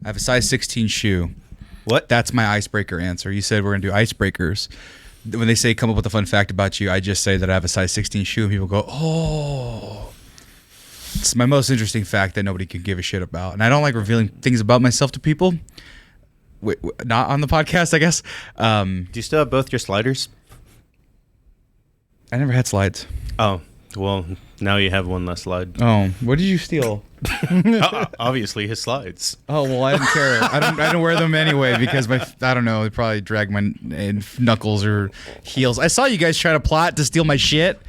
I have a size 16 shoe. What? That's my icebreaker answer. You said we're going to do icebreakers. When they say come up with a fun fact about you, I just say that I have a size 16 shoe, and people go, oh. It's my most interesting fact that nobody can give a shit about. And I don't like revealing things about myself to people. Not on the podcast, I guess. Do you still have both your sliders? I never had slides. Oh, well, now you have one less slide. Oh, what did you steal? Obviously, his slides. Oh, well, I didn't care. I don't wear them anyway because I don't know, they probably drag my knuckles or heels. I saw you guys try to plot to steal my shit.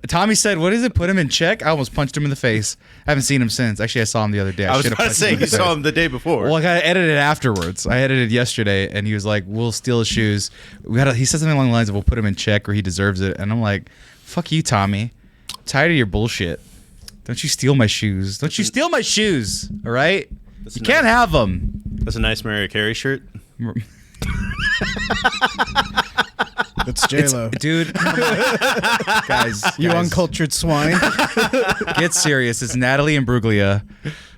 Tommy said, what is it? Put him in check? I almost punched him in the face. I haven't seen him since. Actually, I saw him the other day. I was about to say, you saw him the day before. Well, I edited afterwards. I edited yesterday, and he was like, we'll steal his shoes. He said something along the lines of, we'll put him in check or he deserves it. And I'm like, fuck you, Tommy. I'm tired of your bullshit. Don't you steal my shoes. Don't you steal my shoes, all right? You can't have them. That's a nice Mariah Carey shirt. That's J-Lo. Dude, guys, you uncultured swine. Get serious. It's Natalie Imbruglia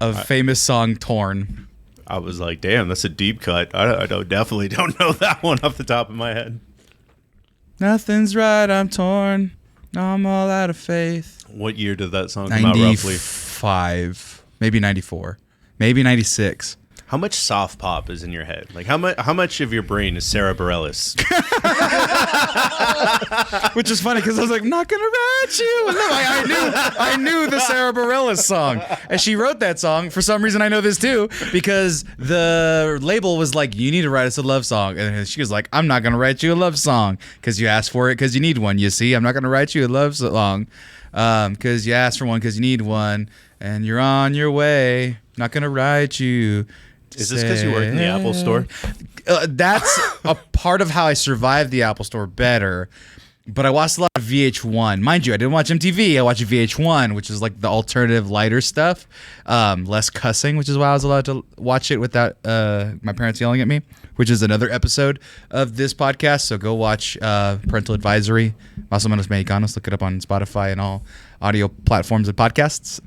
of famous song Torn. I was like, damn, that's a deep cut. I definitely don't know that one off the top of my head. Nothing's right, I'm torn. Now I'm all out of faith. What year did that song come out roughly? 95, maybe 94, maybe 96. How much soft pop is in your head? Like how much of your brain is Sarah Bareilles? Which is funny because I was like, not gonna write you. No, I knew the Sarah Bareilles song, and she wrote that song. For some reason, I know this too because the label was like, you need to write us a love song, and she was like, I'm not gonna write you a love song because you asked for it because you need one. You see, I'm not gonna write you a love song because you asked for one because you need one, and you're on your way. Not gonna write you. Is this because you work in the Apple store? That's a part of how I survived the Apple store better. But I watched a lot of VH1. Mind you, I didn't watch MTV. I watched VH1, which is like the alternative, lighter stuff. Less cussing, which is why I was allowed to watch it without my parents yelling at me, which is another episode of this podcast. So go watch Parental Advisory, O Menos Mexicanos. Look it up on Spotify and all audio platforms and podcasts.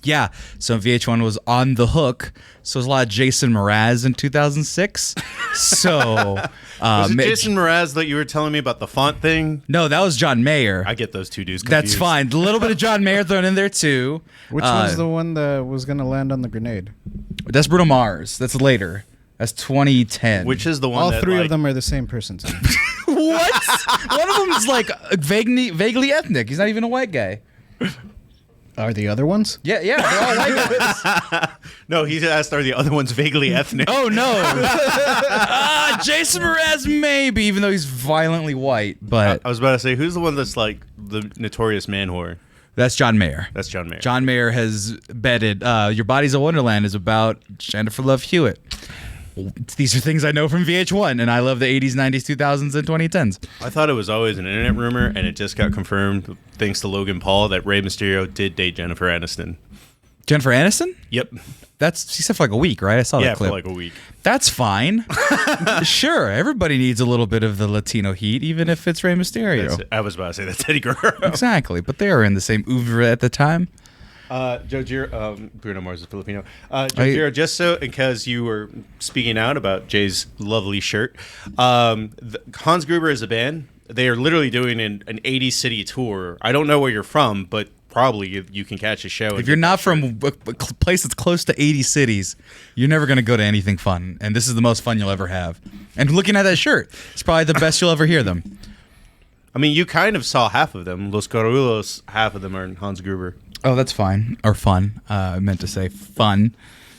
Yeah, so VH1 was on the hook. So there's a lot of Jason Mraz in 2006. So was it Jason Mraz that you were telling me about the font thing? No, that was John Mayer. I get those two dudes confused. That's fine. A little bit of John Mayer thrown in there too. Which one's the one that was going to land on the grenade? That's Bruno Mars. That's later. That's 2010. Which is the one All that, three like, of them are the same person. What? One of them is like vaguely ethnic. He's not even a white guy. Are the other ones? Yeah, they're all white guys. No, he asked, are the other ones vaguely ethnic? Oh, no. Jason Mraz, maybe, even though he's violently white. But I was about to say, who's the one that's like the notorious man whore? That's John Mayer. That's John Mayer. John Mayer has betted Your Body's a Wonderland is about Jennifer Love Hewitt. These are things I know from VH1, and I love the 80s, 90s, 2000s, and 2010s. I thought it was always an internet rumor, and it just got confirmed thanks to Logan Paul that Rey Mysterio did date Jennifer Aniston. Jennifer Aniston? Yep. She said for like a week, right? I saw that clip. Yeah, for like a week. That's fine. Sure, everybody needs a little bit of the Latino heat, even if it's Rey Mysterio. I was about to say that's Eddie Guerrero. Exactly, but they were in the same oeuvre at the time. Bruno Mars is Filipino. Joe, just so, because you were speaking out about Jay's lovely shirt, Hans Gruber is a band. They are literally doing an 80-city tour. I don't know where you're from, but probably you can catch a show. If you're not from a place that's close to 80 cities, you're never going to go to anything fun. And this is the most fun you'll ever have. And looking at that shirt, it's probably the best you'll ever hear them. I mean, you kind of saw half of them. Los Carrulos, half of them are Hans Gruber. Oh, that's fine. Or fun. I meant to say fun,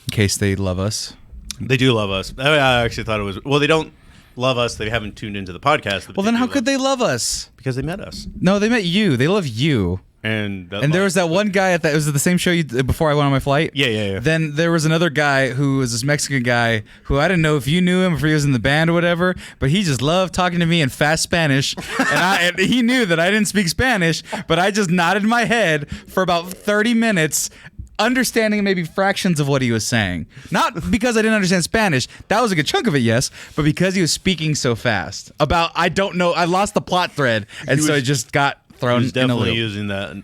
in case they love us. They do love us. I actually thought it was... Well, they don't love us. They haven't tuned into the podcast. Well, then how could they love us? Because they met us. No, they met you. They love you. And there was that one guy it was at the same show before I went on my flight. Yeah. Then there was another guy who was this Mexican guy who I didn't know if you knew him, if he was in the band or whatever, but he just loved talking to me in fast Spanish. and he knew that I didn't speak Spanish, but I just nodded my head for about 30 minutes, understanding maybe fractions of what he was saying. Not because I didn't understand Spanish. That was a good chunk of it, yes, but because he was speaking so fast. I don't know. I lost the plot thread, and so it just got thrown He's in a definitely loop. using that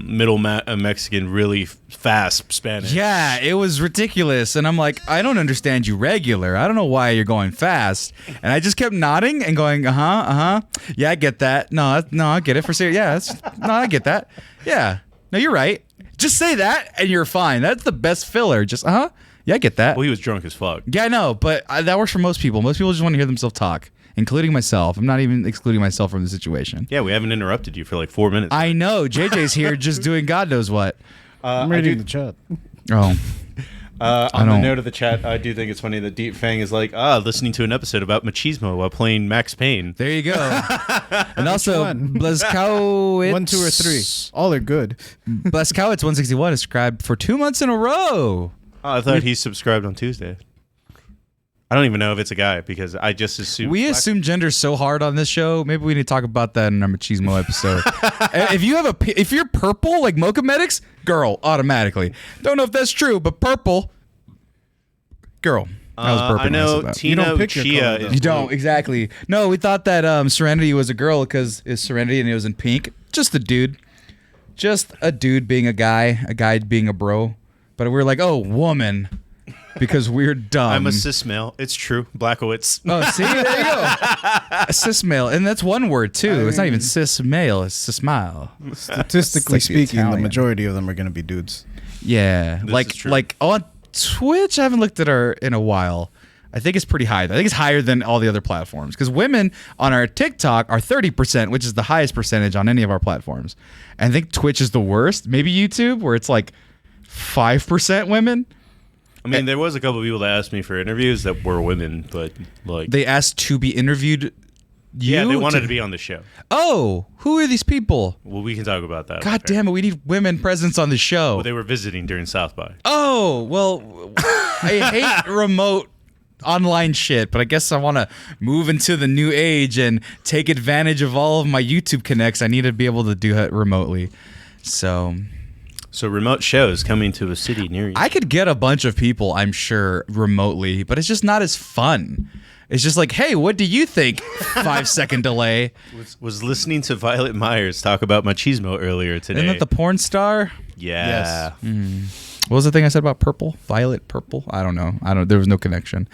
middle Mexican really fast Spanish. Yeah, it was ridiculous. And I'm like, I don't understand you regular. I don't know why you're going fast. And I just kept nodding and going, yeah, I get that. No, I get it for serious. Yeah, I get that. Yeah, no, you're right. Just say that and you're fine. That's the best filler. Just, yeah, I get that. Well, he was drunk as fuck. Yeah, I know, but that works for most people. Most people just want to hear themselves talk, including myself. I'm not even excluding myself from the situation. Yeah, we haven't interrupted you for like 4 minutes. I know. JJ's here just doing God knows what. I'm reading the chat. Oh. On the note of the chat, I do think it's funny that Deep Fang is like, listening to an episode about machismo while playing Max Payne. There you go. And also, one? Blazkowicz. 1, 2, or 3. All are good. Blazkowicz 161 is subscribed for 2 months in a row. Oh, I thought he subscribed on Tuesday. I don't even know if it's a guy because I just assumed. We assume gender so hard on this show. Maybe we need to talk about that in our machismo episode. if you're purple like Mocha Medics, girl, automatically. Don't know if that's true, but purple, girl. I was burping I know when I said that. Tina You don't pick your Uchia color, is though. You don't, exactly. No, we thought that Serenity was a girl because it's Serenity and it was in pink. Just a dude. Just a dude being a guy being a bro. But we were like, oh, woman. Because we're dumb. I'm a cis male. It's true. Blackowitz. Oh, see? There you go. A cis male. And that's one word, too. It's not even cis male. It's cis mile. Statistically It's like the speaking, the Italian. majority of them are going to be dudes. Yeah. is true. Like on Twitch, I haven't looked at her in a while. I think it's pretty high. I think it's higher than all the other platforms. Because women on our TikTok are 30%, which is the highest percentage on any of our platforms. And I think Twitch is the worst. Maybe YouTube, where it's like 5% women. I mean, there was a couple of people that asked me for interviews that were women, but like, They asked to be interviewed. yeah, they wanted to be on the show. Oh, who are these people? Well, we can talk about that. God damn it, we need women presence on the show. Well, they were visiting during South by. Oh, well, I hate remote online shit, but I guess I want to move into the new age and take advantage of all of my YouTube connects. I need to be able to do it remotely. So remote shows coming to a city near you. I could get a bunch of people, I'm sure, remotely, but it's just not as fun. It's just like, hey, what do you think? 5-second delay. was listening to Violet Myers talk about machismo earlier today. Isn't that the porn star? Yeah. Yes. What was the thing I said about purple? Violet, purple? I don't know. There was no connection.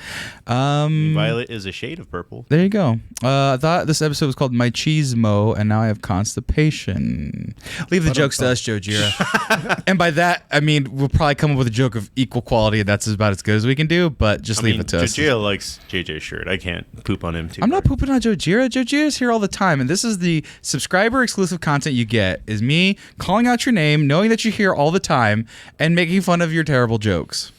Violet is a shade of purple. There you go. I thought this episode was called Machismo, and now I have constipation. Leave the jokes to us, Joe Gira. And by that, I mean, we'll probably come up with a joke of equal quality. That's about as good as we can do, but just leave it to us. JJ likes JJ's shirt. I can't poop on him too. I'm not pooping on Joe Gira. Joe Gira's here all the time, and this is the subscriber exclusive content you get, is me calling out your name, knowing that you're here all the time, and making fun of your terrible jokes.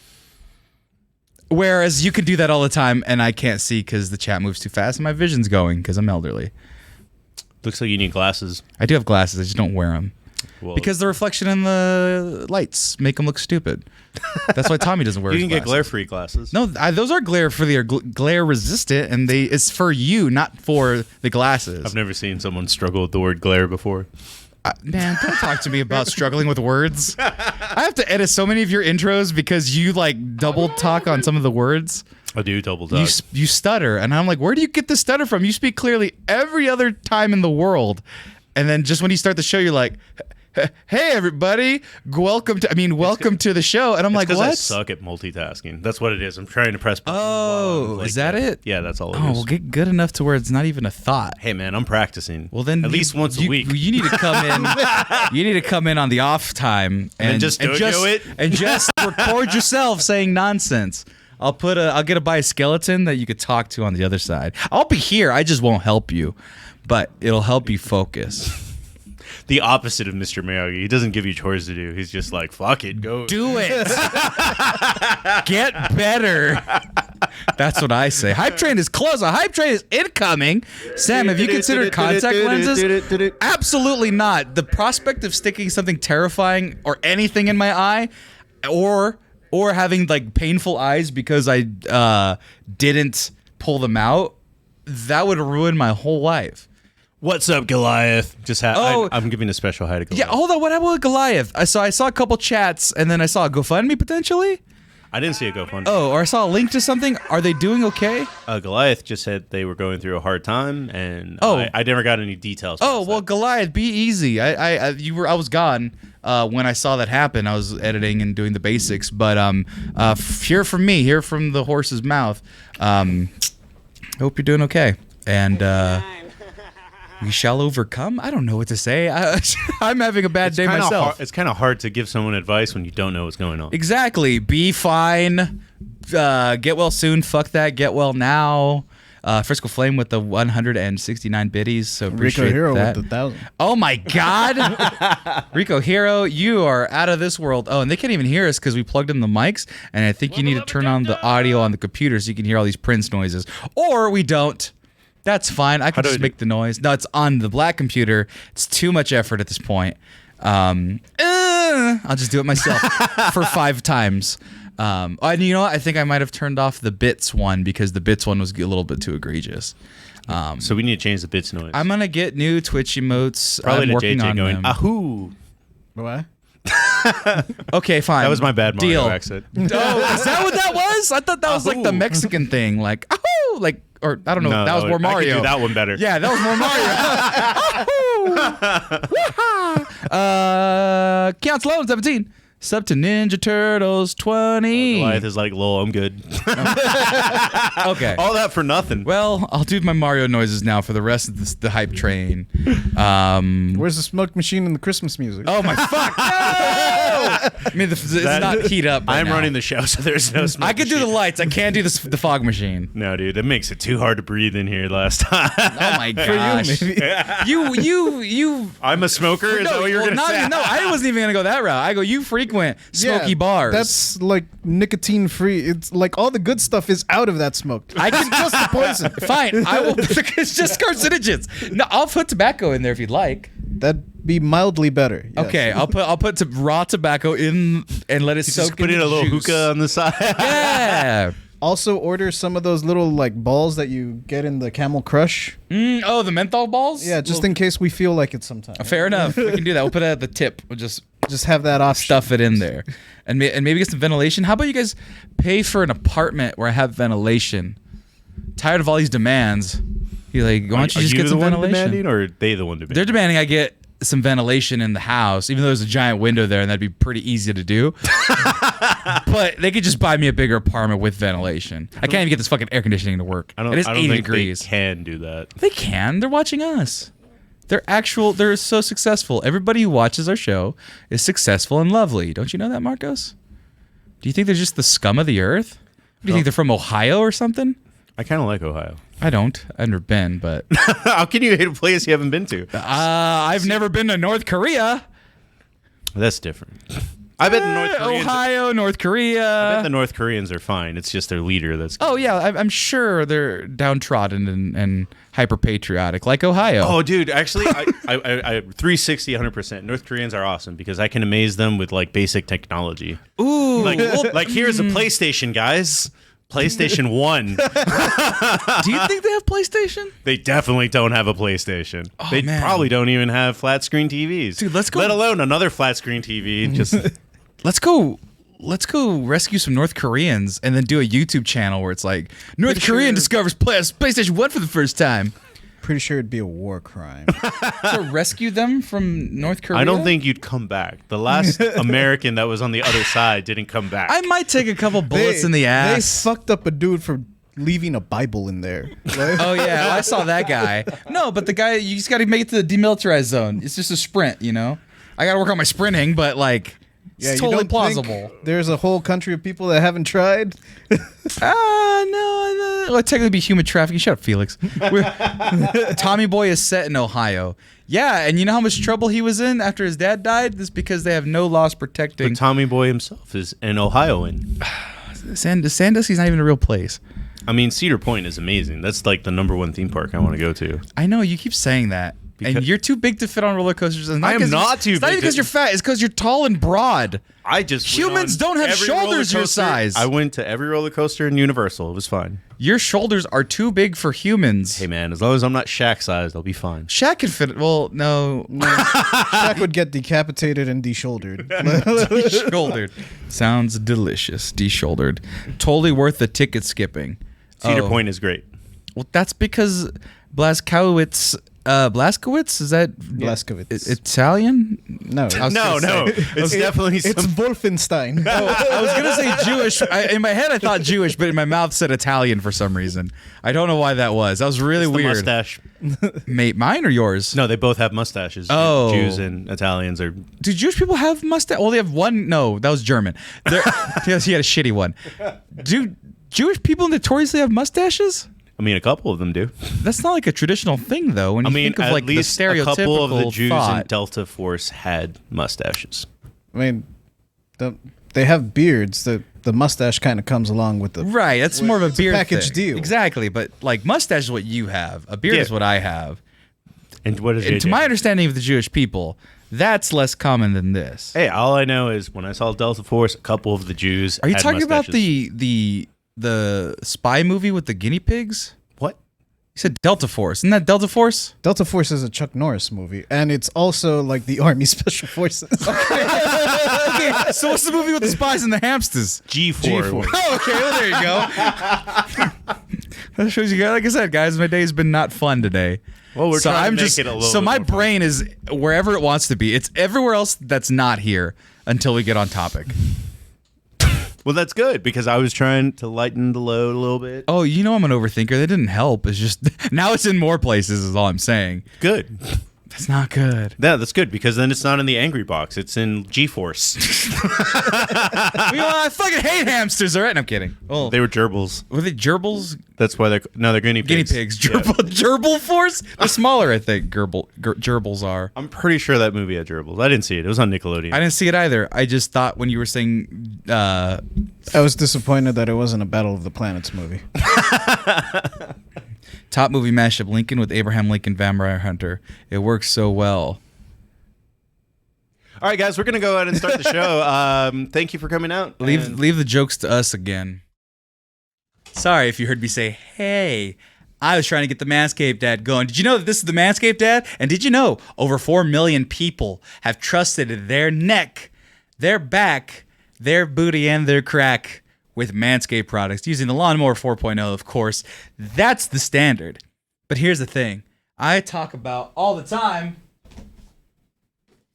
Whereas you can do that all the time, and I can't see because the chat moves too fast and my vision's going because I'm elderly. Looks like you need glasses. I do have glasses, I just don't wear them. Well, Because the reflection in the lights make them look stupid. That's why Tommy doesn't wear you his can get glasses. glare-free glasses. No, those are glare for the glare resistant, and it's for you, not for the glasses. I've never seen someone struggle with the word glare before. Man, don't talk to me about struggling with words. I have to edit so many of your intros because you like double talk on some of the words. I do double talk. You stutter, and I'm like, where do you get the stutter from? You speak clearly every other time in the world, and then just when you start the show, you're like, "Hey, everybody, welcome to the show." And I'm like, because what? I suck at multitasking. That's what it is. I'm trying to press buttons. Oh, while I'm is that it? Yeah, that's all it Oh, is. well, get good enough to where it's not even a thought. Hey, man, I'm practicing. Well, then at least once a week. You need to come in. You need to come in on the off time and just dojo it? and just record yourself saying nonsense. I'll get buy a skeleton that you could talk to on the other side. I'll be here. I just won't help you, but it'll help you focus. The opposite of Mr. Miyagi. He doesn't give you chores to do. He's just like, fuck it, go. Do it. Get better. That's what I say. Hype train is close. A hype train is incoming. Sam, have you considered contact lenses? Absolutely not. The prospect of sticking something terrifying or anything in my eye, or having like painful eyes because I didn't pull them out, that would ruin my whole life. What's up, Goliath? I'm giving a special hi to Goliath. Yeah, hold on. What happened with Goliath? I saw a couple chats, and then I saw a GoFundMe potentially. I didn't see a GoFundMe. Oh, or I saw a link to something. Are they doing okay? Goliath just said they were going through a hard time, and Oh. I never got any details. Oh, past well, that. Goliath, be easy. I was gone when I saw that happen. I was editing and doing the basics, but hear from me, hear from the horse's mouth. Hope you're doing okay, and we shall overcome. I don't know what to say. I'm having a bad day kinda myself. It's kind of hard to give someone advice when you don't know what's going on. Exactly. Be fine. Get well soon. Fuck that. Get well now. Frisco Flame with the 169 biddies. So appreciate Rico Hero that. with the 1,000. Oh my God, Rico Hero, you are out of this world. Oh, and they can't even hear us because we plugged in the mics, and I think you need to turn on the audio on the computer so you can hear all these Prince noises. Or we don't. That's fine. I can just make the noise. No, it's on the black computer. It's too much effort at this point. I'll just do it myself for 5 times. And you know what? I think I might have turned off the bits one because the bits one was a little bit too egregious. So we need to change the bits noise. I'm gonna get new Twitch emotes. Probably I'm to working JJ on going, them. ahoo. What? Okay, fine. That was my bad Mario Deal. accent. Oh, is that what that was? I thought that was like the Ahoo. Mexican thing, like ahoo, like, or I don't know. No, that was more I could Mario. do that one better. Yeah, that was more Mario. Counts low 17. Sub to Ninja Turtles 20. Goliath is like, lol, I'm good. Okay. All that for nothing. Well, I'll do my Mario noises now for the rest of the hype train. Where's the smoke machine and the Christmas music? Oh my fuck! No! I mean, it's not heat up. Right I'm now. running the show, so there's no smoke I could do the machine. lights. I can't do the fog machine. No, dude, that makes it too hard to breathe in here last time. Oh my gosh! maybe. You. I'm a smoker? Is that what you're going to say? No, I wasn't even gonna go that route. I go, you frequent smoky bars. That's like nicotine free. It's like all the good stuff is out of that smoke. I can just the poison. Fine, I will. It's just carcinogens. No, I'll put tobacco in there if you'd like. That'd be mildly better. Yes. Okay, I'll put raw tobacco in and let it soak. Just put in the a little juice. hookah on the side. Yeah. Also order some of those little like balls that you get in the Camel Crush. Oh, the menthol balls. Yeah, just in case we feel like it sometime. Fair enough. We can do that. We'll put it at the tip. We'll just Just have that option. stuff it in there, and maybe get some ventilation. How about you guys pay for an apartment where I have ventilation? Tired of all these demands. You're like, why don't you Are just you get the some one ventilation? demanding, or are they the one demanding? They're demanding I get some ventilation in the house, even though there's a giant window there, and that'd be pretty easy to do. But they could just buy me a bigger apartment with ventilation. I can't even get this fucking air conditioning to work. It is 80 think degrees. they can do that. They can. They're watching us. They're so successful. Everybody who watches our show is successful and lovely. Don't you know that, Marcos? Do you think they're just the scum of the earth? Do you think they're from Ohio or something? I kind of like Ohio. I don't. I've never been, but How can you hate a place you haven't been to? I've never been to North Korea. That's different. I bet the North Koreans. Ohio, North Korea. I bet the North Koreans are fine. It's just their leader that's. Oh yeah, I'm sure they're downtrodden and hyper patriotic, like Ohio. Oh, dude, actually, I 360, 100%. North Koreans are awesome because I can amaze them with like basic technology. Ooh, Like here's a PlayStation, guys. PlayStation 1. do you think they have PlayStation? They definitely don't have a PlayStation. They man. probably don't even have flat screen TVs. Dude, let's go- Let alone another flat screen TV. Just Let's go rescue some North Koreans and then do a YouTube channel where it's like North Korean discovers PlayStation 1 for the first time. Pretty sure it'd be a war crime. To rescue them from North Korea? I don't think you'd come back. The last American that was on the other side didn't come back. I might take a couple bullets in the ass. They fucked up a dude for leaving a Bible in there. Like, Oh yeah, I saw that guy. No, but the guy, you just got to make it to the demilitarized zone. It's just a sprint, you know. I got to work on my sprinting, but like, yeah, it's you totally don't plausible. think there's a whole country of people that haven't tried. No, well, technically be human trafficking. Shut up, Felix. Tommy Boy is set in Ohio. Yeah, and you know how much trouble he was in after his dad died? This is because they have no laws protecting. But Tommy Boy himself is an Ohioan. Sandusky's not even a real place. I mean, Cedar Point is amazing. That's like the #1 theme park I want to go to. I know you keep saying that. And you're too big to fit on roller coasters. I am not too big. It's not even because you're fat. It's because you're tall and broad. Humans don't have shoulders your size. I went to every roller coaster in Universal. It was fine. Your shoulders are too big for humans. Hey, man, as long as I'm not Shaq-sized, I'll be fine. Shaq can fit. Well, no. Shaq would get decapitated and deshouldered. Deshouldered. Sounds delicious. Deshouldered. Totally worth the ticket skipping. Cedar Point is great. Well, that's because Blaskowitz. Blaskowitz? Is that Blaskowitz. Italian? No. No. It's definitely It's Wolfenstein. I was going to say Jewish. In my head, I thought Jewish, but in my mouth said Italian for some reason. I don't know why that was. That was really weird. The mustache. Mate, mine or yours? No, they both have mustaches. Oh. Jews and Italians are... Do Jewish people have mustache? Well, they have one. No, that was German. He had a shitty one. Do Jewish people notoriously have mustaches? I mean, a couple of them do. That's not like a traditional thing, though. When you think of like the stereotypical a couple of the Jews thought. in Delta Force had mustaches. I mean, they have beards. The mustache kind of comes along with the... Right, that's more of a beard package thing. deal. Exactly, but like mustache is what you have. A beard is what I have. And what is And to my understanding of the Jewish people, that's less common than this. Hey, all I know is when I saw Delta Force, a couple of the Jews Are you had talking about mustaches. the spy movie with the guinea pigs? What? You said Delta Force. Isn't that Delta Force? Delta Force is a Chuck Norris movie, and it's also like the Army Special Forces. Okay, so what's the movie with the spies and the hamsters? G4. Oh, okay, well, there you go. That shows you, like I said, guys, my day's been not fun today. Well, we're trying to make it a little So bit my more fun. brain is wherever it wants to be. It's everywhere else that's not here until we get on topic. Well, that's good because I was trying to lighten the load a little bit. Oh, you know I'm an overthinker. That didn't help. It's just now it's in more places is all I'm saying. Good. That's not good. Yeah, that's good because then it's not in the angry box. It's in G-Force. I fucking hate hamsters, all right? No, I'm kidding. Oh, They were gerbils. were they gerbils? That's why they're guinea pigs. Guinea pigs. Gerbil force? They're smaller, I think, gerbils are. I'm pretty sure that movie had gerbils. I didn't see it. It was on Nickelodeon. I didn't see it either. I just thought when you were saying I was disappointed that it wasn't a Battle of the Planets movie. top movie mashup, Lincoln with Abraham Lincoln Vampire Hunter. It works so well. All right, guys, we're going to go ahead and start the show. Thank you for coming out. Leave the jokes to us again. Sorry if you heard me say, hey, I was trying to get the Manscaped ad going. Did you know that this is the Manscaped ad? And did you know over 4 million people have trusted their neck, their back, their booty, and their crack with Manscaped products using the Lawnmower 4.0, of course. That's the standard. But here's the thing. I talk about all the time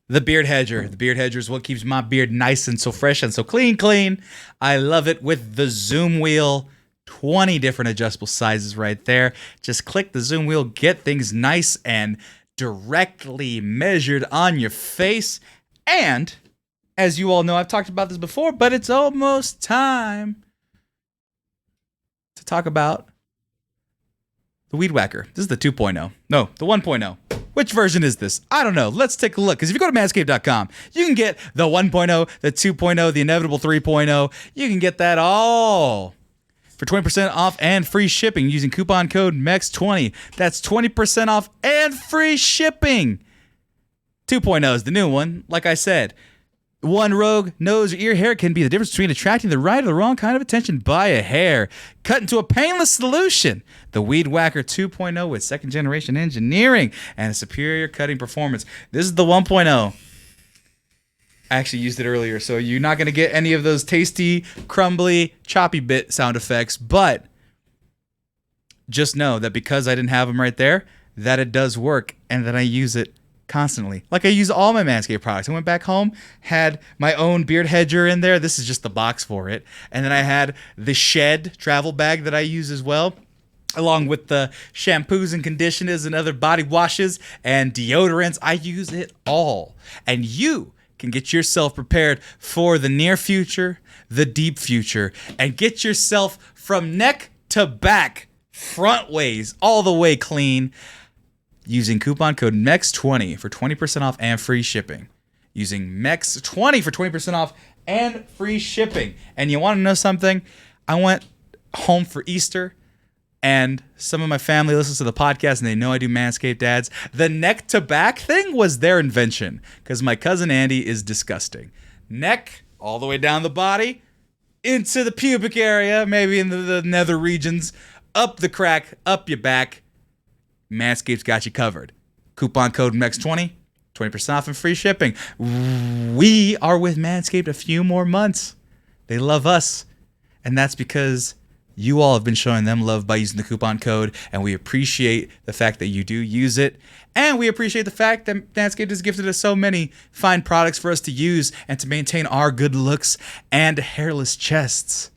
the Beard Hedger. The Beard Hedger is what keeps my beard nice and so fresh and so clean. I love it with the zoom wheel. 20 different adjustable sizes right there. Just click the zoom wheel, get things nice and directly measured on your face. And as you all know, I've talked about this before, but it's almost time to talk about the Weed Whacker. This is the 2.0. No, the 1.0. Which version is this? I don't know. Let's take a look. Because if you go to manscaped.com, you can get the 1.0, the 2.0, the inevitable 3.0. You can get that all for 20% off and free shipping using coupon code MEX20. That's 20% off and free shipping. 2.0 is the new one. Like I said, one rogue nose or ear hair can be the difference between attracting the right or the wrong kind of attention by a hair. Cut into a painless solution. The Weed Whacker 2.0 with second generation engineering and a superior cutting performance. This is the 1.0. I actually used it earlier, so you're not going to get any of those tasty, crumbly, choppy bit sound effects, but just know that because I didn't have them right there, that it does work and that I use it constantly. Like I use all my Manscaped products. I went back home, had my own beard hedger in there. This is just the box for it. And then I had the Shed travel bag that I use as well, along with the shampoos and conditioners and other body washes and deodorants. I use it all. And you can get yourself prepared for the near future, the deep future, and get yourself from neck to back, front ways, all the way clean, using coupon code MEX20 for 20% off and free shipping. Using MEX20 for 20% off and free shipping. And you want to know something? I went home for Easter And some of my family listens to the podcast and they know I do Manscaped ads. The neck to back thing was their invention because my cousin Andy is disgusting. Neck all the way down the body, into the pubic area, maybe in the nether regions, up the crack, up your back. Manscaped's got you covered. Coupon code MEX20, 20% off and free shipping. We are with Manscaped a few more months. They love us. And that's because you all have been showing them love by using the coupon code, and we appreciate the fact that you do use it. And we appreciate the fact that Manscaped has gifted us so many fine products for us to use and to maintain our good looks and hairless chests.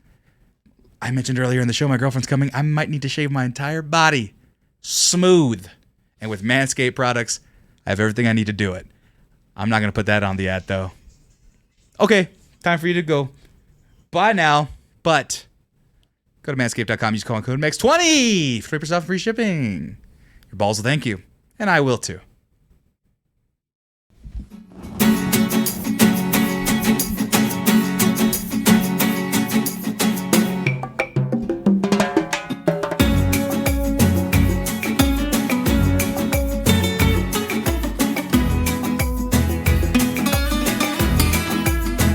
I mentioned earlier in the show, my girlfriend's coming. I might need to shave my entire body smooth. And with Manscaped products, I have everything I need to do it. I'm not going to put that on the ad, though. Okay, time for you to go. Bye now, but go to manscaped.com, use code MEX20 for 20% off free shipping. Your balls will thank you, and I will too.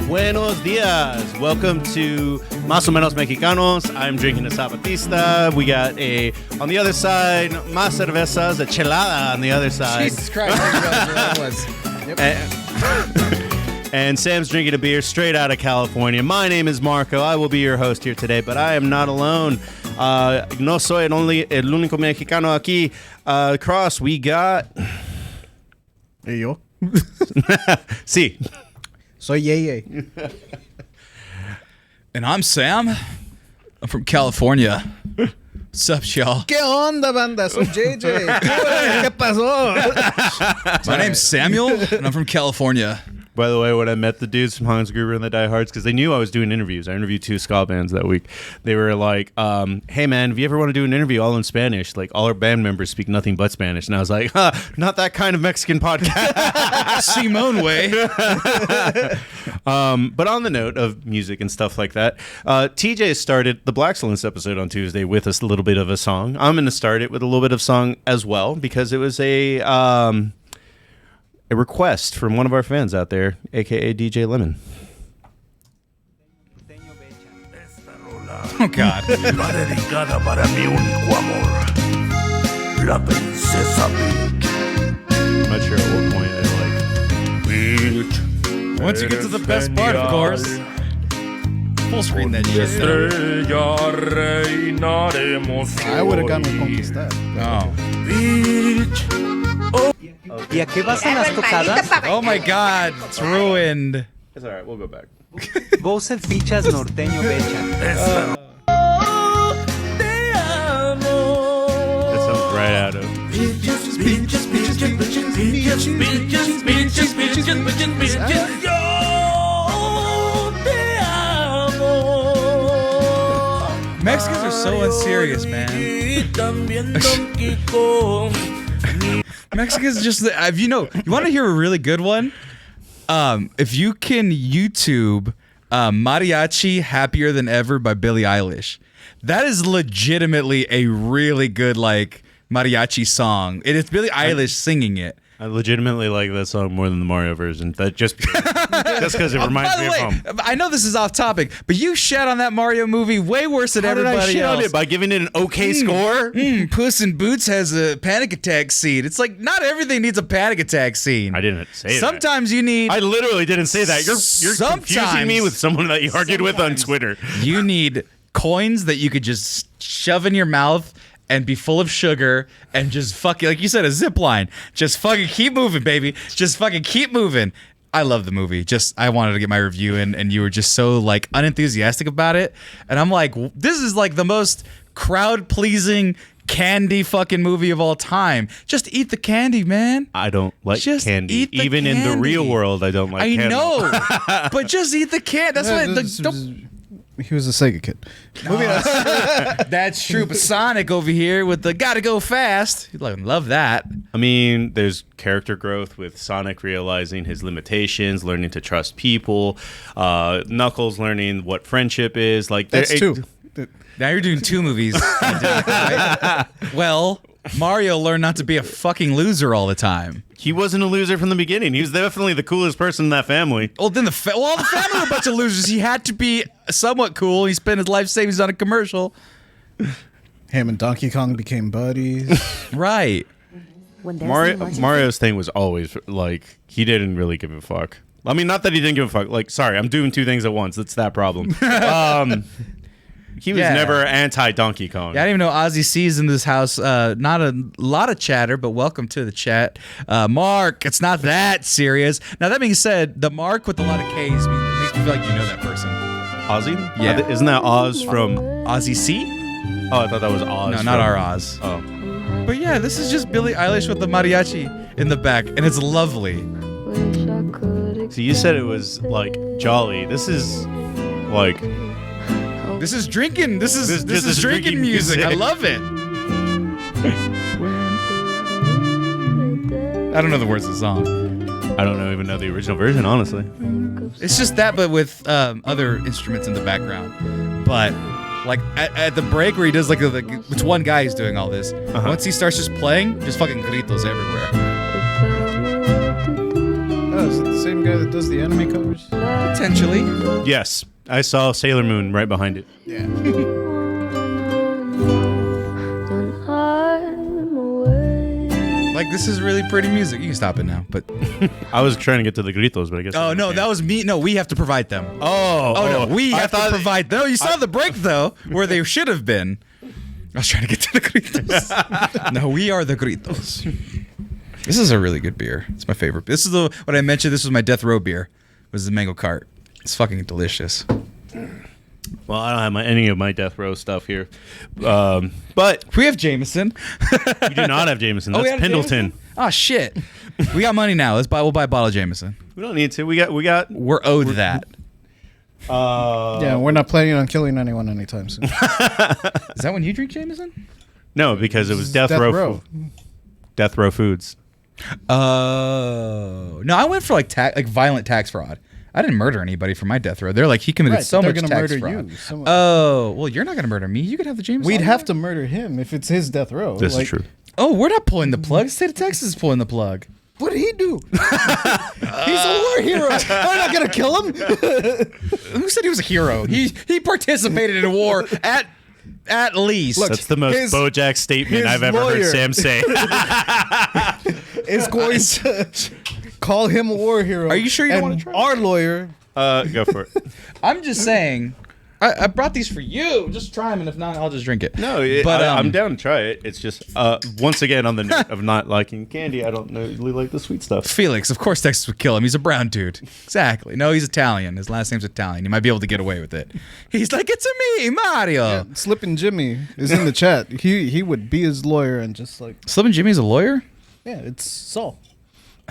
Buenos dias. Welcome to O Menos Mexicanos. I'm drinking a Zapatista. We got on the other side, más cervezas, a chelada on the other side. Jesus Christ, that was. Yep. And Sam's drinking a beer straight out of California. My name is Marco. I will be your host here today, but I am not alone. No soy el único mexicano aquí. Across, we got... Hey, yo. Sí. Soy Yeye. And I'm Sam. I'm from California. What's up, y'all? ¿Qué onda, banda? Soy JJ. ¿Qué pasó? My name's Samuel, and I'm from California. By the way, when I met the dudes from Hans Gruber and the Die Hards, because they knew I was doing interviews. I interviewed 2 ska bands that week. They were like, hey, man, if you ever want to do an interview all in Spanish, like all our band members speak nothing but Spanish. And I was like, not that kind of Mexican podcast. Simone way. But on the note of music and stuff like that, TJ started the Black Excellence episode on Tuesday with us a little bit of a song. I'm going to start it with a little bit of song as well, because it was a request from one of our fans out there, a.k.a. DJ Lemon. Oh, God. Va dedicada para mi único amor, la princesa Peach. I'm not sure at what point I Peach. Once you get to the best part, of course. Full screen that shit. Estrella reinaremos I would have gone with hoy. Conquistar. Oh. Peach. ¿Y a qué vas en las tocadas? Oh, my God. It's ruined. It's all right. We'll go back. Vos el fichas norteño becha. Esta That sounds right out of... Bitches, bitches, bitches, bitches, bitches, bitches, bitches, bitches, bitches, bitches. Yo te amo. Mexicans are so unserious, man. Y también Don Quico. Mexicans just, you want to hear a really good one? If you can YouTube Mariachi Happier Than Ever by Billie Eilish. That is legitimately a really good, like, mariachi song. It is Billie Eilish singing it. I legitimately like that song more than the Mario version. That just because it reminds By me the of way, home. I know this is off topic, but you shat on that Mario movie way worse than How did everybody I shit else. on it by giving it an okay score? Puss in Boots has a panic attack scene. It's like not everything needs a panic attack scene. I didn't say that. Sometimes you need. I literally didn't say that. You're confusing me with someone that you argued with on Twitter. You need coins that you could just shove in your mouth and be full of sugar and just fucking, like you said, a zip line. Just fucking keep moving, baby. Just fucking keep moving. I love the movie. I wanted to get my review in, and you were just so like unenthusiastic about it. And I'm like, this is like the most crowd-pleasing candy fucking movie of all time. Just eat the candy, man. I don't like Just candy. eat the Even in the candy. real world, I don't like I candy. know, but just eat the candy. That's what. Don't. He was a Sega kid. Moving on. That's true. But Sonic over here with the gotta go fast. You love that. I mean, there's character growth with Sonic realizing his limitations, learning to trust people. Knuckles learning what friendship is. Like That's two. Now you're doing 2 movies. Well, Mario learned not to be a fucking loser all the time. He wasn't a loser from the beginning. He was definitely the coolest person in that family. Well, then all the family were a bunch of losers. He had to be somewhat cool. He spent his life savings on a commercial. Him and Donkey Kong became buddies. Right. Mario's thing was always like he didn't really give a fuck. I mean, not that he didn't give a fuck. Like, sorry, I'm doing 2 things at once. That's that problem. He was never anti-Donkey Kong. Yeah, I didn't even know Ozzy C's in this house. Not a lot of chatter, but welcome to the chat. Mark, it's not that serious. Now, that being said, the Mark with a lot of K's makes me feel like you know that person. Ozzy? Yeah. Isn't that Oz from... Ozzy C? Oh, I thought that was Oz. No, not our Oz. Oh. But yeah, this is just Billie Eilish with the mariachi in the back, and it's lovely. So you said it was, like, jolly. This is, like... This is drinking. This is drinking music. I love it. I don't know the words of the song. I don't even know the original version, honestly. It's just that, but with other instruments in the background. But like at the break where he does like it's one guy who's doing all this. Once he starts just playing, just fucking gritos everywhere. Oh, is it the same guy that does the anime covers? Potentially. Yes. I saw Sailor Moon right behind it. Yeah. Like, this is really pretty music. You can stop it now, but... I was trying to get to the gritos, but I guess... Oh, no, that was me. No, we have to provide them. Oh, no, we have to provide them. No, you saw the break, though, where they should have been. I was trying to get to the gritos. No, we are the gritos. This is a really good beer. It's my favorite. This is what I mentioned. This was my death row beer. It was the mango cart. It's fucking delicious. Well, I don't have any of my death row stuff here, but we have Jameson. We do not have Jameson. That's Pendleton. Oh shit! We got money now. We'll buy a bottle of Jameson. We don't need to. We're owed that. Yeah, we're not planning on killing anyone anytime soon. Is that when you drink Jameson? No, because it was death row. Death row foods. Oh no! I went for like violent tax fraud. I didn't murder anybody for my death row. They're like, he committed so much tax fraud. Oh, well, you're not going to murder me. You could have the Jameson. We'd have to murder him if it's his death row. This is true. Oh, we're not pulling the plug. The state of Texas is pulling the plug. What did he do? He's a war hero. I'm not going to kill him. Who said he was a hero? He participated in a war at least. Look, that's the most BoJack statement I've ever heard Sam say. Is going to call him a war hero. Are you sure you don't want to try? Our lawyer. Go for it. I'm just saying. I brought these for you. Just try them, and if not, I'll just drink it. No, I'm down to try it. It's just, once again, on the note of not liking candy, I don't really like the sweet stuff. Felix, of course Texas would kill him. He's a brown dude. Exactly. No, he's Italian. His last name's Italian. He might be able to get away with it. He's like, it's me, Mario. Yeah, Slippin' Jimmy is in the chat. He would be his lawyer and just like... Slippin' Jimmy's a lawyer? Yeah, it's Saul.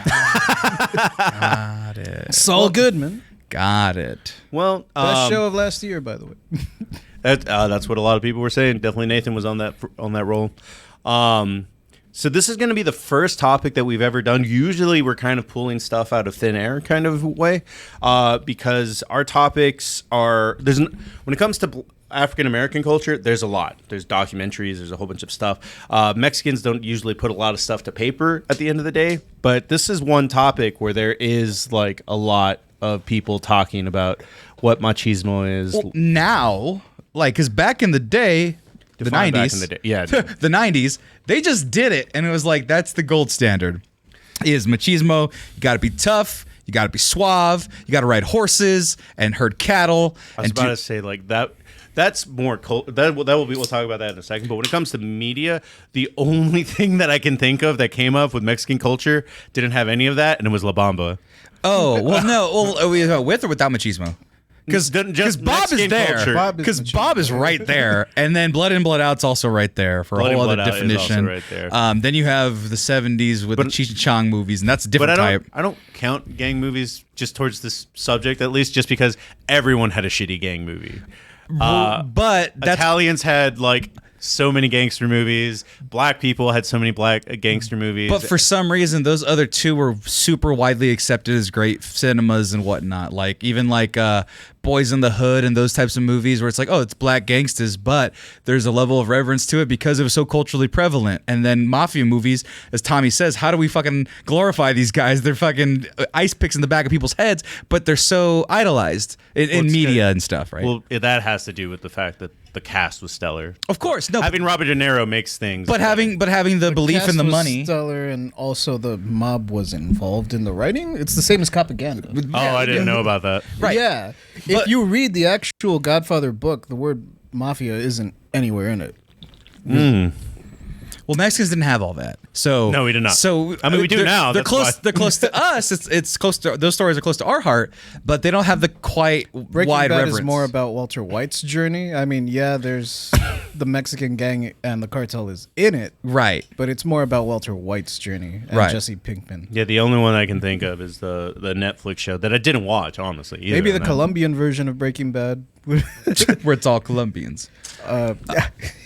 Got it. Saul Goodman. Got it. Well, best show of last year, by the way. That's what a lot of people were saying. Definitely Nathan was on that role. So this is going to be the first topic that we've ever done. Usually we're kind of pulling stuff out of thin air kind of way, because our topics are when it comes to African American culture, there's a lot. There's documentaries, there's a whole bunch of stuff. Mexicans don't usually put a lot of stuff to paper at the end of the day, but this is one topic where there is like a lot of people talking about what machismo is. Well, now, like, because back in the day, the 90s, back in the day. Yeah, the 90s, they just did it, and it was like, that's the gold standard. Is machismo, you got to be tough, you got to be suave, you got to ride horses and herd cattle. I was about to say, like, that's more we'll talk about that in a second. But when it comes to media, the only thing that I can think of that came up with Mexican culture didn't have any of that, and it was La Bamba. Oh, well, no. Well, with or without machismo? Because Bob Mexican is there. culture. Bob is right there. And then Blood In, Blood Out's also right there for Blood a whole In, other Blood Out is definition. also right there. Then you have the 70s with the Cheech and Chong movies, and that's a different type. I don't count gang movies just towards this subject, at least just because everyone had a shitty gang movie. But Italians had like so many gangster movies. Black people had so many black gangster movies. But for some reason, those other two were super widely accepted as great cinemas and whatnot. Like even like Boys in the Hood and those types of movies where it's like, oh, it's black gangsters, but there's a level of reverence to it because it was so culturally prevalent. And then mafia movies, as Tommy says, how do we fucking glorify these guys? They're fucking ice picks in the back of people's heads, but they're so idolized in media and stuff, right? Well, that has to do with the fact that the cast was stellar. Of course, no. Having Robert De Niro makes things. But having the belief cast in the was money. stellar, and also the mob was involved in the writing. It's the same as propaganda. I didn't know about that. Right. Yeah. But- If you read the actual Godfather book, the word mafia isn't anywhere in it. Well, Mexicans didn't have all that, so No, we did not. So I mean, we do they're- now, They're that's close. why. They're close to us. It's close to those stories are close to our heart, but they don't have the quite Breaking wide Bad reverence. is more about Walter White's journey. I mean, yeah, there's the Mexican gang and the cartel is in it, right. but it's more about Walter White's journey and Right. Jesse Pinkman. Yeah, the only one I can think of is the Netflix show that I didn't watch, honestly. either Maybe of the them. Colombian version of Breaking Bad. Where it's all Colombians.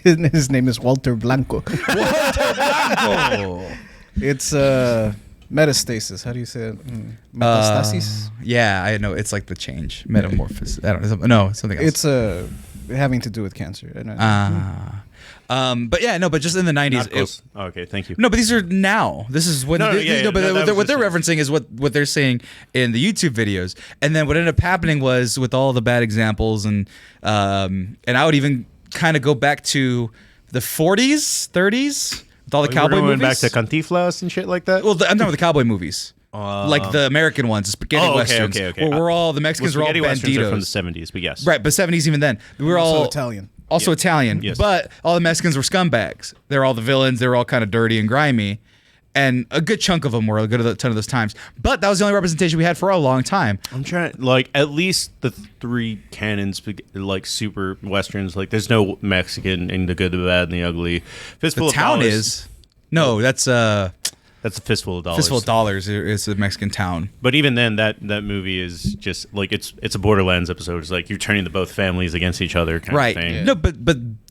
His name is Walter Blanco. Oh. It's metastasis. How do you say it? Metastasis. Yeah, I know. It's like the change, metamorphosis. I don't know. No, something else. It's having to do with cancer. I know. But yeah, no, but just in the 90s. Not close. Okay, thank you. No, but these are now. This is what. No, yeah, but that was what they're just- referencing is what they're saying in the YouTube videos. And then what ended up happening was with all the bad examples, and I would even kind of go back to the 40s, 30s with all the cowboy We're going movies. back to Cantinflas and shit like that. Well, I'm talking about the cowboy movies. Like the American ones, the spaghetti westerns, okay. where we're all the Mexicans are all Spaghetti westerns are from the banditos, 70s, but yes. right? But 70s even then, we were Also all Italian. also Yeah. Italian, Yes. but all the Mexicans were scumbags. They're all the villains. They're all kind of dirty and grimy, and a good chunk of them were a good ton of those times. But that was the only representation we had for a long time. I'm trying, like, at least the three canons, like, super westerns. Like, there's no Mexican in The Good, the Bad, and the Ugly. Fistful The of town Dollars. is no, that's That's a Fistful of Dollars. Fistful of Dollars. It's a Mexican town. But even then, that movie is just like it's a Borderlands episode. It's like you're turning the both families against each other, kind Right. of thing. No, but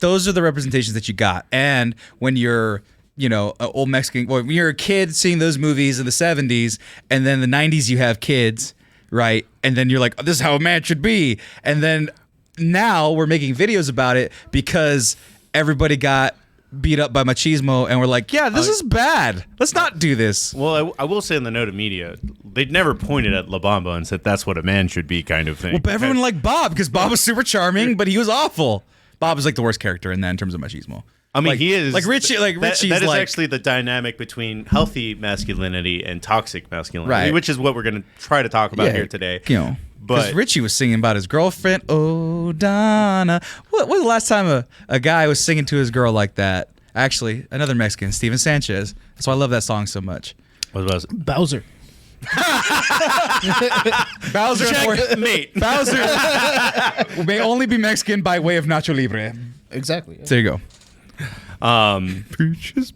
those are the representations that you got. And when you're, an old Mexican, well, when you're a kid seeing those movies in the 70s, and then the 90s you have kids, right? And then you're like, oh, this is how a man should be. And then now we're making videos about it because everybody got beat up by machismo, and we're like, yeah, this is bad. Let's not do this. Well, I will say in the note of media, they'd never pointed at La Bamba and said that's what a man should be, kind of thing. Well, but everyone liked Bob because Bob was super charming, but he was awful. Bob is like the worst character in that in terms of machismo. I mean, like, he is like Richie. Like Richie's that is like actually the dynamic between healthy masculinity and toxic masculinity, Right. which is what we're going to try to talk about Yeah, here today. because But Richie was singing about his girlfriend. Oh, Donna. What was the last time a guy was singing to his girl like that? Actually, another Mexican, Steven Sanchez. That's why I love that song so much. what was it? Bowser. Bowser, Mate. Bowser may only be Mexican by way of Nacho Libre. Exactly. Yeah. There you go. Peaches.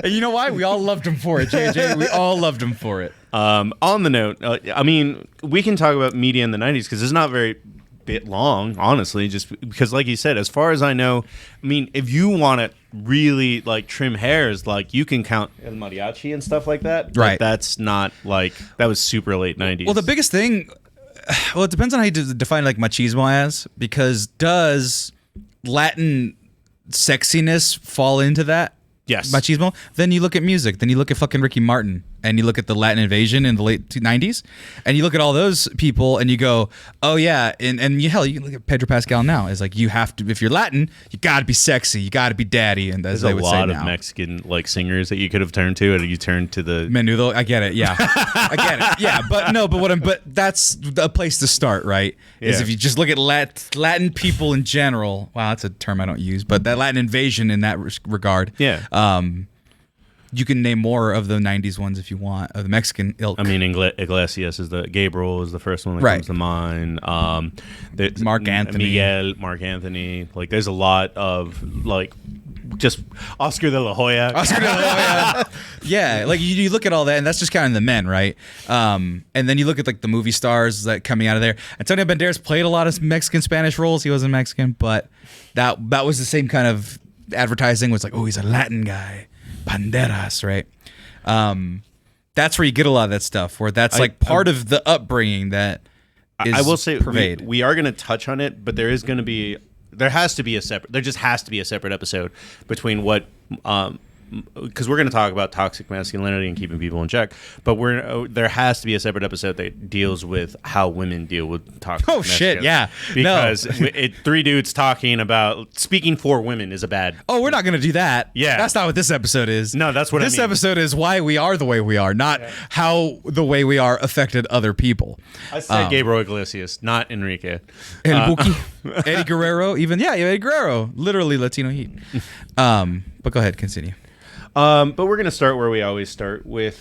And you know why? We all loved him for it, JJ. We all loved him for it. On the note, I mean, we can talk about media in the 90s because it's not very bit long, honestly, just because, like you said, as far as I know, I mean, if you want to really, like, trim hairs, like, you can count El Mariachi and stuff like that. But Right. that's not, like, that was super late 90s. Well, the biggest thing, it depends on how you define like machismo as, because does Latin sexiness fall into that? Yes. Machismo. Then you look at music. Then you look at fucking Ricky Martin, and you look at the Latin invasion in the late 90s, and you look at all those people, and you go, oh yeah, and you look at Pedro Pascal now. It's like you have to, if you're Latin, you got to be sexy, you got to be daddy, and as There's they a would say lot of now. Mexican, like, singers that you could have turned to, and you turned to the... Menudo, I get it. Yeah, I get it. Yeah, but that's a place to start, right? Is Yeah. if you just look at Latin people in general. Wow, that's a term I don't use, but that Latin invasion in that regard. Yeah. You can name more of the '90s ones if you want, of the Mexican ilk. I mean, Iglesias is Gabriel is the first one that Right. comes to mind. Mark Anthony. Mark Anthony. Like, there's a lot of, like, just Oscar de la Hoya. Oscar de la Hoya. Yeah, like you look at all that, and that's just counting the men, right? And then you look at like the movie stars that coming out of there. Antonio Banderas played a lot of Mexican Spanish roles. He wasn't Mexican, but that was the same kind of advertising. Was like, oh, he's a Latin guy, Banderas, right? That's where you get a lot of that stuff. Where that's like part of the upbringing that I will say pervade. we are going to touch on it, but there has to be a separate episode between what because we're going to talk about toxic masculinity and keeping people in check, but there has to be a separate episode that deals with how women deal with toxic shit, yeah. Because three dudes talking about speaking for women is a bad. Oh, we're not going to do that. Yeah. That's not what this episode is. No, that's what this I mean. episode is why we are the way we are, not how the way we are affected other people. I said Gabriel Iglesias, not Enrique. El Buki, Eddie Guerrero, Eddie Guerrero, literally Latino heat. But go ahead, continue. But we're going to start where we always start with,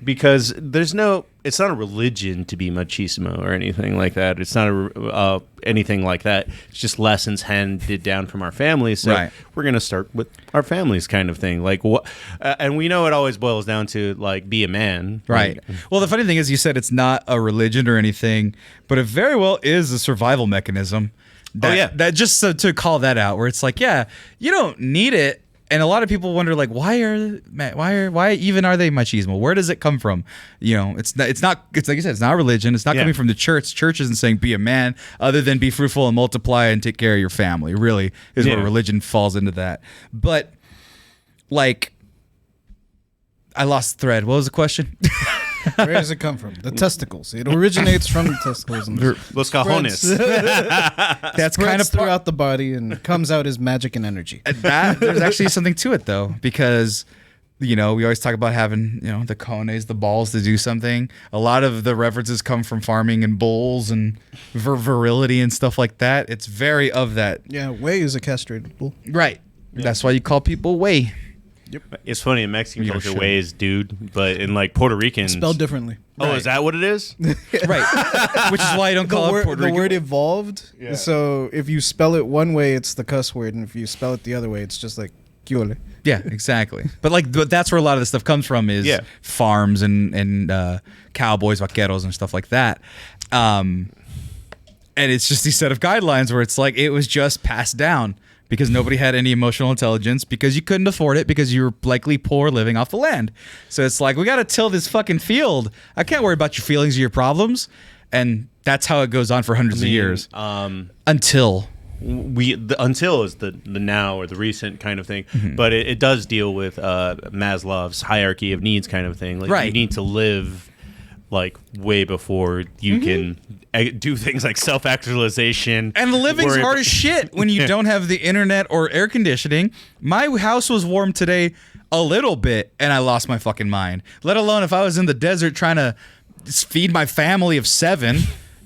because it's not a religion to be machismo or anything like that. It's not anything like that. It's just lessons handed down from our families. So we're going to start with our families kind of thing. Like what, and we know it always boils down to like, be a man. Right. Well, the funny thing is you said it's not a religion or anything, but it very well is a survival mechanism. That just to call that out where it's like, yeah, you don't need it. And a lot of people wonder, like, why even are they machismo? Where does it come from? You know, it's like you said, it's not religion. It's not coming from the church. Church isn't saying be a man, other than be fruitful and multiply and take care of your family. Really is what religion falls into that. But like, I lost the thread. What was the question? Where does it come from? The testicles. It originates from the testicles. And Los cajones. That's kind of throughout the body and comes out as magic and energy. There's actually something to it though, because we always talk about having the cojones, the balls to do something. A lot of the references come from farming and bulls and virility and stuff like that. It's very of that. Yeah, Way is a castrated bull. Right. Yeah. That's why you call people Way. Yep. It's funny in Mexican culture, Way is dude, but in like Puerto Rican, spelled differently. Oh, is that what it is? Right. Which is why I don't call it Puerto Rican. The word evolved. Yeah. So if you spell it one way, it's the cuss word, and if you spell it the other way, it's just like "kiole." Yeah, exactly. But that's where a lot of the stuff comes from is farms and cowboys, vaqueros, and stuff like that. And it's just these set of guidelines where it's like it was just passed down. Because nobody had any emotional intelligence, because you couldn't afford it, because you were likely poor living off the land. So it's like, we got to till this fucking field. I can't worry about your feelings or your problems. And that's how it goes on for hundreds of years. Until is the now or the recent kind of thing. Mm-hmm. But it does deal with Maslow's hierarchy of needs kind of thing. Like you need to live like way before you can do things like self-actualization. And the living's hard as shit when you don't have the internet or air conditioning. My house was warm today a little bit, and I lost my fucking mind. Let alone if I was in the desert trying to feed my family of 7.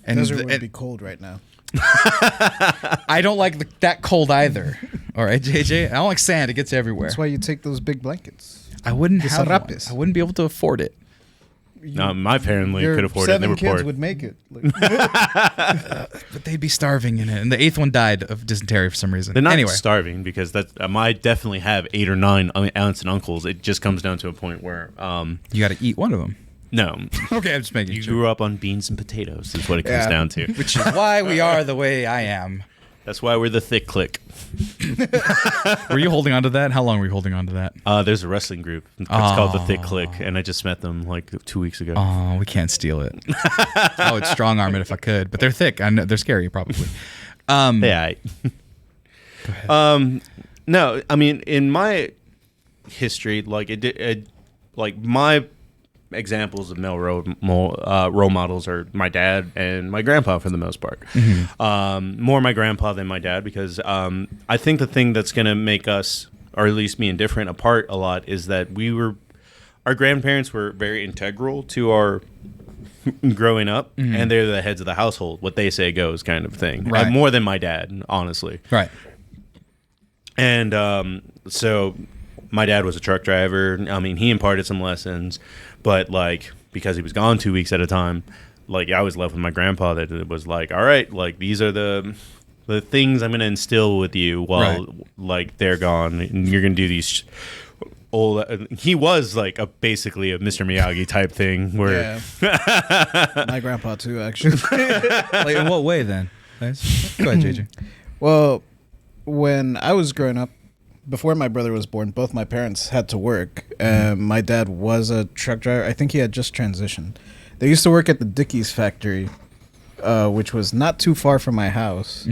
And desert would be cold right now. I don't like that cold either. All right, JJ? I don't like sand. It gets everywhere. That's why you take those big blankets. I wouldn't have one. I wouldn't be able to afford it. No, my family could afford it. They were 7 kids poor. would make it. But they'd be starving in it. And the 8th one died of dysentery for some reason. They're not starving, because I definitely have 8 or 9 aunts and uncles. It just comes down to a point where you got to eat one of them. No. Okay, I'm just making You grew up on beans and potatoes is what it comes down to. Which is why we are the way I am. That's why we're the thick clique. Were you holding on to that? How long were you holding on to that? There's a wrestling group. It's called the Thick Clique, and I just met them like 2 weeks ago. Oh, we can't steal it. I would strong arm it if I could, but they're thick. I know they're scary, probably. Yeah. Go ahead. No, I mean, in my history, like my examples of male role models are my dad and my grandpa for the most part. Mm-hmm. More my grandpa than my dad, because I think the thing that's going to make us, or at least me and different, apart a lot is that our grandparents were very integral to our growing up, and they're the heads of the household. What they say goes, kind of thing. Right. More than my dad, honestly. Right. And so my dad was a truck driver. I mean, he imparted some lessons, but like, because he was gone 2 weeks at a time, like I was left with my grandpa that it was like, all right, like these are the things I'm going to instill with you while like they're gone, and you're going to do these old. He was like basically a Mr. Miyagi type thing where my grandpa too, actually. Like, in what way then? Go ahead, JJ. Well, when I was growing up, before my brother was born, both my parents had to work. My dad was a truck driver. I think he had just transitioned. They used to work at the Dickies factory which was not too far from my house.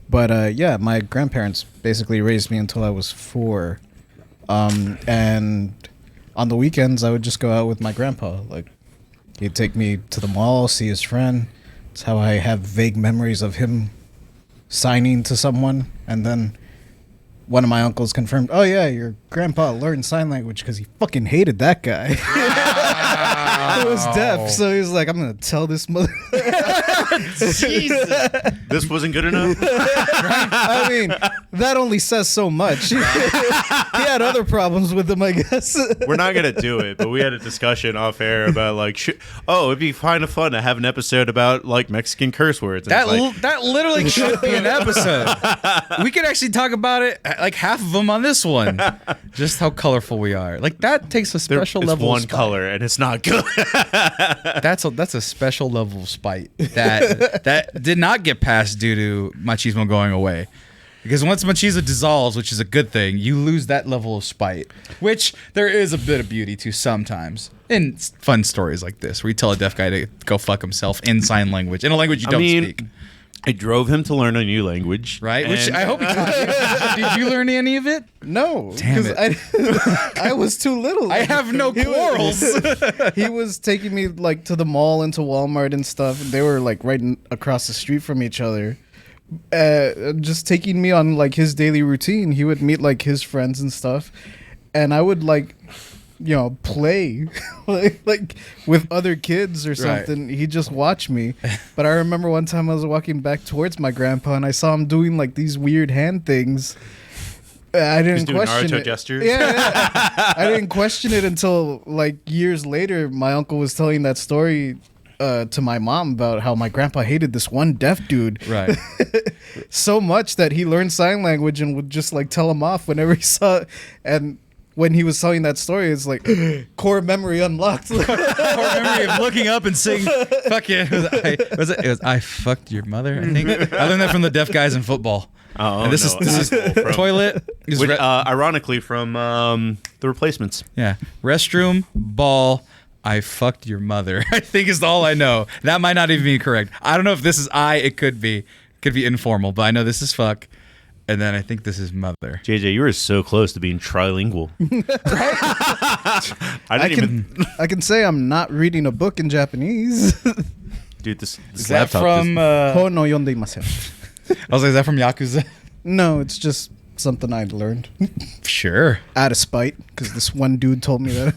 But yeah, my grandparents basically raised me until I was 4. And on the weekends, I would just go out with my grandpa. Like, he'd take me to the mall, see his friend. It's how I have vague memories of him signing to someone. And then one of my uncles confirmed, oh yeah, your grandpa learned sign language because he fucking hated that guy. He was deaf, so he was like, I'm gonna tell this mother. Jesus. This wasn't good enough. I mean, that only says so much. He had other problems with him, I guess. We're not gonna do it, but we had a discussion off air about like, it'd be kind of fun to have an episode about like Mexican curse words. And That literally should be an episode. We could actually talk about it, like half of them on this one. Just how colorful we are. Like that takes a special it's level. one of spite. color, and it's not good. That's a special level of spite that did not get passed due to machismo going away. Because once machismo dissolves, which is a good thing, you lose that level of spite, which there is a bit of beauty to sometimes in fun stories like this, where you tell a deaf guy to go fuck himself in sign language, in a language you don't speak. I drove him to learn a new language. Right? Which I hope he taught you. Did you learn any of it? No. Damn it. I was too little. I have no quarrels. He was taking me like to the mall and to Walmart and stuff. They were like right across the street from each other. Just taking me on like his daily routine. He would meet like his friends and stuff. And I would like, play like with other kids or something. Right. He'd just watch me. But I remember one time I was walking back towards my grandpa and I saw him doing like these weird hand things. I didn't question Naruto it. gestures. Yeah. I didn't question it until like years later. My uncle was telling that story to my mom about how my grandpa hated this one deaf dude. Right. So much that he learned sign language and would just like tell him off whenever he saw it. And when he was telling that story, it's like core memory unlocked. Core memory of looking up and saying, "Fuck yeah!" It was I fucked your mother. I think I learned that from the deaf guys in football. Oh, and this is toilet. Which, ironically, from The Replacements. Yeah, restroom, ball. I fucked your mother. I think is all I know. That might not even be correct. I don't know if this is It could be. Could be informal, but I know this is fuck. And then I think this is mother. JJ, you were so close to being trilingual. I can say I'm not reading a book in Japanese. Dude, this Is that from? Ho no yonde imasen. I was like, is that from Yakuza? No, it's just something I'd learned Sure. out of spite because this one dude told me that.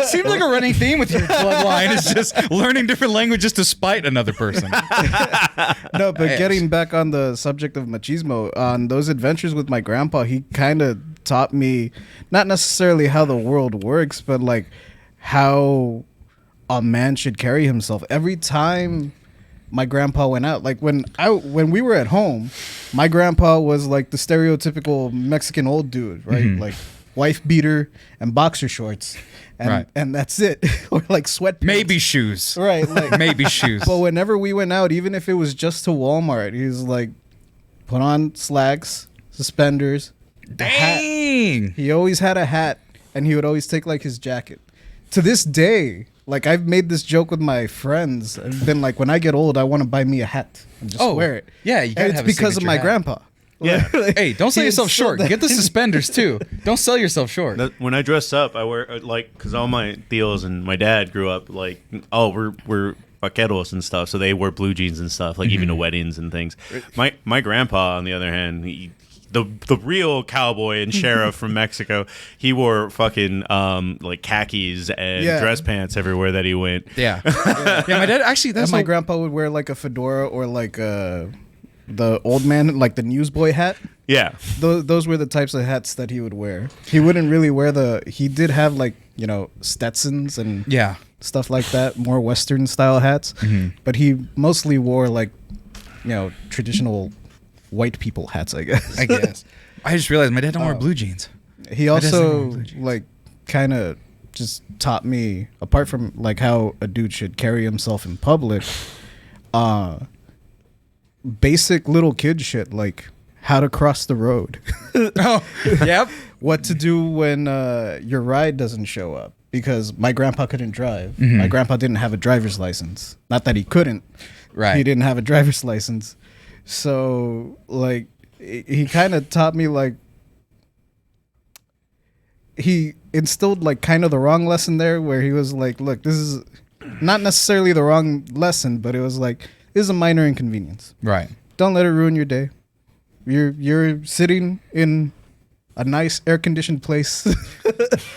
Seems like a running theme with your bloodline is just learning different languages to spite another person. No, but getting back on the subject of machismo, on those adventures with my grandpa, he kind of taught me not necessarily how the world works, but like how a man should carry himself. Every time my grandpa went out, like when we were at home, my grandpa was like the stereotypical Mexican old dude, right? Mm-hmm. Like wife beater and boxer shorts. And that's it. Or like sweatpants. Maybe shoes. Right. Like, maybe shoes. but whenever we went out, even if it was just to Walmart, he was like, put on slacks, suspenders, a hat. Dang. He always had a hat, and he would always take like his jacket. To this day, like I've made this joke with my friends. I've been like, when I get old, I want to buy me a hat and just wear it. Yeah, you gotta and it's have a because of signature my hat. grandpa. Yeah. Like, Hey, don't sell he yourself instilled short. that- Get the suspenders too. Don't sell yourself short. When I dress up, I wear because all my tios and my dad grew up like, we're vaqueros and stuff, so they wear blue jeans and stuff, like even to weddings and things. My grandpa, on the other hand, the real cowboy and sheriff from Mexico, he wore fucking like khakis and dress pants everywhere that he went. Yeah. Yeah, my dad actually. That's And my grandpa would wear like a fedora or like the old man, like the newsboy hat. Yeah. Those were the types of hats that he would wear. He wouldn't really wear he did have like, Stetsons and stuff like that, more Western style hats. Mm-hmm. But he mostly wore like, traditional white people hats, I guess. I just realized my dad don't wear blue jeans. He also like kind of just taught me, apart from like how a dude should carry himself in public, basic little kid shit like how to cross the road. Oh, yep. What to do when your ride doesn't show up. because my grandpa couldn't drive. My grandpa didn't have a driver's license. Not that he couldn't. Right. He didn't have a driver's license. So, like, he kind of taught me, like, he instilled, like, kind of the wrong lesson there, where he was like, look, this is not necessarily the wrong lesson, but it was like, this is a minor inconvenience. Right. Don't let it ruin your day. You're sitting in a nice air-conditioned place.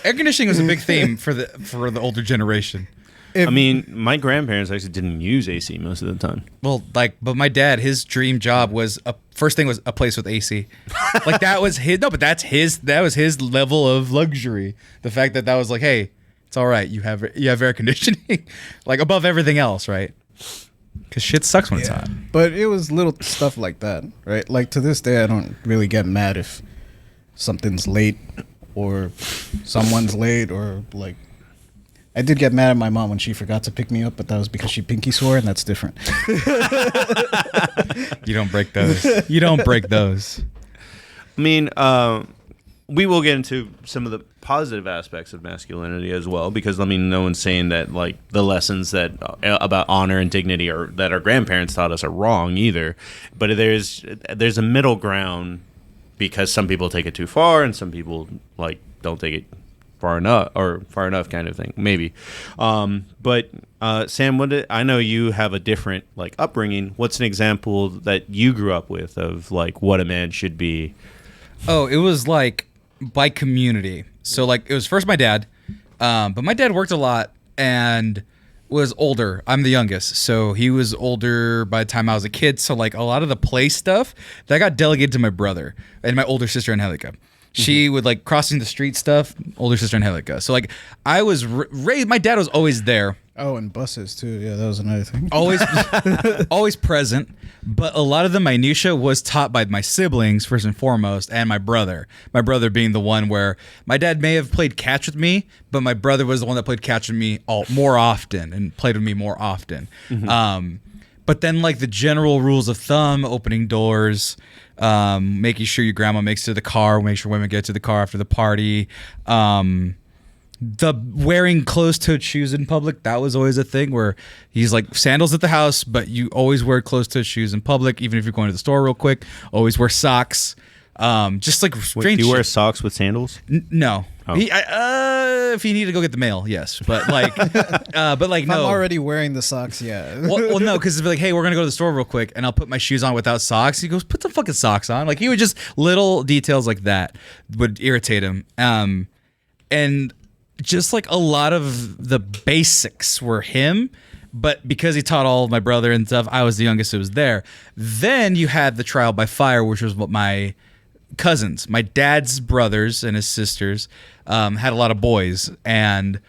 Air conditioning was a big theme for the older generation. I mean, my grandparents actually didn't use AC most of the time. Well, like, but my dad, his dream job was first thing was a place with AC. Like that was his. No, but that was his level of luxury. The fact that was like, hey, it's all right. You have air conditioning, like above everything else, right? Because shit sucks when it's hot. But it was little stuff like that, right? Like to this day, I don't really get mad if something's late or someone's late, or like, I did get mad at my mom when she forgot to pick me up, but that was because she pinky swore, and that's different. You don't break those. You don't break those. I mean, we will get into some of the positive aspects of masculinity as well, because I mean, no one's saying that like the lessons that about honor and dignity or that our grandparents taught us are wrong either. But there's a middle ground, because some people take it too far and some people like don't take it far enough kind of thing, maybe. But Sam, I know you have a different like upbringing. What's an example that you grew up with of like what a man should be? Oh, it was like by community. So like it was first my dad, but my dad worked a lot and was older. I'm the youngest, so he was older by the time I was a kid. So like a lot of the play stuff that got delegated to my brother and my older sister Angelica. She would like crossing the street stuff, older sister Angelica. So like I was raised, my dad was always there. Oh, and buses too. Yeah, that was another thing. Always present. But a lot of the minutia was taught by my siblings first and foremost, and my brother. My brother being the one where my dad may have played catch with me, but my brother was the one that played catch with me more often and played with me more often. But then like the general rules of thumb, opening doors, making sure your grandma makes it to the car, make sure women get to the car after the party. The wearing closed-toed shoes in public, that was always a thing where he's like sandals at the house, but you always wear closed-toed shoes in public, even if you're going to the store real quick. Always wear socks. Just like strange. Do you wear socks with sandals? No. Oh. If you need to go get the mail, yes. But like, If no. I'm already wearing the socks, yeah. Well, no, because it'd be like, hey, we're gonna go to the store real quick, and I'll put my shoes on without socks. He goes, put the fucking socks on. Like he would just little details like that would irritate him. And just like a lot of the basics were him, but because he taught all of my brother and stuff, I was the youngest who was there. Then you had the trial by fire, which was what my cousins, my dad's brothers and his sisters, had a lot of boys, and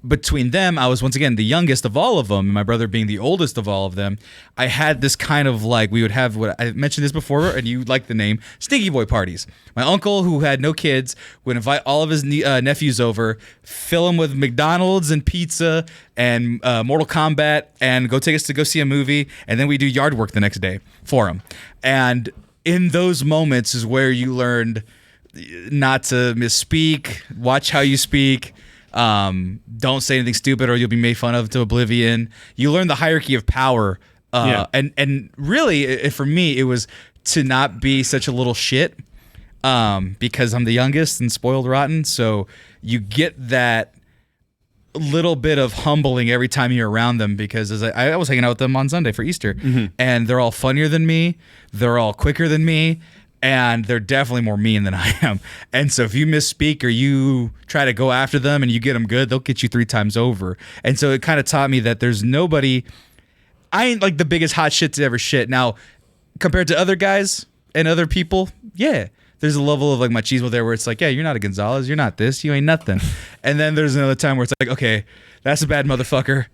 between them, I was once again the youngest of all of them, and my brother being the oldest of all of them. I had this kind of like, we would have what I mentioned this before, and you like the name, Stinky Boy parties. My uncle, who had no kids, would invite all of his nephews over, fill them with McDonald's and pizza and Mortal Kombat, and take us to go see a movie, and then we do yard work the next day for him. And in those moments is where you learned not to misspeak, watch how you speak. Don't say anything stupid or you'll be made fun of to oblivion. You learn the hierarchy of power. And really, for me, it was to not be such a little shit, because I'm the youngest and spoiled rotten. So you get that little bit of humbling every time you're around them, because as I was hanging out with them on Sunday for Easter, and they're all funnier than me. They're all quicker than me. And they're definitely more mean than I am. And so if you misspeak or you try to go after them and you get them good, they'll get you 3 times over. And so it kind of taught me that there's nobody, I ain't like the biggest hot shit to ever shit. Now, compared to other guys and other people, yeah, there's a level of like machismo there where it's like, yeah, you're not a Gonzalez, you're not this, you ain't nothing. And then there's another time where it's like, okay, that's a bad motherfucker,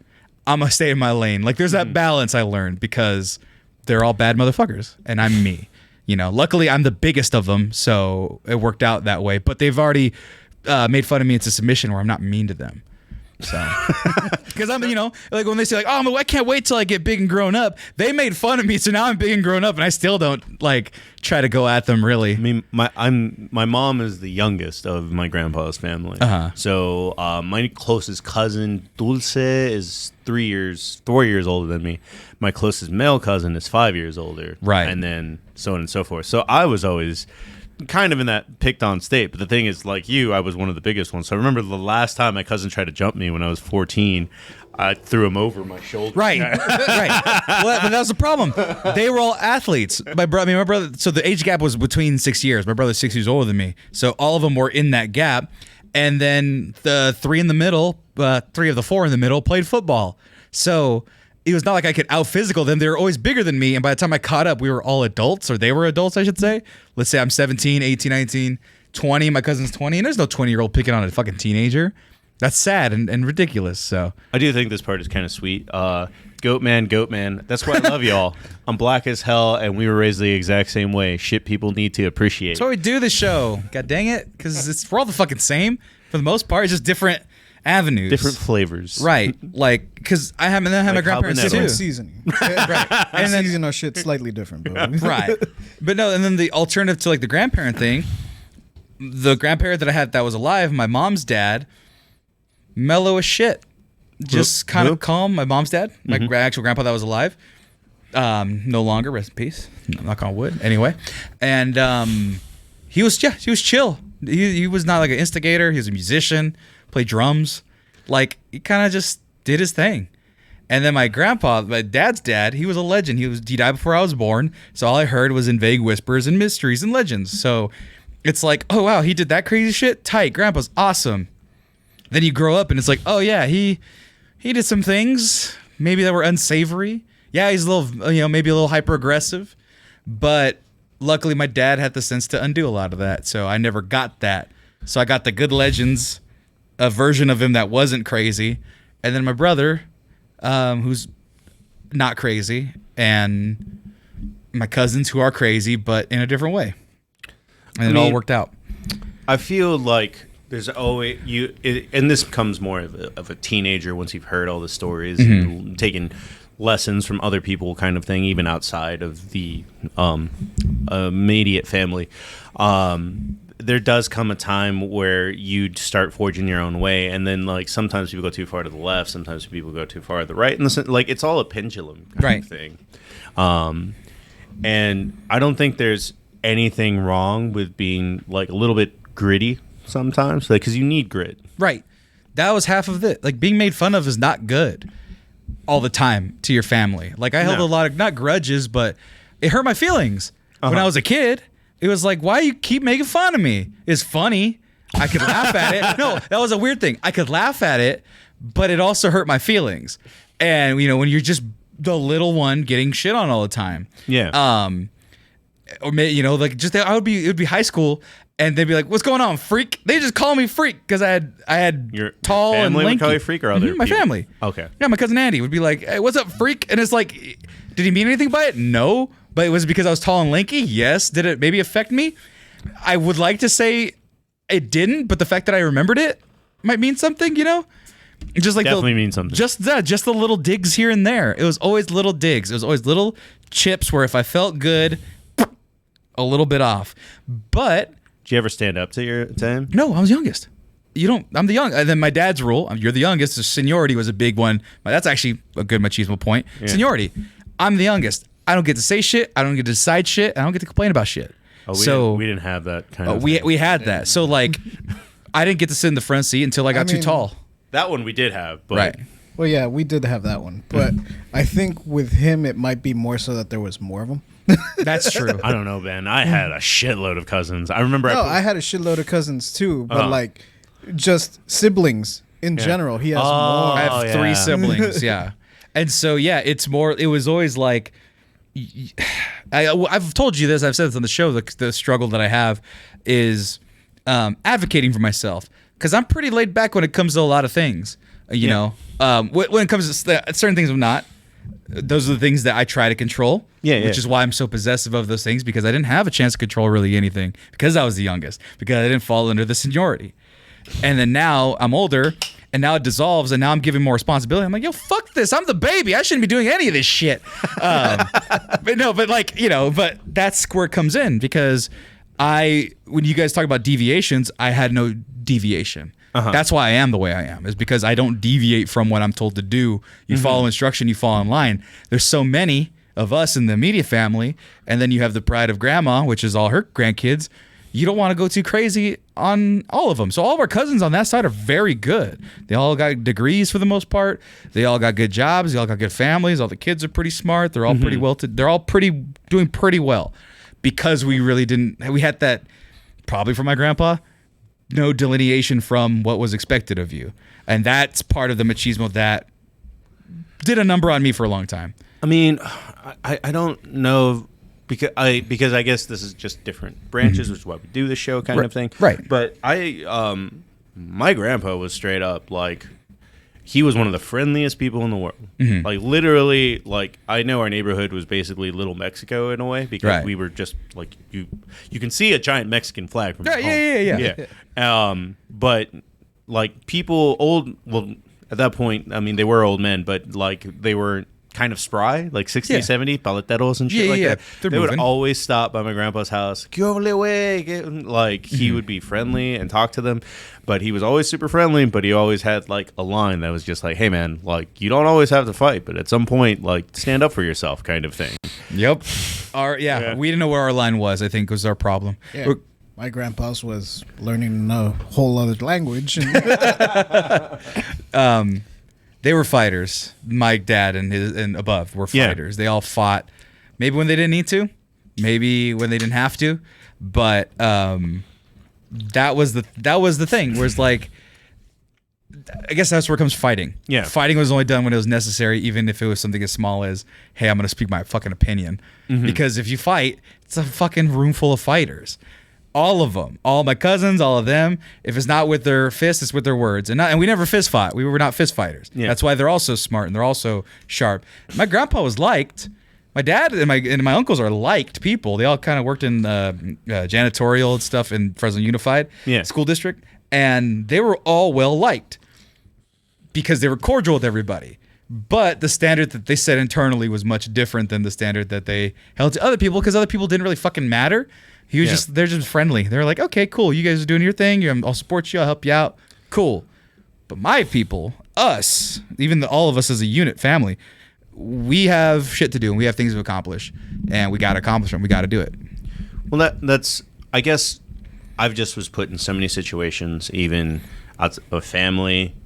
I'm gonna stay in my lane. Like there's that balance I learned, because they're all bad motherfuckers and I'm me. You know, luckily I'm the biggest of them, so it worked out that way. But they've already made fun of me into submission where I'm not mean to them. So, because I'm, like when they say like, oh, I can't wait till I get big and grown up. They made fun of me, so now I'm big and grown up, and I still don't like try to go at them really. I mean, my mom is the youngest of my grandpa's family. So my closest cousin Dulce is 4 years older than me. My closest male cousin is 5 years older. Right. And then so on and so forth. So I was always kind of in that picked on state. But the thing is, like you, I was one of the biggest ones. So I remember the last time my cousin tried to jump me when I was 14, I threw him over my shoulder. Right. Right. Well, but that was the problem. They were all athletes. My brother, so the age gap was between 6 years. My brother's 6 years older than me. So all of them were in that gap. And then the three of the four in the middle played football. So it was not like I could out-physical them. They were always bigger than me. And by the time I caught up, we were all adults, or they were adults, I should say. Let's say I'm 17, 18, 19, 20. My cousin's 20. And there's no 20-year-old picking on a fucking teenager. That's sad and ridiculous. So I do think this part is kind of sweet. Goat man. That's why I love y'all. I'm black as hell, and we were raised the exact same way. Shit people need to appreciate. that's why we do the show. God dang it. Because we're all the fucking same for the most part. It's just different avenues. Different flavors. Right. Like, because I have my grandparents habanero. too. Different seasoning. Right. And then season our shit slightly different, but Right. But no, and then the alternative to like the grandparent thing, the grandparent that I had that was alive, my mom's dad, mellow as shit. Just kind of calm. My mom's dad, my actual grandpa that was alive, no longer, rest in peace. Knock on wood. Anyway. And he was chill. He was not like an instigator. He was a musician, played drums. Like, he kind of just did his thing. And then my grandpa, my dad's dad, he was a legend. He died before I was born. So all I heard was in vague whispers and mysteries and legends. So it's like, oh wow, he did that crazy shit? Tight. Grandpa's awesome. Then you grow up and it's like, oh yeah, he did some things maybe that were unsavory. Yeah, he's a little, maybe a little hyper aggressive, but luckily my dad had the sense to undo a lot of that. So I never got that. So I got the good legends, a version of him that wasn't crazy. And then my brother, who's not crazy, and my cousins who are crazy, but in a different way. And it all worked out. I feel like there's always and this becomes more of a teenager once you've heard all the stories and taken lessons from other people, kind of thing, even outside of the immediate family. There does come a time where you start forging your own way, and then like sometimes people go too far to the left, sometimes people go too far to the right, and like it's all a pendulum kind of thing. And I don't think there's anything wrong with being like a little bit gritty sometimes, like because you need grit. Right. That was half of it. Like, being made fun of is not good all the time to your family. Like, I held a lot of, not grudges, but it hurt my feelings. When I was a kid, it was like, why you keep making fun of me? It's funny. I could laugh at it. No, that was a weird thing. I could laugh at it, but it also hurt my feelings. And, when you're just the little one getting shit on all the time. Yeah. Or, like, just, it would be high school, and they'd be like, "What's going on, freak?" They just call me freak because I had your tall family and lanky. would call you freak, or other my people? family. Okay. Yeah, my cousin Andy would be like, "Hey, what's up, freak?" And it's like, did he mean anything by it? No, but it was because I was tall and lanky. Yes. Did it maybe affect me? I would like to say it didn't, but the fact that I remembered it might mean something. Just like definitely means something. Just the little digs here and there. It was always little digs. It was always little chips where if I felt good, a little bit off. But did you ever stand up to him? No, I was youngest. I'm the young. And then my dad's rule, you're the youngest. So seniority was a big one. That's actually a good machismo point. Yeah. Seniority. I'm the youngest. I don't get to say shit. I don't get to decide shit. I don't get to complain about shit. Oh, we didn't have that kind of thing. We had that. So like, I didn't get to sit in the front seat until I got too tall. That one we did have. But right. Well, yeah, we did have that one. But I think with him, it might be more so that there was more of them. That's true. I don't know, man. I had a shitload of cousins. I remember. I had a shitload of cousins too, but like just siblings in general. He has more. I have 3 siblings. Yeah, and so it's more. It was always like, I've told you this. I've said this on the show. The struggle that I have is advocating for myself because I'm pretty laid back when it comes to a lot of things. When it comes to certain things, I'm not. Those are the things that I try to control, which is why I'm so possessive of those things, because I didn't have a chance to control really anything because I was the youngest, because I didn't fall under the seniority. And then now I'm older And now it dissolves, and now I'm giving more responsibility. I'm like, yo, fuck this. I'm the baby. I shouldn't be doing any of this shit. But that's where it comes in, because when you guys talk about deviations, I had no deviation. That's why I am the way I am, is because I don't deviate from what I'm told to do. You follow instruction, you fall in line. There's so many of us in the immediate family, and then you have the pride of grandma, which is all her grandkids. You don't want to go too crazy on all of them. So all of our cousins on that side are very good. They all got degrees for the most part. They all got good jobs. They all got good families. All the kids are pretty smart. They're all pretty well. They're all doing pretty well, because we really didn't. We had that, probably from my grandpa, no delineation from what was expected of you, and that's part of the machismo that did a number on me for a long time. I mean, I don't know. Because I guess this is just different branches, which is why we do the show, kind of thing. Right. But my grandpa was straight up like, he was one of the friendliest people in the world. Like literally, like I know our neighborhood was basically Little Mexico in a way, because we were just like you can see a giant Mexican flag from home. Yeah. But like people at that point, I mean, they were old men, but like they were kind of spry, like 60, 70 paleteros and shit that. They would always stop by my grandpa's house. Like he would be friendly and talk to them, but he was always super friendly, but he always had like a line that was just like, hey man, like you don't always have to fight, but at some point, like stand up for yourself, kind of thing. Yep. We didn't know where our line was, I think, was our problem. Yeah. My grandpa's was learning a whole other language. They were fighters. My dad and above were fighters. They all fought, maybe when they didn't need to, maybe when they didn't have to, but that was the thing. Where it's like, I guess that's where comes fighting. Yeah, fighting was only done when it was necessary, even if it was something as small as, hey, I'm gonna speak my fucking opinion. Because if you fight, it's a fucking room full of fighters. All of them, all my cousins, all of them. If it's not with their fists, it's with their words. And we never fist fought. We were not fist fighters. Yeah. That's why they're all so smart and they're all so sharp. My grandpa was liked. My dad and my uncles are liked people. They all kind of worked in janitorial and stuff in Fresno Unified School District. And they were all well liked because they were cordial with everybody. But the standard that they set internally was much different than the standard that they held to other people, because other people didn't really fucking matter. They're just friendly. They're like, okay, cool. You guys are doing your thing. I'll support you. I'll help you out. Cool. But my people, us, even all of us as a unit family, we have shit to do and we have things to accomplish, and we got to accomplish them. We got to do it. Well, that's, I guess I've just was put in so many situations, even outside of family,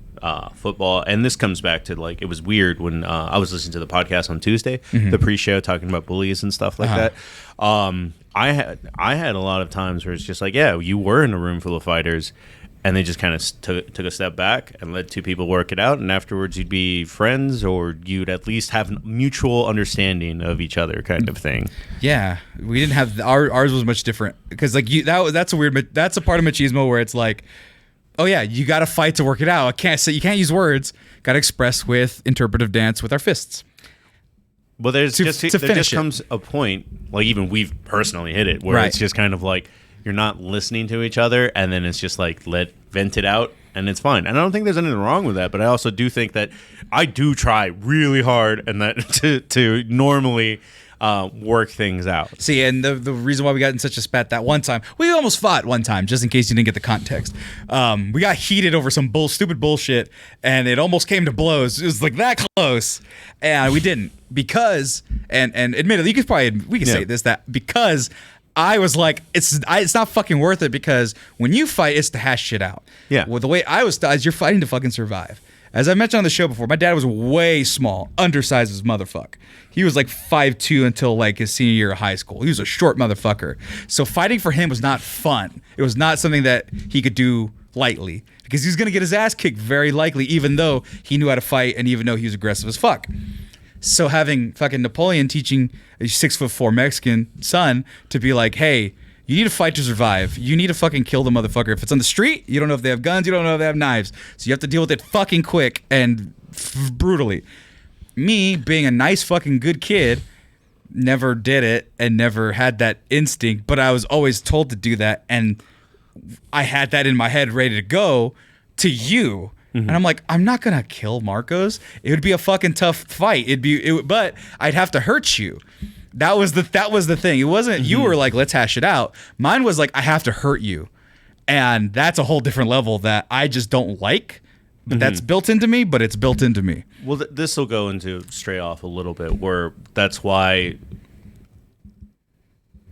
football, and this comes back to like, it was weird when I was listening to the podcast on Tuesday, the pre-show, talking about bullies and stuff like that. I had a lot of times where it's just like, yeah, you were in a room full of fighters, and they just kind of took a step back and let two people work it out, and afterwards you'd be friends, or you'd at least have mutual understanding of each other, kind of thing. Yeah, we didn't have ours was much different, because like that's a part of machismo where it's like, oh yeah, you got to fight to work it out. You can't use words. Got to express with interpretive dance with our fists. Well, there just comes a point, like even we've personally hit it, where it's just kind of like you're not listening to each other, and then it's just like vent it out, and it's fine. And I don't think there's anything wrong with that, but I also do think that I do try really hard and that to normally work things out. See, and the reason why we got in such a spat that one time, we almost fought one time, just in case you didn't get the context. We got heated over some stupid bullshit, and it almost came to blows. It was like that close, and we didn't, because and admittedly, we can say this, that because I was like, it's not fucking worth it, because when you fight, it's to hash shit out. Yeah. Well, the way I was taught is you're fighting to fucking survive. As I mentioned on the show before, my dad was way small, undersized as motherfucker. He was like 5'2" until like his senior year of high school. He was a short motherfucker. So fighting for him was not fun. It was not something that he could do lightly, because he was going to get his ass kicked very likely, even though he knew how to fight and even though he was aggressive as fuck. So having fucking Napoleon teaching a 6'4" Mexican son to be like, hey, you need to fight to survive. You need to fucking kill the motherfucker. If it's on the street, you don't know if they have guns, you don't know if they have knives. So you have to deal with it fucking quick and brutally. Me, being a nice fucking good kid, never did it and never had that instinct, but I was always told to do that, and I had that in my head ready to go to you. And I'm like, I'm not gonna kill Marcos. It would be a fucking tough fight. But I'd have to hurt you. That was the thing. It wasn't you were like, let's hash it out. Mine was like, I have to hurt you, and that's a whole different level that I just don't like. But that's built into me. But it's built into me. Well, this will go into stray off a little bit, where that's why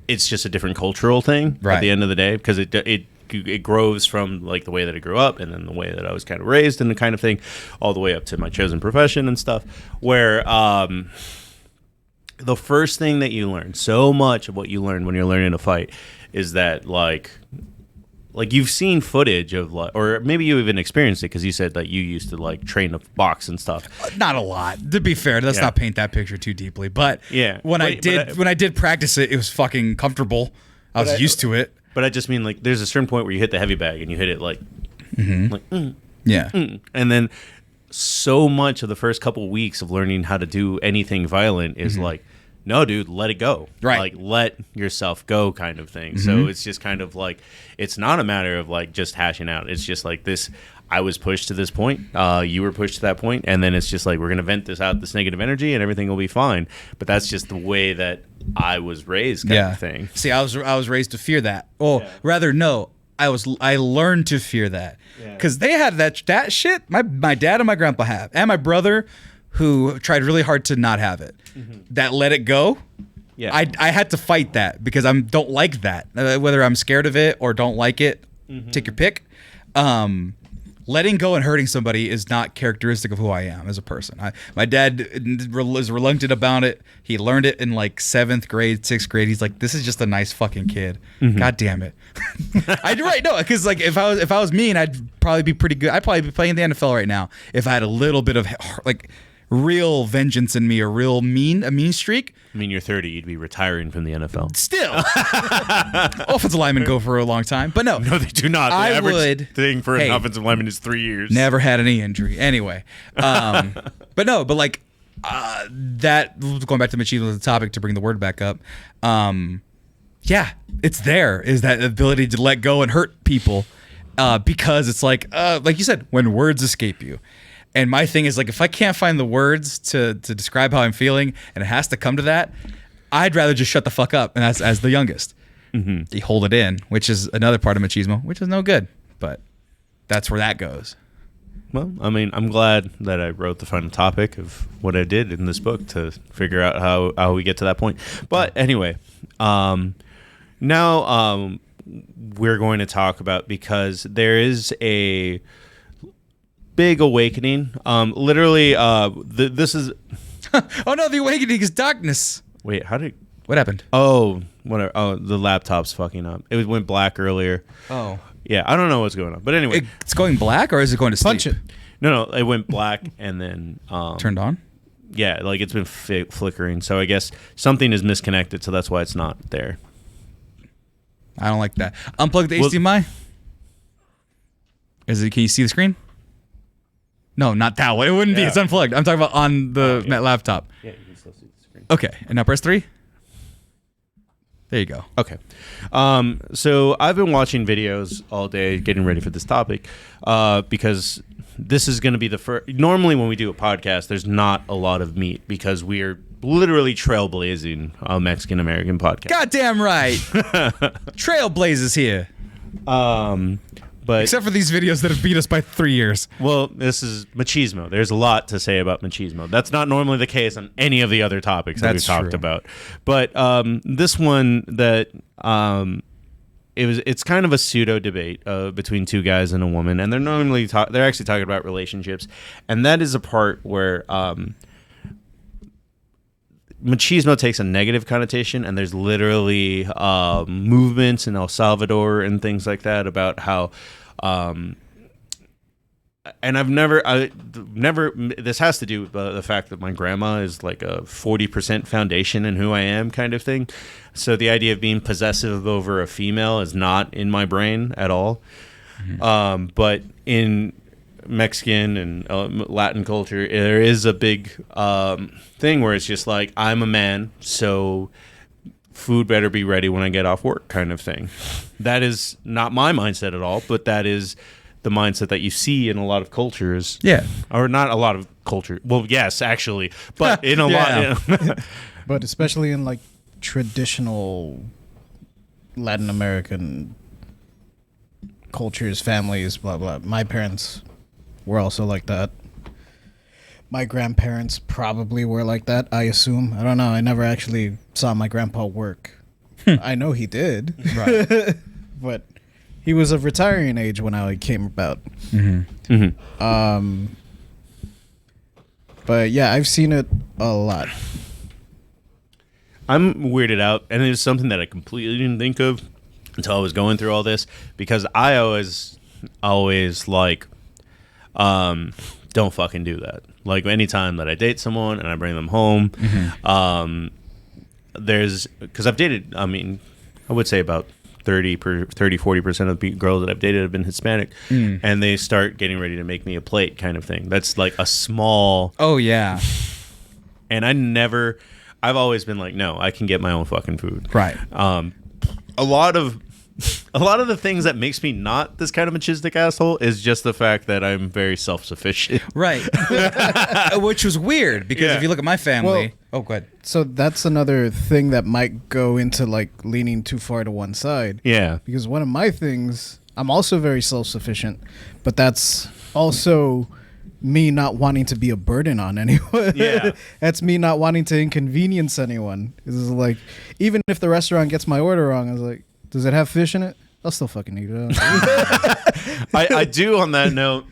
it's just a different cultural thing at the end of the day, because it grows from like the way that I grew up, and then the way that I was kind of raised, and the kind of thing, all the way up to my chosen profession and stuff, where the first thing that you learn, so much of what you learn when you're learning to fight, is that like you've seen footage of like, or maybe you even experienced it, because you said that you used to like train to box and stuff. Not a lot, to be fair. Let's not paint that picture too deeply. But when I did practice it, it was fucking comfortable. I was used to it. But I just mean, like, there's a certain point where you hit the heavy bag and you hit it like, and then so much of the first couple of weeks of learning how to do anything violent is like, no, dude, let it go. Right. Like, let yourself go kind of thing. So it's just kind of like, it's not a matter of like just hashing out. It's just like this, I was pushed to this point. You were pushed to that point. And then it's just like, we're going to vent this out, this negative energy, and everything will be fine. But that's just the way that I was raised kind of thing. See, I was raised to fear that. Rather, no. I learned to fear that. Because they had that shit. My dad and my grandpa have. And my brother, who tried really hard to not have it. That let it go. Yeah. I had to fight that because I don't like that. Whether I'm scared of it or don't like it, take your pick. Letting go and hurting somebody is not characteristic of who I am as a person. My dad is reluctant about it. He learned it in like 7th grade, 6th grade. He's like, this is just a nice fucking kid. God damn it. No, because like if I was mean, I'd probably be pretty good. I'd probably be playing the NFL right now if I had a little bit of like real vengeance in me, a mean streak. I mean, you're 30, you'd be retiring from the NFL. Still. Offensive linemen go for a long time, but no. No, they do not. The average thing for an offensive lineman is 3 years. Never had any injury. Anyway. But like, that, going back to machismo as a topic to bring the word back up, it's there, is that ability to let go and hurt people, because it's like you said, when words escape you. And my thing is, like, if I can't find the words to describe how I'm feeling, and it has to come to that, I'd rather just shut the fuck up. And as the youngest, you hold it in, which is another part of machismo, which is no good. But that's where that goes. Well, I mean, I'm glad that I wrote the final topic of what I did in this book to figure out how we get to that point. But anyway, now we're going to talk about, because there is a big awakening. Literally, this is. Oh no, the awakening is darkness. Wait, what happened? Oh, whatever. Oh, the laptop's fucking up. It went black earlier. Oh. Yeah, I don't know what's going on. But anyway. It's going black, or is it going to sleep? Punch it. No, it went black and then... turned on? Yeah, like it's been flickering. So I guess something is misconnected, so that's why it's not there. I don't like that. Unplug the HDMI. Can you see the screen? No, not that one. It wouldn't be. It's unplugged. I'm talking about on the laptop. Yeah, you can still see the screen. Okay, and now press 3. There you go. Okay. So I've been watching videos all day getting ready for this topic, because this is going to be the first. Normally when we do a podcast, there's not a lot of meat, because we're literally trailblazing a Mexican-American podcast. Goddamn right. Trailblazers here. But except for these videos that have beat us by 3 years. Well, this is machismo. There's a lot to say about machismo. That's not normally the case on any of the other topics that we've talked about. But this one that it's kind of a pseudo debate between two guys and a woman, and they're actually talking about relationships, and that is a part where machismo takes a negative connotation, and there's literally movements in El Salvador and things like that about how and I've never this has to do with the fact that my grandma is like a 40% foundation in who I am kind of thing. So the idea of being possessive over a female is not in my brain at all. Mm-hmm. But in Mexican and Latin culture, there is a big thing where it's just like, I'm a man, so food better be ready when I get off work kind of thing. That is not my mindset at all, but that is the mindset that you see in a lot of cultures. Yeah. Or not a lot of culture. Well, yes, actually, but in a lot. But especially in like traditional Latin American cultures, families, blah blah. My parents were also like that. My grandparents probably were like that, I assume. I don't know. I never actually saw my grandpa work. I know he did. Right. But he was of retiring age when I came about. But yeah, I've seen it a lot. I'm weirded out, and it's something that I completely didn't think of until I was going through all this, because I always like, don't fucking do that. Like, anytime that I date someone and I bring them home, because I've dated, I mean, I would say about 40% of the girls that I've dated have been Hispanic, and they start getting ready to make me a plate kind of thing. That's like a small... Oh, yeah. And I've always been like, no, I can get my own fucking food. Right. A lot of the things that makes me not this kind of machistic asshole is just the fact that I'm very self-sufficient. Right. Which was weird, because if you look at my family... Well, go ahead. So that's another thing that might go into like leaning too far to one side. Yeah. Because one of my things, I'm also very self-sufficient, but that's also me not wanting to be a burden on anyone. Yeah. That's me not wanting to inconvenience anyone. This is like, even if the restaurant gets my order wrong, I was like, does it have fish in it? I'll still fucking eat it. I do, on that note,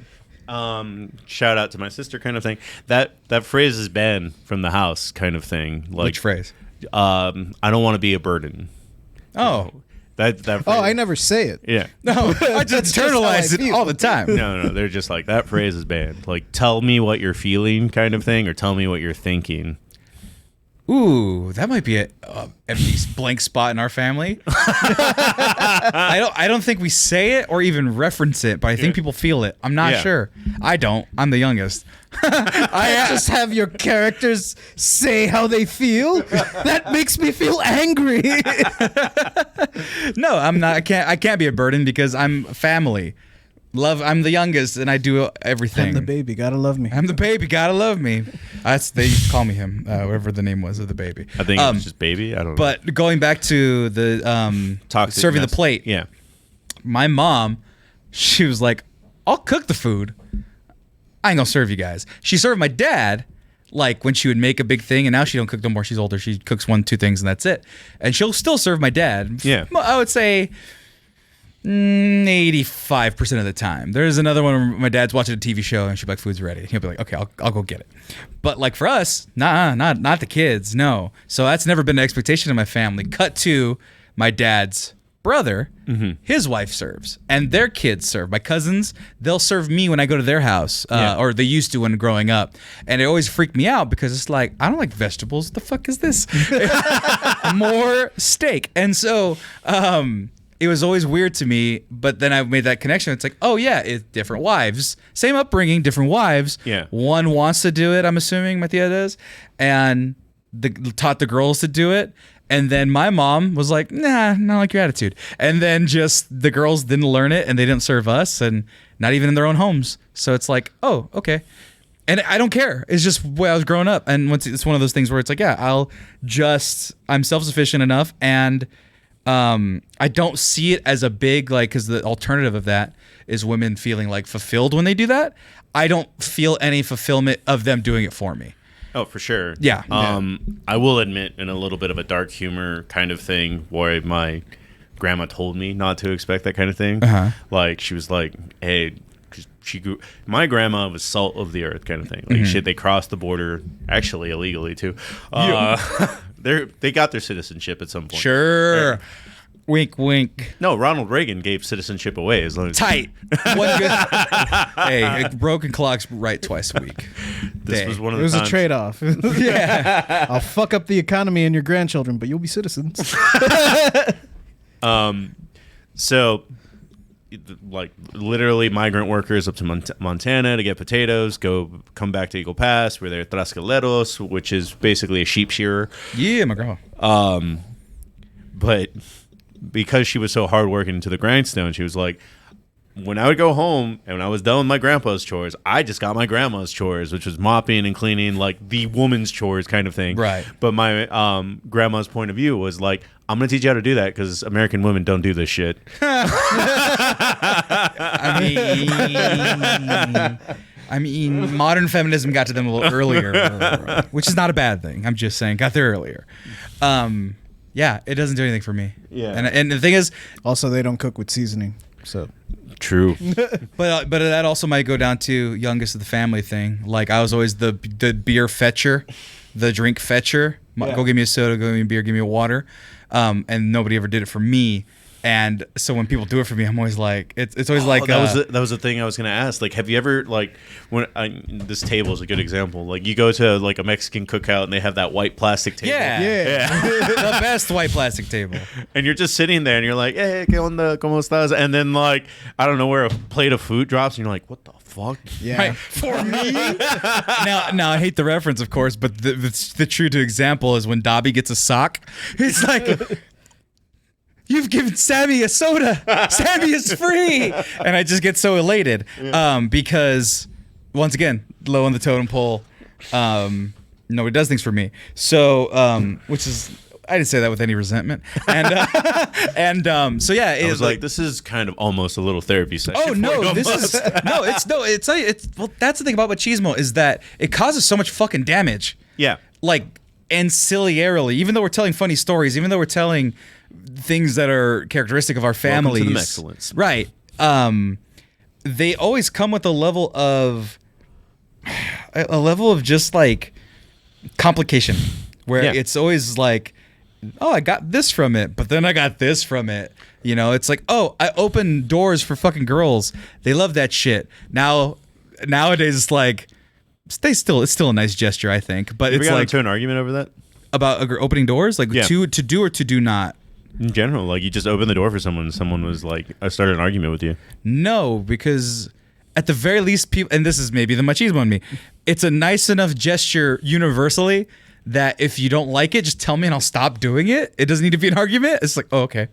shout out to my sister kind of thing. That phrase is banned from the house kind of thing. Like, Which phrase? I don't want to be a burden. Oh. That phrase, I never say it. Yeah. No, I just internalize it all the time. No, they're just like, that phrase is banned. Like, tell me what you're feeling kind of thing, or tell me what you're thinking. Ooh, that might be a empty blank spot in our family. I don't think we say it or even reference it, but I think people feel it. I'm not sure. I don't. I'm the youngest. I just have your characters say how they feel. That makes me feel angry. No, I'm not. I can't be a burden because I'm family. I'm the youngest, and I do everything. I'm the baby, gotta love me. I'm the baby, gotta love me. They used to call me him, whatever the name was of the baby. I think it was just baby. I don't know. But going back to the serving the plate. Yeah. My mom, she was like, I'll cook the food. I ain't gonna serve you guys. She served my dad, like when she would make a big thing, and now she don't cook no more. She's older. She cooks 1-2 things, and that's it. And she'll still serve my dad. Yeah. I would say 85% of the time. There's another one where my dad's watching a TV show and she'll be like, food's ready. He'll be like, okay, I'll go get it. But like for us, not the kids, no. So that's never been an expectation in my family. Cut to my dad's brother, his wife serves, and their kids serve. My cousins, they'll serve me when I go to their house, or they used to when growing up. And it always freaked me out because it's like, I don't like vegetables. What the fuck is this? More steak. And so, it was always weird to me, but then I made that connection. It's like, oh yeah, it's different wives, same upbringing, different wives. Yeah. One wants to do it, I'm assuming, my tia does, and taught the girls to do it. And then my mom was like, nah, not like your attitude. And then just the girls didn't learn it, and they didn't serve us, and not even in their own homes. So it's like, oh, okay. And I don't care. It's just where I was growing up. And it's one of those things where it's like, yeah, I'm self-sufficient enough, and I don't see it as a big, like, because the alternative of that is women feeling like fulfilled when they do that. I don't feel any fulfillment of them doing it for me. Oh, for sure. Yeah. I will admit, in a little bit of a dark humor kind of thing, where my grandma told me not to expect that kind of thing. Like, she was like, hey, my grandma was salt of the earth kind of thing. Like, shit, they crossed the border, actually illegally too. They got their citizenship at some point. Sure. Wink, wink. No, Ronald Reagan gave citizenship away as long as Tight. One good. Hey, broken clocks right twice a week. This was one of It the was times. a trade-off. Yeah. I'll fuck up the economy and your grandchildren, but you'll be citizens. So, like, literally migrant workers up to Montana to get potatoes, come back to Eagle Pass, where they're trascaleros, which is basically a sheep shearer. Yeah, my grandma. But because she was so hardworking to the grindstone, she was like, when I would go home and when I was done with my grandpa's chores, I just got my grandma's chores, which was mopping and cleaning, like the woman's chores kind of thing. Right. But my grandma's point of view was like, I'm going to teach you how to do that because American women don't do this shit. I mean, modern feminism got to them a little earlier, which is not a bad thing. I'm just saying, got there earlier. Yeah, it doesn't do anything for me. Yeah. And the thing is, Also, they don't cook with seasoning, so True. but that also might go down to youngest of the family thing. Like I was always the beer fetcher, the drink fetcher. Go give me a soda, go give me a beer, give me a water. And nobody ever did it for me. And so when people do it for me, I'm always like, it's always like that was the thing I was gonna ask. Like, have you ever like this table is a good example. Like, you go to like a Mexican cookout and they have that white plastic table. yeah. The best white plastic table. And you're just sitting there and you're like, hey, ¿qué onda? ¿Cómo estás? And then like I don't know where a plate of food drops and you're like, what the fuck? yeah. Right. For me. now I hate the reference, of course, but the true to example is when Dobby gets a sock. It's like, you've given Sammy a soda. Sammy is free. And I just get so elated because, once again, low on the totem pole. Nobody does things for me. So, which is, I didn't say that with any resentment. And so yeah, I was like, this is kind of almost a little therapy session. oh no, it's well, that's the thing about machismo is that it causes so much fucking damage. Yeah. Like ancillarily, even though we're telling funny stories, even though we're telling things that are characteristic of our families. Welcome to the excellence. Right. They always come with a level of just like complication where it's always like, oh, I got this from it, but then I got this from it. You know, it's like, oh, I open doors for fucking girls. They love that shit. Nowadays it's like, it's still a nice gesture, I think. But it's got like into an argument over that about opening doors, like to do or to do not. in general. Like, you just open the door for someone and someone was like, I started an argument with you. No, because at the very least, people, and this is maybe the machismo in me, it's a nice enough gesture universally that if you don't like it, just tell me and I'll stop doing it. It doesn't need to be an argument. It's like, oh, okay.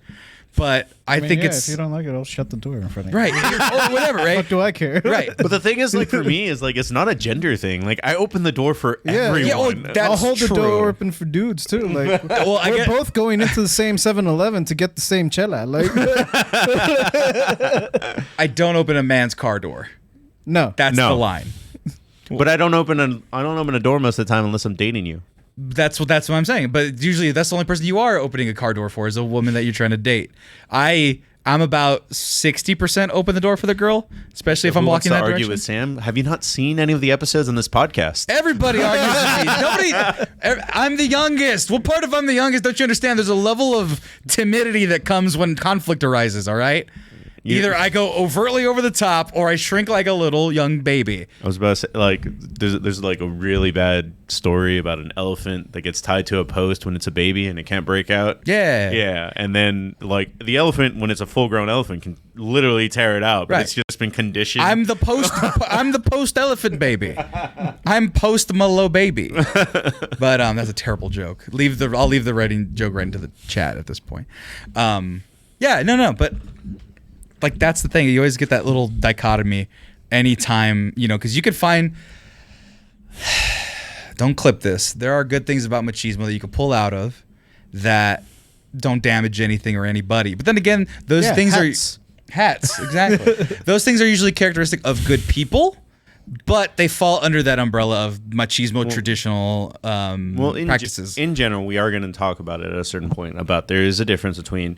But I think it's... if you don't like it, I'll shut the door in front of you. Right. Or whatever, right? What do I care? Right. But the thing is, like, for me, is like, it's not a gender thing. Like, I open the door for everyone. Yeah, oh, that's I'll hold the true. door open for dudes too. Like, we're both going into the same 7-Eleven to get the same chela. Like, I don't open a man's car door. no, That's No. the line. But I don't open a door most of the time unless I'm dating you. That's what I'm saying. But usually that's the only person you are opening a car door for is a woman that you're trying to date. I'm about 60% open the door for the girl, especially if I'm walking that argue direction. with Sam? Have you not seen any of the episodes on this podcast? Everybody argues with me. I'm the youngest. What part of I'm the youngest don't you understand? There's a level of timidity that comes when conflict arises, all right? Either I go overtly over the top or I shrink like a little young baby. I was about to say, like, there's like a really bad story about an elephant that gets tied to a post when it's a baby and it can't break out. Yeah. Yeah. And then, like, the elephant, when it's a full-grown elephant, can literally tear it out. But Right. it's just been conditioned. I'm the post elephant baby. I'm post Malo baby. But that's a terrible joke. I'll leave the joke right into the chat at this point. But like, that's the thing. You always get that little dichotomy anytime, because you could find. Don't clip this. There are good things about machismo that you can pull out of that don't damage anything or anybody. But then again, those things hats. are hats. Exactly. Those things are usually characteristic of good people, but they fall under that umbrella of machismo traditional practices. In general, we are going to talk about it at a certain point about there is a difference between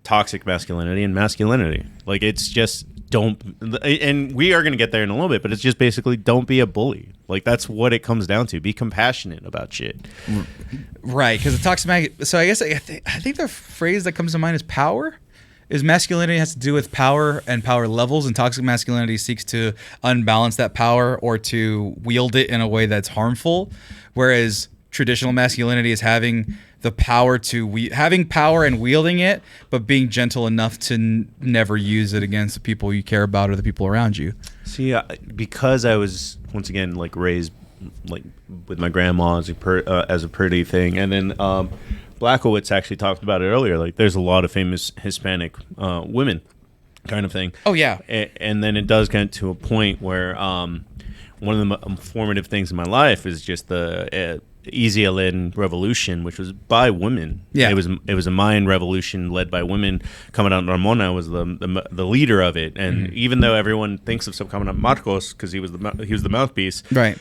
toxic masculinity and masculinity. Like, it's just and we are going to get there in a little bit, but it's just basically don't be a bully. Like, that's what it comes down to. Be compassionate about shit. Right, because the toxic so I guess I think the phrase that comes to mind is power. Is masculinity has to do with power and power levels, and toxic masculinity seeks to unbalance that power or to wield it in a way that's harmful, whereas traditional masculinity is having the power having power and wielding it, but being gentle enough to never use it against the people you care about or the people around you. See, because I was once again like raised like with my grandma as a pretty thing, and then Blackowitz actually talked about it earlier. Like, there's a lot of famous Hispanic women kind of thing. Oh yeah. And then it does get to a point where one of the formative things in my life is just the Easy Alin revolution, which was by women. Yeah, it was a Mayan revolution led by women. Camarada Ramona was the leader of it, and even though everyone thinks of Camarada Marcos because he was the mouthpiece, right?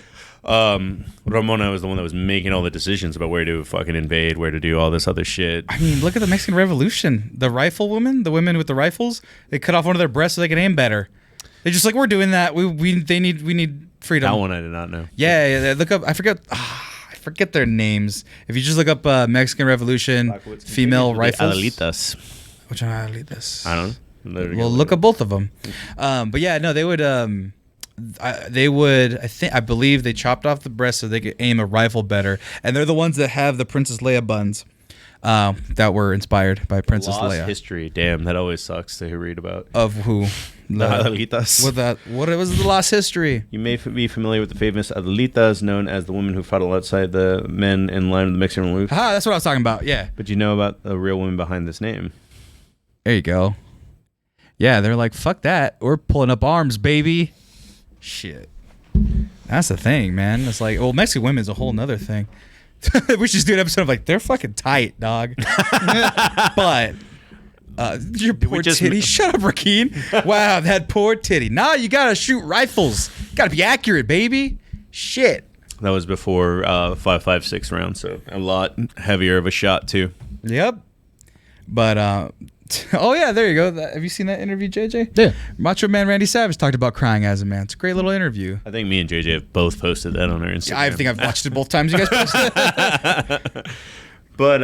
Ramona was the one that was making all the decisions about where to fucking invade, where to do all this other shit. I mean, look at the Mexican Revolution. The rifle women, the women with the rifles, they cut off one of their breasts so they can aim better. They're just like, we're doing that. We need freedom. That one I did not know. Yeah. Look up. I forget their names. If you just look up Mexican Revolution, female rifles. Adelitas. Which one are Adelitas? I don't know. Well, look up both of them. But yeah, no, they would. I believe they chopped off the breast so they could aim a rifle better, and they're the ones that have the Princess Leia buns that were inspired by Princess Lost Leia. history. Damn, that always sucks to read about. Of who? The Adelitas. What was the lost history? You may be familiar with the famous Adelitas, known as the women who fought outside the men in line with the Mexican Revolution. Ah, that's what I was talking about. Yeah. But you know about the real woman behind this name? There you go. Yeah, they're like, fuck that. We're pulling up arms, baby. Shit. That's the thing, man. It's like, well, Mexican women is a whole nother thing. We should just do an episode of like, they're fucking tight, dog. But your poor titty. Shut up, Rakeen. Wow, that poor titty. Nah, you gotta shoot rifles. Gotta be accurate, baby. Shit. That was before 5.56 rounds, so a lot heavier of a shot too. Yep. But oh yeah, there you go. Have you seen that interview, JJ? Yeah. Macho Man Randy Savage talked about crying as a man. It's a great little interview. I think me and JJ have both posted that on our Instagram. I think I've watched it both times you guys posted it. But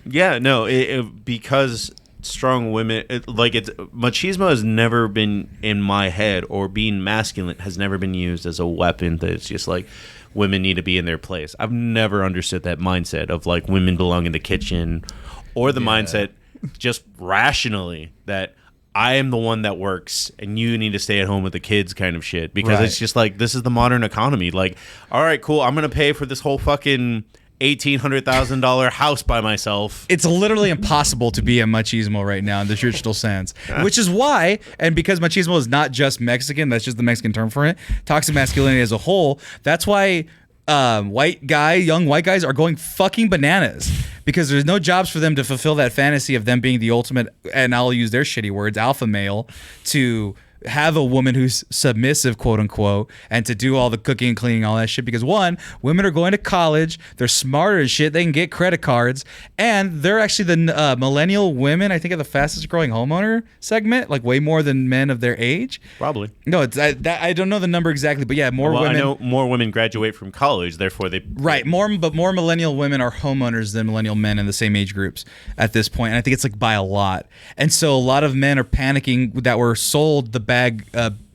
yeah, no, because strong women, machismo has never been in my head, or being masculine has never been used as a weapon that it's just like women need to be in their place. I've never understood that mindset of like women belong in the kitchen, or the mindset just rationally that I am the one that works and you need to stay at home with the kids kind of shit, because it's just like, this is the modern economy. Like, all right, cool, I'm gonna pay for this whole fucking $1,800,000 house by myself. It's literally impossible to be a machismo right now in the traditional sense, which is why, and because machismo is not just Mexican, that's just the Mexican term for it, toxic masculinity as a whole, that's why young white guys are going fucking bananas, because there's no jobs for them to fulfill that fantasy of them being the ultimate, and I'll use their shitty words, alpha male, to have a woman who's submissive, quote unquote, and to do all the cooking and cleaning, all that shit. Because one, women are going to college, they're smarter as shit, they can get credit cards, and they're actually the millennial women, I think, are the fastest growing homeowner segment, like way more than men of their age. Probably. No, it's I don't know the number exactly, but yeah, women. I know more women graduate from college, therefore they. Right, more millennial women are homeowners than millennial men in the same age groups at this point, and I think it's like by a lot. And so a lot of men are panicking that were sold the bag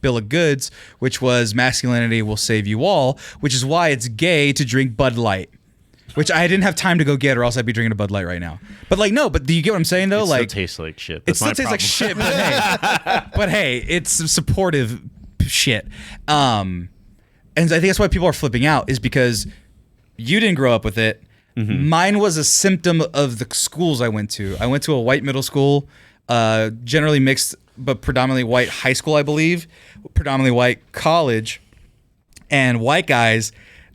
bill of goods, which was masculinity will save you all, which is why it's gay to drink Bud Light, which I didn't have time to go get, or else I'd be drinking a Bud Light right now. But like, no, but do you get what I'm saying though? It like, still tastes like shit. It still tastes like shit, but hey, it's supportive shit. And I think that's why people are flipping out, is because you didn't grow up with it. Mm-hmm. Mine was a symptom of the schools I went to. I went to a white middle school, generally mixed, but predominantly white high school, I believe, predominantly white college, and white guys,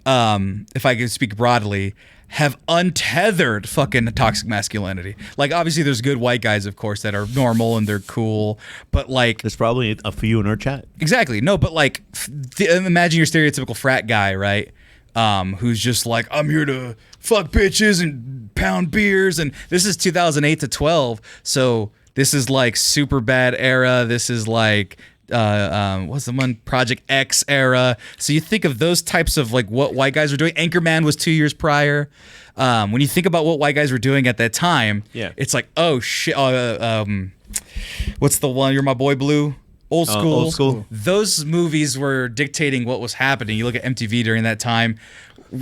if I could speak broadly, have untethered fucking toxic masculinity. Like, obviously there's good white guys, of course, that are normal and they're cool, but like, there's probably a few in our chat. Exactly. No, but like, imagine your stereotypical frat guy, right? Who's just like, I'm here to fuck bitches and pound beers, and this is 2008 to 12, so this is like super bad era. This is like what's the one, Project X era. So you think of those types of like what white guys were doing. Anchorman was 2 years prior. When you think about what white guys were doing at that time, it's like, oh shit. What's the one? You're My Boy Blue. Old School. Old School. Those movies were dictating what was happening. You look at MTV during that time.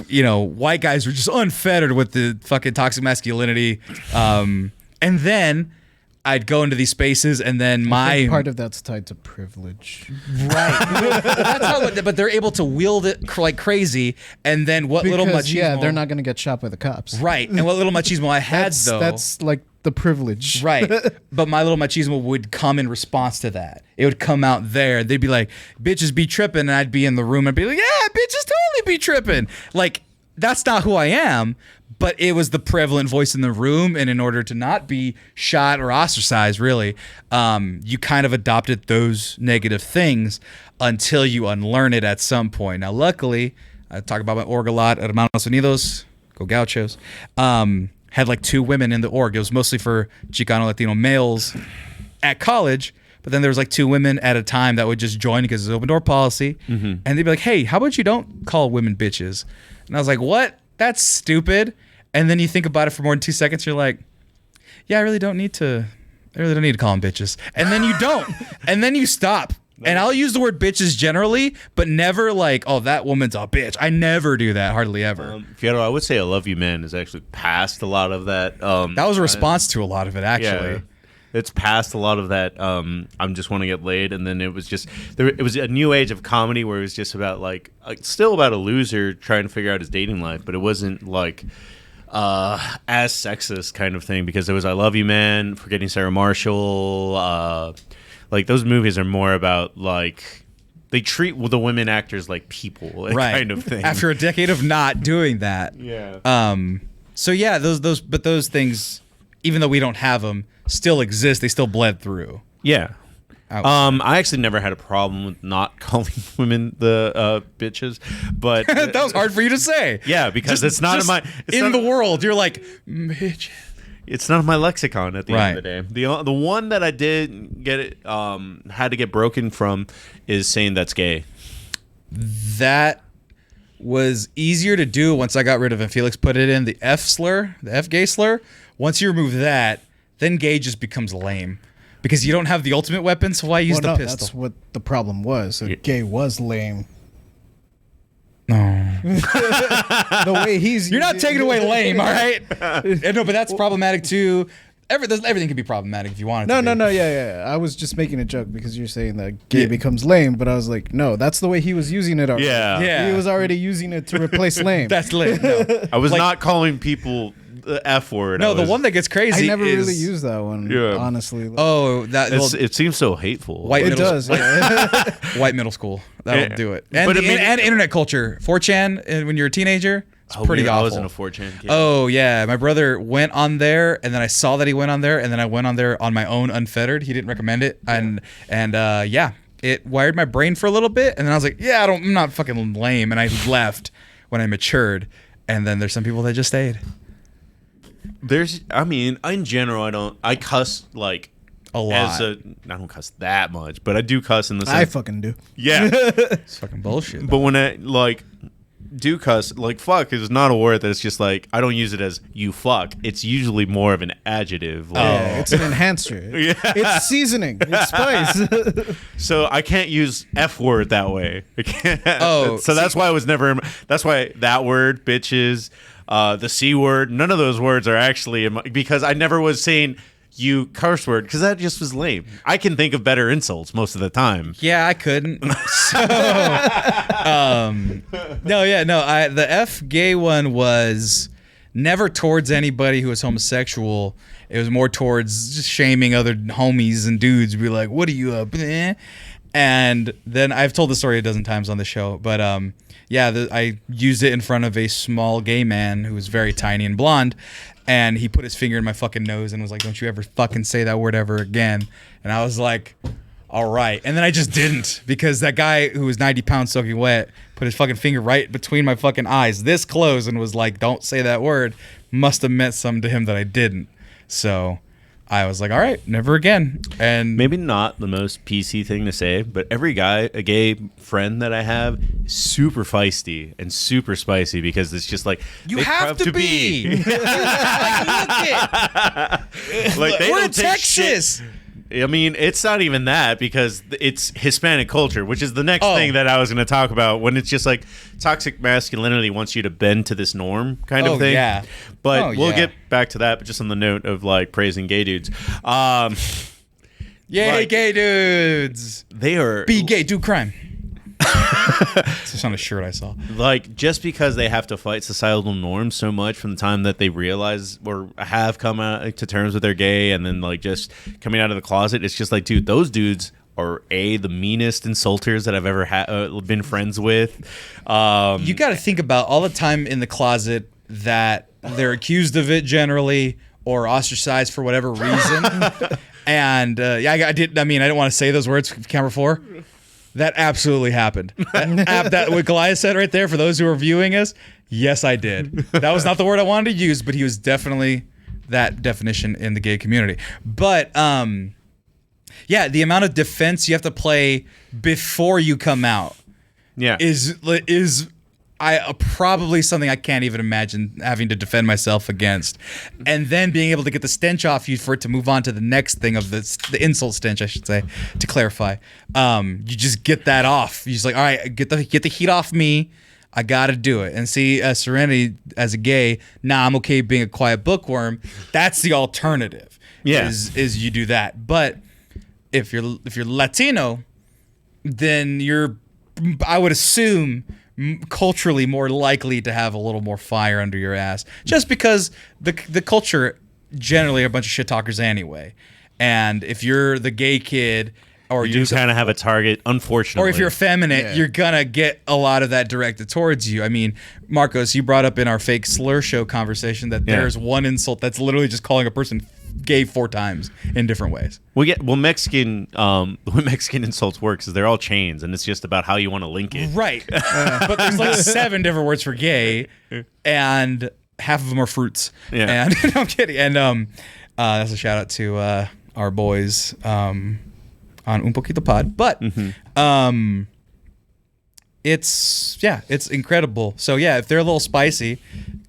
You know, white guys were just unfettered with the fucking toxic masculinity. And then I'd go into these spaces, and then I think part of that's tied to privilege, right? That's how, but they're able to wield it like crazy. And then what little machismo? Yeah, they're not going to get shot by the cops, right? And what little machismo I had, that's like the privilege. Right. But my little machismo would come in response to that. It would come out there. They'd be like, bitches be tripping. And I'd be in the room and be like, yeah, bitches totally be tripping. Like, that's not who I am. But it was the prevalent voice in the room. And in order to not be shot or ostracized, really, you kind of adopted those negative things until you unlearn it at some point. Now, luckily, I talk about my org a lot at Hermanos Unidos. Go Gauchos. Had like 2 women in the org. It was mostly for Chicano Latino males at college, but then there was like 2 women at a time that would just join because it's open door policy. And they'd be like, hey, how about you don't call women bitches? And I was like, what? That's stupid. And then you think about it for more than 2 seconds. You're like, yeah, I really don't need to call them bitches. And then you don't. And then you stop. And I'll use the word bitches generally, but never like, oh, that woman's a bitch. I never do that, hardly ever. Fierro, I would say I love you, man, is actually past a lot of that. That was a response to a lot of it, actually. Yeah, it's past a lot of that. I'm just want to get laid, and then it was just it was a new age of comedy where it was just about like still about a loser trying to figure out his dating life, but it wasn't like as sexist kind of thing because there was I Love You, Man, Forgetting Sarah Marshall. Like those movies are more about like they treat the women actors like people, right? Kind of thing. After a decade of not doing that, yeah. So yeah, those things, even though we don't have them, still exist. They still bled through. Yeah. I actually never had a problem with not calling women the bitches, but that was hard for you to say. Yeah, because it's not in my the world. You're like bitch. It's not in my lexicon at the end of the day. The one that I did get it had to get broken from is saying that's gay. That was easier to do once I got rid of it. Felix put it in the F slur, the F gay slur. Once you remove that, then gay just becomes lame. Because you don't have the ultimate weapon, so why use the pistol? That's what the problem was. Gay was lame. No. The way he's... You're not taking away lame, all right? No, but that's problematic too. Everything can be problematic if you want it to be. No, yeah. I was just making a joke because you're saying that gay becomes lame, but I was like, no, that's the way he was using it already. Yeah. He was already using it to replace lame. That's lame. No. I was not calling people the F word. No, the one that gets crazy I never is... really used that one, honestly. Oh, it seems so hateful. It does, yeah. White middle school. That'll do it. And, and internet culture. 4chan, when you're a teenager, it's pretty awful. I wasn't a 4chan kid. Oh, yeah. My brother went on there, and then I saw that he went on there, and then I went on there on my own, unfettered. He didn't recommend it. And it wired my brain for a little bit, and then I was like, yeah, I'm not fucking lame. And I left when I matured. And then there's some people that just stayed. In general, I cuss like a lot. I don't cuss that much, but I do cuss in the sense. I fucking do. Yeah. It's fucking bullshit. But when I do cuss, like fuck is not a word that's just like I don't use it as you fuck. It's usually more of an adjective. Yeah, it's an enhancer. Yeah. It's seasoning. It's spice. So I can't use F word that way. I can't. So that's why I was never. That's why that word, bitches, the C word, none of those words are actually because I never was saying you curse word because that just was lame. I can think of better insults most of the time. Yeah, I couldn't. So, the F gay one was never towards anybody who was homosexual. It was more towards just shaming other homies and dudes. Be like, what are you up? And then I've told the story a dozen times on the show, but I used it in front of a small gay man who was very tiny and blonde. And he put his finger in my fucking nose and was like, don't you ever fucking say that word ever again. And I was like, all right. And then I just didn't because that guy who was 90 pounds soaking wet put his fucking finger right between my fucking eyes this close and was like, don't say that word. Must have meant something to him that I didn't. So I was like, all right, never again. And maybe not the most PC thing to say, but every guy, a gay friend that I have, is super feisty and super spicy because it's just like you have to be. Like, they we're don't in take Texas. Shit. I mean, it's not even that because it's Hispanic culture, which is the next thing that I was going to talk about when it's just like toxic masculinity wants you to bend to this norm kind of thing. Yeah. But we'll get back to that, but just on the note of like praising gay dudes. Yay, gay dudes. They are... Be gay, do crime. It's just on a shirt I saw. Like, just because they have to fight societal norms so much from the time that they realize or have come out to terms with their gay, and then like just coming out of the closet, it's just like, dude, those dudes are the meanest insulters that I've ever been friends with. You got to think about all the time in the closet that they're accused of it generally or ostracized for whatever reason. And I didn't want to say those words, camera 4. That absolutely happened. That what Goliath said right there, for those who are viewing us, yes, I did. That was not the word I wanted to use, but he was definitely that definition in the gay community. But yeah, the amount of defense you have to play before you come out is probably something I can't even imagine having to defend myself against. And then being able to get the stench off you for it to move on to the next thing of the insult stench, I should say, to clarify. You just get that off. You're just like, all right, get the heat off me. I got to do it. And see, Serenity, as a gay, I'm okay being a quiet bookworm. That's the alternative. Yeah. Is you do that. But if you're Latino, then you're, I would assume, culturally more likely to have a little more fire under your ass, just because the culture generally are a bunch of shit talkers anyway. And if you're the gay kid, or you kind of have a target, unfortunately. Or if you're effeminate, you're gonna get a lot of that directed towards you. I mean, Marcos, you brought up in our fake slur show conversation that there's one insult that's literally just calling a person gay 4 times in different ways. Mexican, the way Mexican insults works is they're all chains, and it's just about how you want to link it. Right. But there's like 7 different words for gay, and half of them are fruits. Yeah. And no, I'm kidding. And that's a shout out to our boys on Un Poquito Pod. But it's incredible. So yeah, if they're a little spicy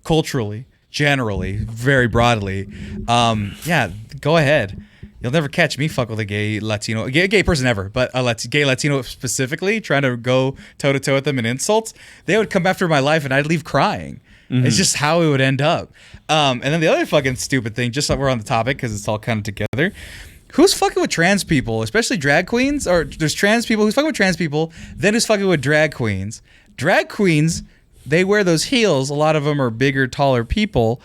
culturally, generally, very broadly, go ahead. You'll never catch me fuck with a gay Latino, gay person ever, but a gay Latino specifically, trying to go toe-to-toe with them in insults. They would come after my life and I'd leave crying. It's just how it would end up. And then the other fucking stupid thing, just so we're on the topic, because it's all kind of together, who's fucking with trans people, especially drag queens? Or there's trans people who's fucking with trans people, then who's fucking with drag queens. Drag queens, they wear those heels. A lot of them are bigger, taller people.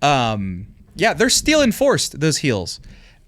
They're steel enforced, those heels.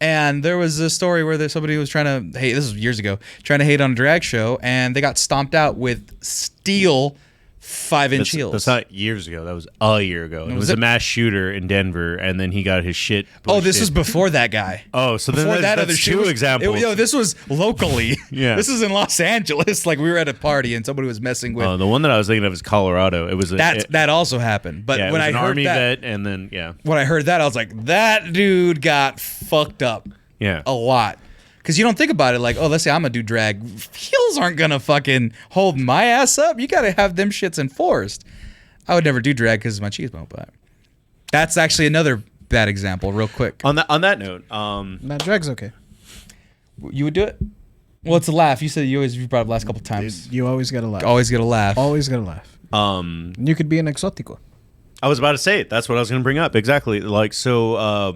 And there was a story where somebody was trying to hate, this was years ago, trying to hate on a drag show, and they got stomped out with steel 5-inch heels. That's not years ago. That was a year ago. It was a mass shooter in Denver, and then he got his shit pushed. Oh, this was before that guy. Oh, so then that's 2 examples. This was locally. Yeah. This is in Los Angeles. Like, we were at a party, and somebody was messing with... the one that I was thinking of is Colorado. It was that also happened. But when I heard Army that, vet, and then, when I heard that, I was like, that dude got fucked up. Yeah. A lot. Because you don't think about it like, oh, let's say I'm going to do drag. Heels aren't going to fucking hold my ass up. You got to have them shits enforced. I would never do drag because it's machismo, but that's actually another bad example, real quick. On that note, Nah, drag's okay. You would do it? Well, it's a laugh. You said you brought it up the last couple of times. You always gotta laugh. Always get a laugh. Always gotta laugh. You could be an exotico. I was about to say it. That's what I was going to bring up. Exactly. Like, so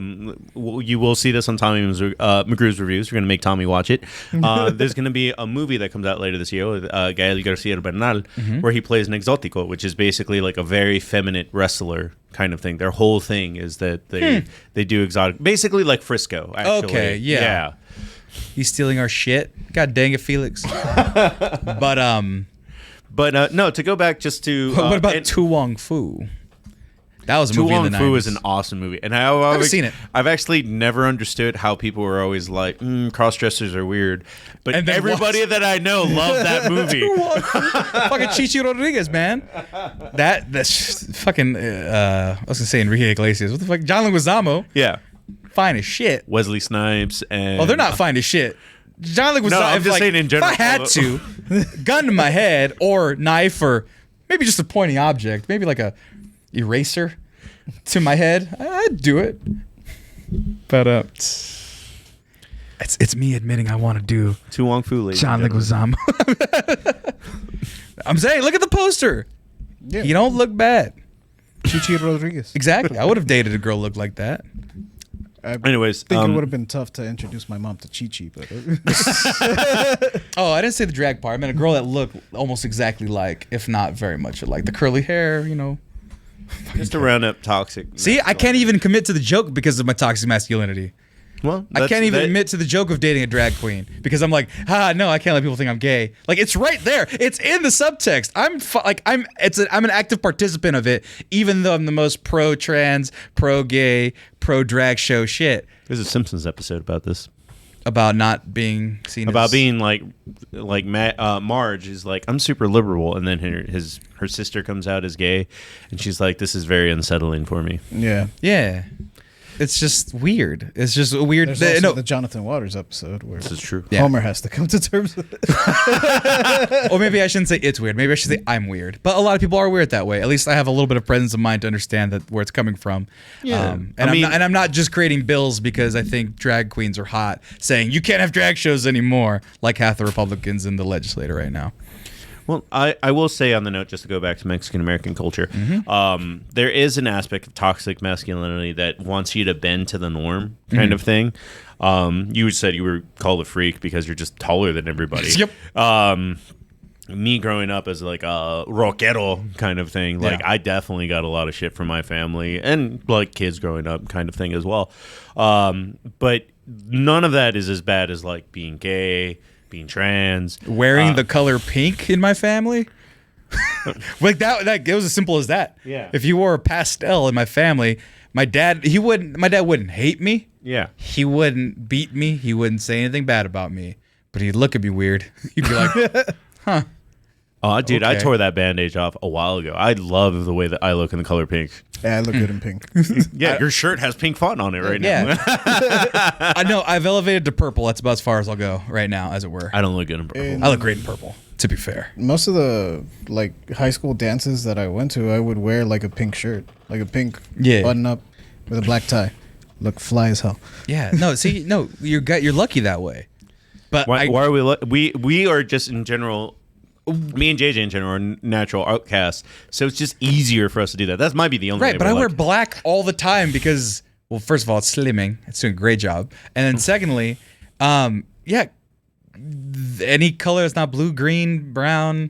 you will see this on Tommy McGrew's reviews. We're going to make Tommy watch it. There's going to be a movie that comes out later this year with Gael Garcia Bernal, where he plays an exotico, which is basically like a very feminine wrestler kind of thing. Their whole thing is that they do exotic, basically like Frisco. Actually. Okay, yeah. He's stealing our shit. God dang it, Felix. But no. To go back just to what about Tu Wong Fu? That was a movie in the 90s. Tu Wong Fu is an awesome movie. And I've seen it. I've actually never understood how people were always like, cross-dressers are weird. But everybody that I know loved that movie. Fucking Chichi Rodriguez, man. That's fucking, I was going to say Enrique Iglesias. What the fuck? John Leguizamo. Yeah. Fine as shit. Wesley Snipes and... Oh, they're not fine as shit. John Leguizamo. No, I'm just saying in general. If I had to, gun to my head or knife or maybe just a pointing object, maybe like a eraser to my head, I'd do it. But it's me admitting I want to do Tu Wong Fu, ladies John Leguizamo. I'm saying, look at the poster. Yeah. You don't look bad. Chichi Rodriguez. Exactly. I would have dated a girl look like that. Anyways, think it would have been tough to introduce my mom to Chi-Chi, but Oh, I didn't say the drag part. I meant a girl that looked almost exactly like, if not very much like the curly hair, you know. just to round up toxic. See, I can't even commit to the joke because of my toxic masculinity. Well, I can't even admit to the joke of dating a drag queen because I'm like, no, I can't let people think I'm gay. Like, it's right there. It's in the subtext. I'm an active participant of it, even though I'm the most pro-trans, pro-gay, pro-drag show shit. There's a Simpsons episode about this. About not being seen About as... being like Marge is like, I'm super liberal, and then her sister comes out as gay, and she's like, this is very unsettling for me. yeah. Yeah. It's just weird. It's just a weird... There's also the Jonathan Waters episode where This is true. Yeah. Homer has to come to terms with it. Or maybe I shouldn't say it's weird. Maybe I should say I'm weird. But a lot of people are weird that way. At least I have a little bit of presence of mind to understand that where it's coming from. Yeah. I'm not just creating bills because I think drag queens are hot, saying you can't have drag shows anymore, like half the Republicans in the legislature right now. Well, I will say on the note, just to go back to Mexican American culture, there is an aspect of toxic masculinity that wants you to bend to the norm kind of thing. You said you were called a freak because you're just taller than everybody. Yep. Me growing up as like a rockero kind of thing, like Yeah. I definitely got a lot of shit from my family and like kids growing up kind of thing as well. But none of that is as bad as like being gay, being trans, Wearing the color pink in my family? Like that it was as simple as that. Yeah. If you wore a pastel in my family, my dad wouldn't hate me. Yeah. He wouldn't beat me. He wouldn't say anything bad about me. But he'd look at me weird. He'd be like, huh. Oh, dude, I Okay. tore that bandage off a while ago. I love the way that I look in the color pink. Yeah, I look good in pink. Yeah, your shirt has pink font on it right now. Yeah. I know. I've elevated to purple. That's about as far as I'll go right now, as it were. I don't look good in purple. I look great in purple, to be fair. Most of the like high school dances that I went to, I would wear like a pink shirt, like a pink button up with a black tie. Look fly as hell. Yeah. No, see, no, you're lucky that way. But Why are we are just in general, me and JJ in general are natural outcasts, so it's just easier for us to do that. That might be the only right, thing but I we're wear like- black all the time because, well, first of all, it's slimming. It's doing a great job. And then secondly, any color that's not blue, green, brown,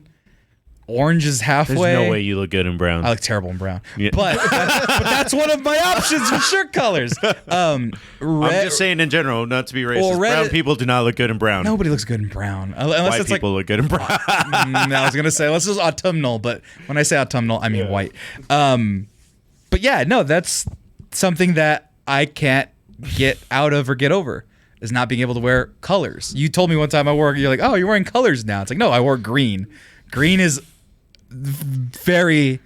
orange is halfway. There's no way you look good in brown. I look terrible in brown. Yeah. But that's one of my options for shirt colors. I'm just saying in general, not to be racist. Well, red- brown people do not look good in brown. Nobody looks good in brown. Unless White it's people look good in brown. I was gonna say unless it's autumnal, but when I say autumnal, I mean white. But yeah, no, that's something that I can't get out of or get over is not being able to wear colors. You told me one time you're like, oh, you're wearing colors now. It's like, no, I wore green. Green is very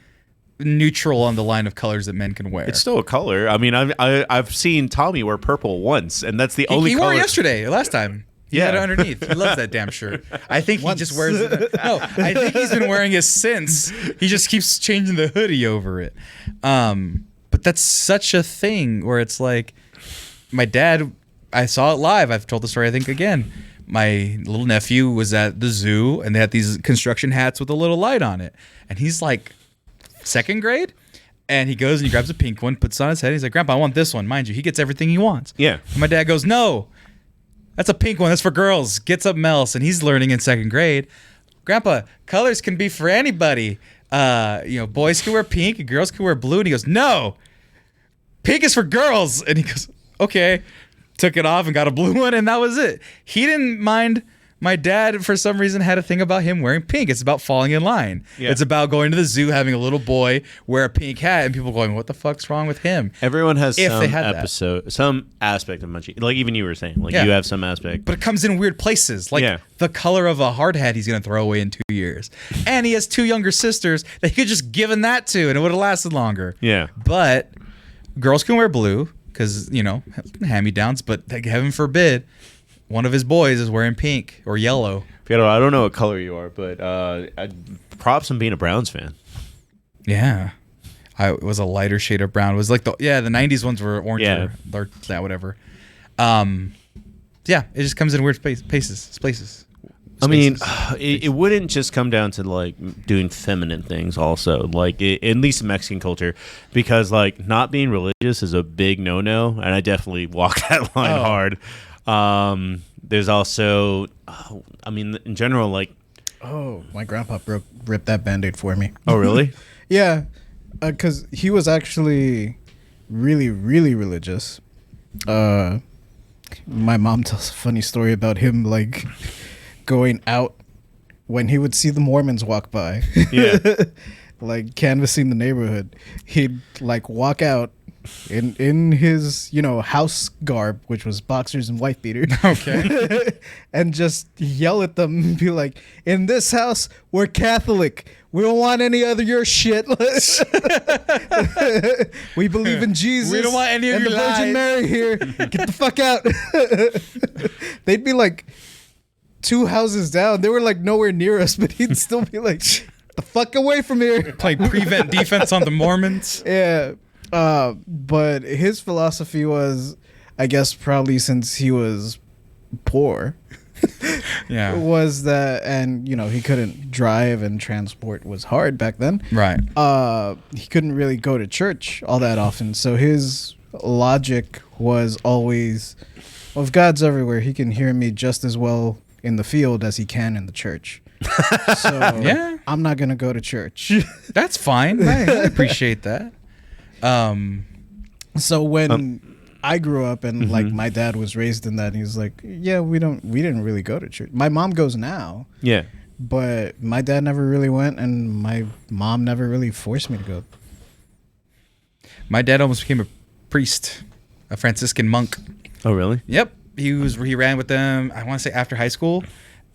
neutral on the line of colors that men can wear. It's still a color. I mean, I've seen Tommy wear purple once, and that's the only he color. wore it yesterday, last time. He had it Yeah. underneath. He loves that damn shirt. I think he just wears it. No, I think he's been wearing it since. He just keeps changing the hoodie over it. But that's such a thing where it's like, my dad, I saw it live. I've told the story, I think, again. My little nephew was at the zoo, and they had these construction hats with a little light on it. And he's like second grade, and he goes and he grabs a pink one, puts it on his head. He's like, Grandpa, I want this one. Mind you, he gets everything he wants. Yeah. And my dad goes, no, that's a pink one. That's for girls. Gets up else, and he's learning in second grade. Grandpa, colors can be for anybody. Boys can wear pink and girls can wear blue. And he goes, no, pink is for girls. And he goes, okay. Took it off and got a blue one, and that was it. He didn't mind. My dad, for some reason, had a thing about him wearing pink. It's about falling in line. Yeah. It's about going to the zoo, having a little boy wear a pink hat, and people going, what the fuck's wrong with him? Everyone has If some they had that. episode, some aspect of Munchie. Like even you were saying, like Yeah. you have some aspect. But it comes in weird places, like Yeah. the color of a hard hat he's going to throw away in 2 years. And he has 2 younger sisters that he could just given that to, and it would have lasted longer. Yeah. But girls can wear blue because, hand-me-downs, but heaven forbid one of his boys is wearing pink or yellow. Fierro, I don't know what color you are, but props on being a Browns fan. Yeah. It was a lighter shade of brown. It was like the 90s ones were orange or whatever. Yeah, it just comes in weird places. I mean, it wouldn't just come down to like doing feminine things also, like at least in Mexican culture, because like not being religious is a big no-no, and I definitely walk that line hard. There's also, I mean, in general, like... Oh, my grandpa ripped that Band-Aid for me. Oh, really? Yeah, because he was actually really, really religious. My mom tells a funny story about him, like... going out when he would see the Mormons walk by. Yeah. Like canvassing the neighborhood. He'd like walk out in his, house garb, which was boxers and wife beater. Okay. And just yell at them and be like, in this house, we're Catholic. We don't want any other your shit. We believe in Jesus. We don't want any of and your the Virgin lies. Mary here. Get the fuck out. They'd be like 2 houses down. They were like nowhere near us, but he'd still be like, the fuck away from here. Play prevent defense on the Mormons. Yeah. But his philosophy was, I guess probably since he was poor, Yeah. was that, and he couldn't drive and transport was hard back then. Right. He couldn't really go to church all that often. So his logic was always, well, if God's everywhere, he can hear me just as well in the field as he can in the church. So Yeah. I'm not gonna go to church. That's fine. I appreciate that. So when I grew up and like my dad was raised in that, and he's like, yeah, we didn't really go to church. My mom goes now, Yeah. but my dad never really went, and my mom never really forced me to go. My dad almost became a priest, a Franciscan monk. Oh, really? Yep. He ran with them, I want to say after high school,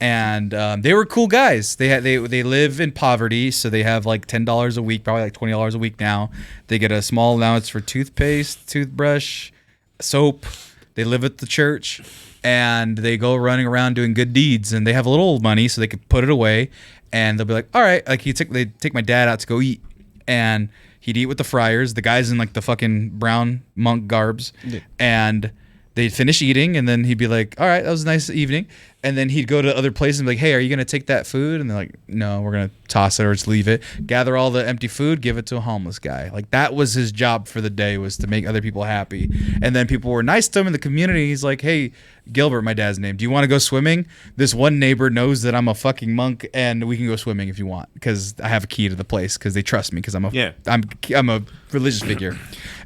and they were cool guys. They live in poverty, so they have like $10 a week, probably like $20 a week now. They get a small allowance for toothpaste, toothbrush, soap. They live at the church, and they go running around doing good deeds, and they have a little money so they could put it away, and they'll be like, all right, like they take my dad out to go eat, and he'd eat with the friars, the guys in like the fucking brown monk garbs, and they'd finish eating, and then he'd be like, all right, that was a nice evening. And then he'd go to other places and be like, hey, are you going to take that food? And they're like, no, we're going to toss it or just leave it. Gather all the empty food, give it to a homeless guy. Like that was his job for the day, was to make other people happy. And then people were nice to him in the community. He's like, hey, Gilbert, my dad's name, do you want to go swimming? This one neighbor knows that I'm a fucking monk, and we can go swimming if you want, because I have a key to the place, because they trust me, because I'm a religious figure.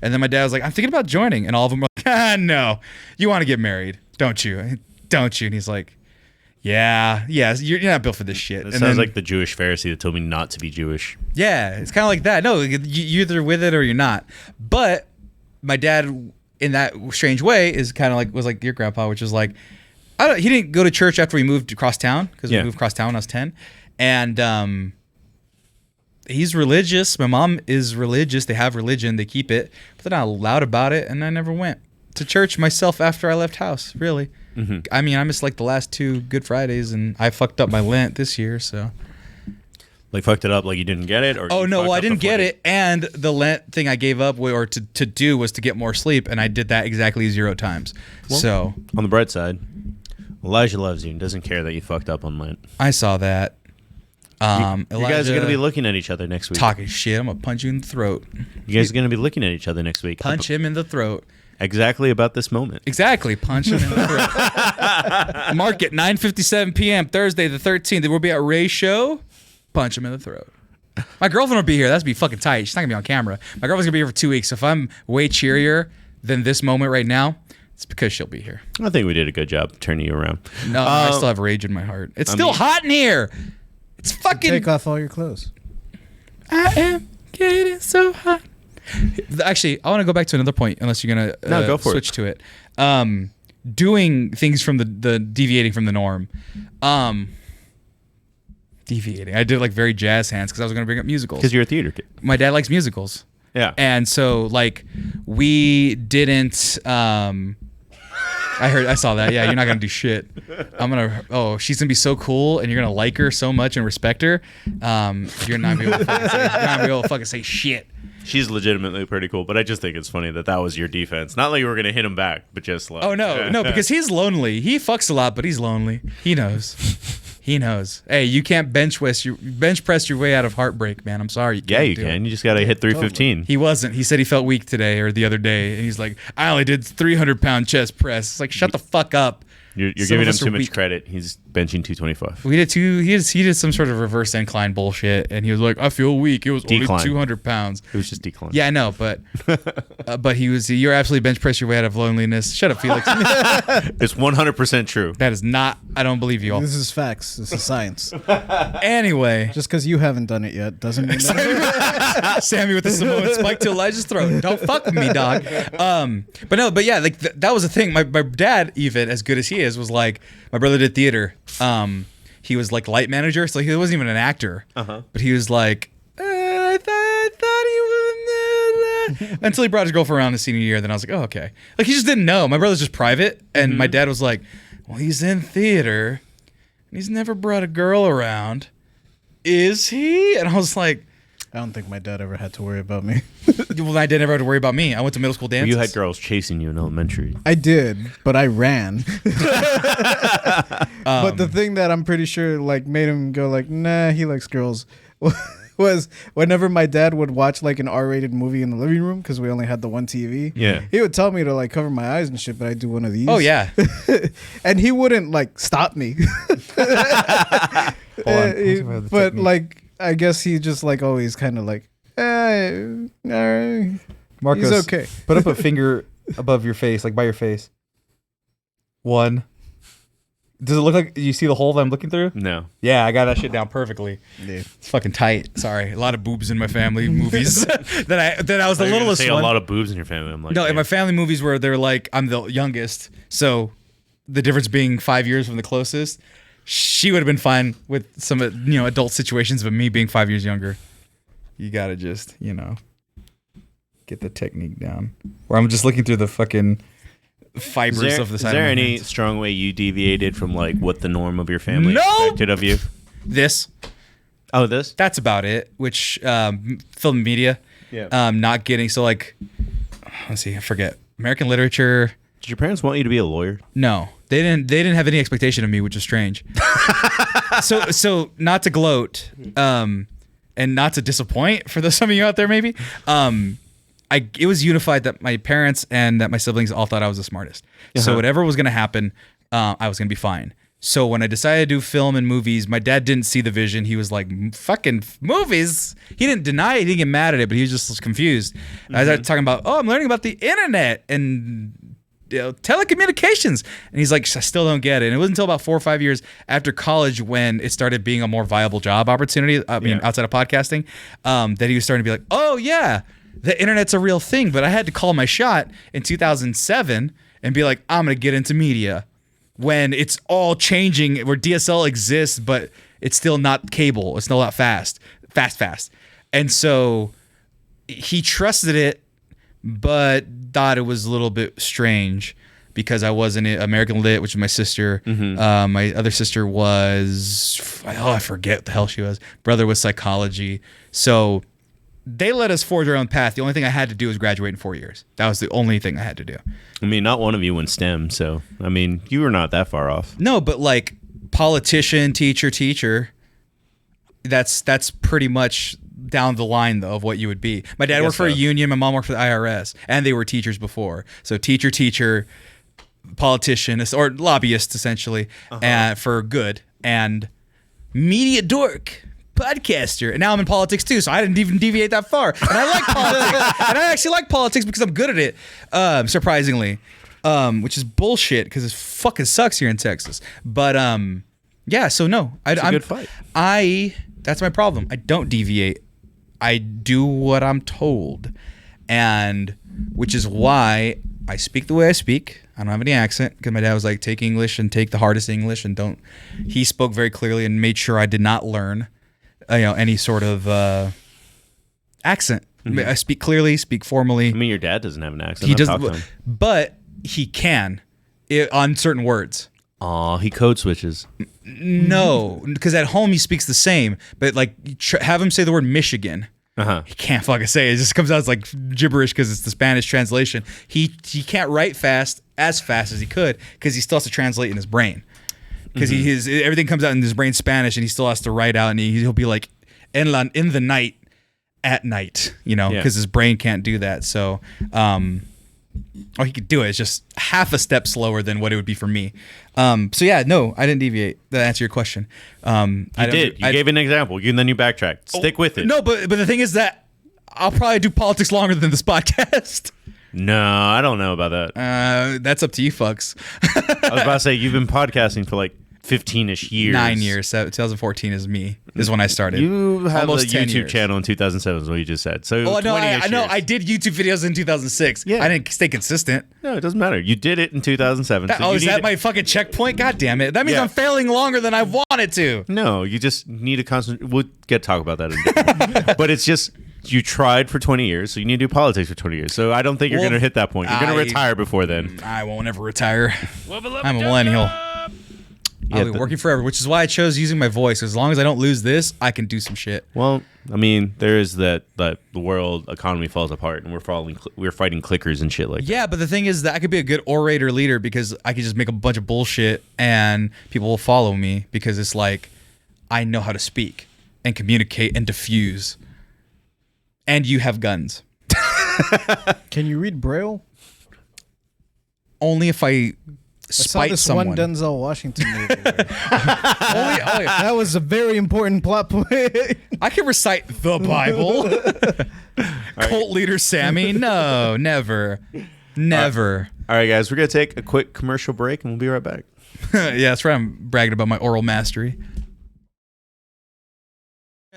And then my dad was like, I'm thinking about joining. And all of them were like, no, you want to get married, don't you? Don't you? And he's like, yeah, you're not built for this shit. It sounds like the Jewish Pharisee that told me not to be Jewish. Yeah, it's kind of like that. No, you're either with it or you're not. But my dad, in that strange way, is kind of was like your grandpa, which is like, he didn't go to church after we moved across town, because we moved across town when I was 10. And he's religious. My mom is religious. They have religion. They keep it. But they're not loud about it, and I never went to church myself after I left house, really. Mm-hmm. I mean, I missed like the last 2 Good Fridays, and I fucked up my Lent this year, so. Like fucked it up, like you didn't get it? Or oh, no, well, I didn't get it, and the Lent thing I gave up, or to do, was to get more sleep, and I did that exactly 0 times. Well, so. On the bright side, Elijah loves you and doesn't care that you fucked up on Lent. I saw that. You guys are going to be looking at each other next week. Talking shit, I'm going to punch you in the throat. You guys are going to be looking at each other next week. Punch him in the throat. Exactly about this moment. Exactly. Punch him in the throat. Mark it, 9:57 p.m. Thursday the 13th. We'll be at Ray's show. Punch him in the throat. My girlfriend will be here. That's be fucking tight. She's not going to be on camera. My girlfriend's going to be here for 2 weeks. So if I'm way cheerier than this moment right now, it's because she'll be here. I think we did a good job turning you around. No, I still have rage in my heart. It's still hot in here. It's fucking... Take off all your clothes. I am getting so hot. Actually, I want to go back to another point, unless you're going to go for switch to it. Doing things from the deviating from the norm. Deviating. I did like very jazz hands because I was going to bring up musicals. Because you're a theater kid. My dad likes musicals. Yeah. And so like we didn't... I saw that. Yeah, you're not gonna do shit. She's gonna be so cool, and you're gonna like her so much and respect her. You're not gonna be able to fucking say shit. She's legitimately pretty cool, but I just think it's funny that was your defense. Not like you were gonna hit him back, but just like. Oh no, because he's lonely. He fucks a lot, but he's lonely. He knows. He knows. Hey, you can't bench press your way out of heartbreak, man. I'm sorry. You can. You just got to hit 315. He wasn't. He said he felt weak today or the other day, and he's like, I only did 300-pound chest press. It's like, shut the fuck up. You're giving him too much credit. He's benching 225. We did he did some sort of reverse incline bullshit, and he was like, I feel weak. It was decline. Only 200 pounds. It was just decline. Yeah, I know, but you're absolutely bench press your way out of loneliness. Shut up, Felix. It's 100% true. That is not. I don't believe you all. This is facts. This is science. Anyway, Just because you haven't done it yet doesn't mean that. Sammy with the Samoan spike to Elijah's throat. Don't fuck with me, dog. But yeah, like that was the thing. My dad, even as good as he is, was like, my brother did theater. He was like light manager, so he wasn't even an actor. But he was like, I thought he was until he brought his girlfriend around his senior year. Then I was like, oh, okay. Like he just didn't know. My brother's just private, and my dad was like, well, he's in theater, and he's never brought a girl around. Is he? And I was like, I don't think my dad ever had to worry about me. well, my dad never had to worry about me. I went to middle school dances. You had girls chasing you in elementary. I did, but I ran. But the thing that I'm pretty sure like made him go like, nah, he likes girls, was whenever my dad would watch like an R-rated movie in the living room, because we only had the one TV. Yeah. He would tell me to like cover my eyes and shit, but I'd do one of these. Oh yeah. And he wouldn't like stop me. But like, I guess he just like always kind of like, all right. Marcos, He's okay. Put up a finger above your face, like by your face. 1. Does it look like you see the hole that I'm looking through? No. Yeah, I got that shit down perfectly. Yeah. It's fucking tight. Sorry, a lot of boobs in my family movies. that I was the littlest say one. A lot of boobs in your family. I'm like, No, in my family movies where they're like, I'm the youngest, so the difference being 5 years from the closest. She would have been fine with some, adult situations, but me being 5 years younger, you gotta just, get the technique down. Where I'm just looking through the fucking fibers of the side. Is there of my any hands. strong way you deviated from like what the norm of your family No! expected of you? This? Oh, this? That's about it. Which film and media, not getting so like. Let's see, I forget American literature. Did your parents want you to be a lawyer? No, they didn't. They didn't have any expectation of me, which is strange. So not to gloat, and not to disappoint for some of you out there, maybe. It was unified that my parents and that my siblings all thought I was the smartest. So whatever was going to happen, I was going to be fine. So when I decided to do film and movies, my dad didn't see the vision. He was like, fucking movies? He didn't deny it. He didn't get mad at it, but he was just confused. I started talking about, I'm learning about the internet and telecommunications. And he's like, I still don't get it. And it wasn't until about 4 or 5 years after college when it started being a more viable job opportunity, outside of podcasting, that he was starting to be like, oh yeah, the internet's a real thing. But I had to call my shot in 2007 and be like, I'm going to get into media when it's all changing, where DSL exists, but it's still not cable. It's still not fast. And so he trusted it, but thought it was a little bit strange because I wasn't in American Lit, which is my sister. My other sister was, I forget what the hell she was. Brother was psychology. So they let us forge our own path. The only thing I had to do was graduate in 4 years. That was the only thing I had to do. I mean, not one of you went STEM, so I mean, you were not that far off. No, but like politician, teacher. That's pretty much down the line though of what you would be. My dad worked for a union. My mom worked for the IRS, and they were teachers before. So teacher, politician, or lobbyist essentially, and for good, and media dork. Podcaster, and now I'm in politics too, so I didn't even deviate that far. And I like politics, and I actually like politics because I'm good at it, surprisingly, which is bullshit because it fucking sucks here in Texas. But yeah, so no, I'm a good fight. That's my problem. I don't deviate. I do what I'm told, and which is why I speak the way I speak. I don't have any accent because my dad was like, take English and take the hardest English, and don't. He spoke very clearly and made sure I did not learn any sort of accent. I speak clearly, speak formally. I mean, your dad doesn't have an accent. He doesn't, but he can on certain words. Aw, he code switches. No, because at home he speaks the same, but like have him say the word Michigan. He can't fucking say it. It just comes out as like gibberish because it's the Spanish translation. He can't write as fast as he could because he still has to translate in his brain. because everything comes out in his brain Spanish, and he still has to write out, and he'll be like in the night at night, because his brain can't do that. So, he could do it. It's just half a step slower than what it would be for me. So yeah, no, I didn't deviate. To answer your question, You gave an example, and then you backtracked. Stick with it. No, but the thing is that I'll probably do politics longer than this podcast. No, I don't know about that. That's up to you, fucks. I was about to say you've been podcasting for like 15-ish years. 9 years. 2014 is when I started. You have Almost a 10 YouTube years. channel in 2007 is what you just said. So Oh no, 20-ish I know. years. I did YouTube videos in 2006. Yeah. I didn't stay consistent. No, it doesn't matter. You did it in 2007. Is that my fucking checkpoint? God damn it! That means Yeah. I'm failing longer than I wanted to. No, you just need a constant. We'll talk about that in a bit. But it's just you tried for 20 years, so you need to do politics for 20 years. So I don't think you're Well, going to hit that point. You're going to retire before then. I won't ever retire. I'm a millennial. I'll be working forever, which is why I chose using my voice. As long as I don't lose this, I can do some shit. Well, I mean, there is that the world economy falls apart, and we're fighting clickers and shit like that. Yeah, but the thing is that I could be a good orator leader because I could just make a bunch of bullshit and people will follow me because it's like I know how to speak and communicate and diffuse. And you have guns. Can you read Braille? Only if I saw spite this someone. one Denzel Washington movie. That was a very important plot point. I can recite the Bible. Cult leader Sammy? No, never. Never. All right, guys, we're going to take a quick commercial break, and we'll be right back. Yeah, that's right. I'm bragging about my oral mastery.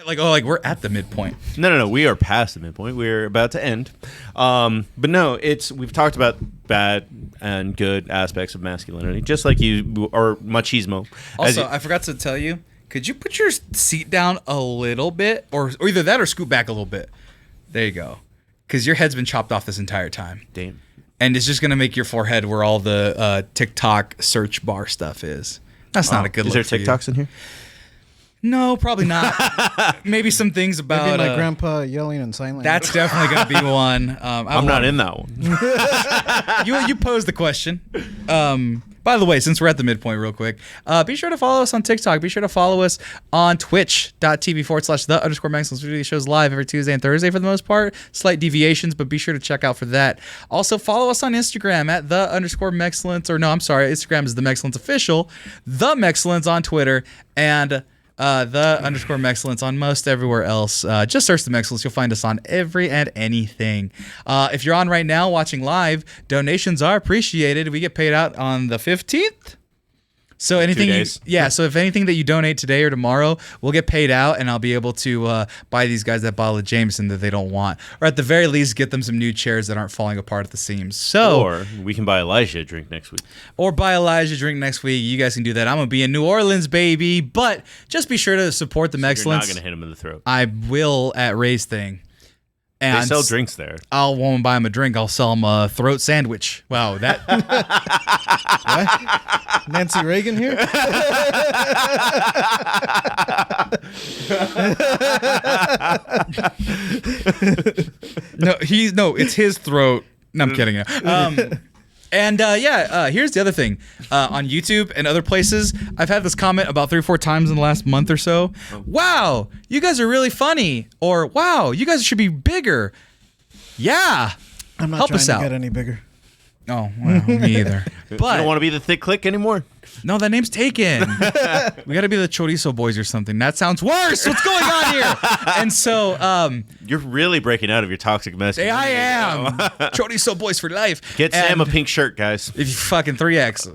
Like we're at the midpoint. No. We are past the midpoint. We're about to end. But no, we've talked about bad and good aspects of masculinity, just like or machismo. Also, I forgot to tell you, could you put your seat down a little bit, or either that or scoot back a little bit? There you go. Because your head's been chopped off this entire time. Damn. And it's just going to make your forehead where all the TikTok search bar stuff is. That's not a good look. Is there TikToks in here? No, probably not. Maybe some things about Maybe my grandpa yelling in sign language. That's definitely going to be one. I'm not in that one. You posed the question. By the way, since we're at the midpoint real quick, be sure to follow us on TikTok. Be sure to follow us on twitch.tv/the_Maximals. We do these shows live every Tuesday and Thursday for the most part. Slight deviations, but be sure to check out for that. Also, follow us on Instagram at _Mexcellence. Or no, I'm sorry. Instagram is the Mexcellence Official. The Mexcellence on Twitter. And the _Mexcellence on most everywhere else. Just search the Mexcellence. You'll find us on every and anything. If you're on right now watching live, donations are appreciated. We get paid out on the 15th. So anything, 2 days. So if anything that you donate today or tomorrow, we'll get paid out, and I'll be able to buy these guys that bottle of Jameson that they don't want, or at the very least, get them some new chairs that aren't falling apart at the seams. So, or we can buy Elijah a drink next week. Or buy Elijah a drink next week. You guys can do that. I'm gonna be in New Orleans, baby. But just be sure to support the Mexcellence. You're not gonna hit him in the throat. I will at Ray's thing. And They sell drinks there. I won't buy him a drink. I'll sell him a throat sandwich. Wow, that. What? Nancy Reagan here? No, it's his throat. No, I'm kidding. Here's the other thing. On YouTube and other places, I've had this comment about 3 or 4 times in the last month or so. Wow, you guys are really funny. Or, wow, you guys should be bigger. Yeah. I'm not Help trying us to out. get any bigger. Oh, well, me either. You But don't want to be the thick click anymore. no, that name's taken. We got to be the Chorizo Boys or something. That sounds worse. What's going on here? And so, You're really breaking out of your toxic masculinity. I am Chorizo Boys for life. Get Sam And a pink shirt, guys. if you fucking 3X,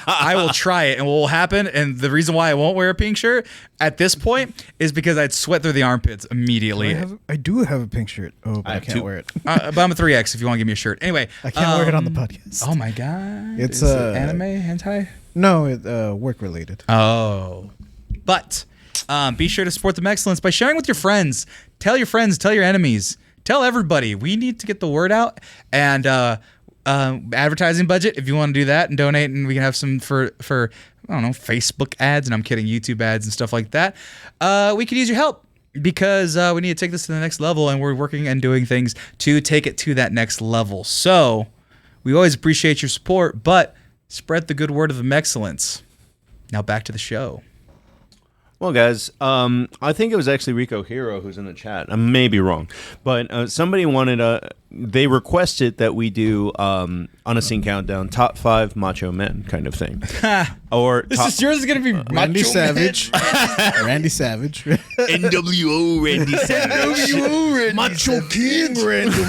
I will try it. And what will happen, and the reason why I won't wear a pink shirt at this point is because I'd sweat through the armpits immediately. I do have a pink shirt. Oh, but I have can't 2. wear it. But I'm a 3X if you want to give me a shirt. Anyway. I can't wear it on the podcast. Oh my God. It's, Is it anime, hentai? No, work related. Oh. But be sure to support the Mexcellence by sharing with your friends. Tell your friends, tell your enemies, tell everybody. We need to get the word out. And advertising budget, if you want to do that and donate, and we can have some for I don't know, Facebook ads, and I'm kidding, YouTube ads and stuff like that. We could use your help because we need to take this to the next level, and we're working and doing things to take it to that next level. So we always appreciate your support, but spread the good word of the Mexcellence. Now back to the show. Well, guys, I think it was actually Rico Hero who's in the chat. I may be wrong, but somebody they requested that we do on a scene countdown top 5 macho men kind of thing. Or Yours is gonna be Randy Savage. Randy Savage. NWO Randy Savage. Macho King Randy.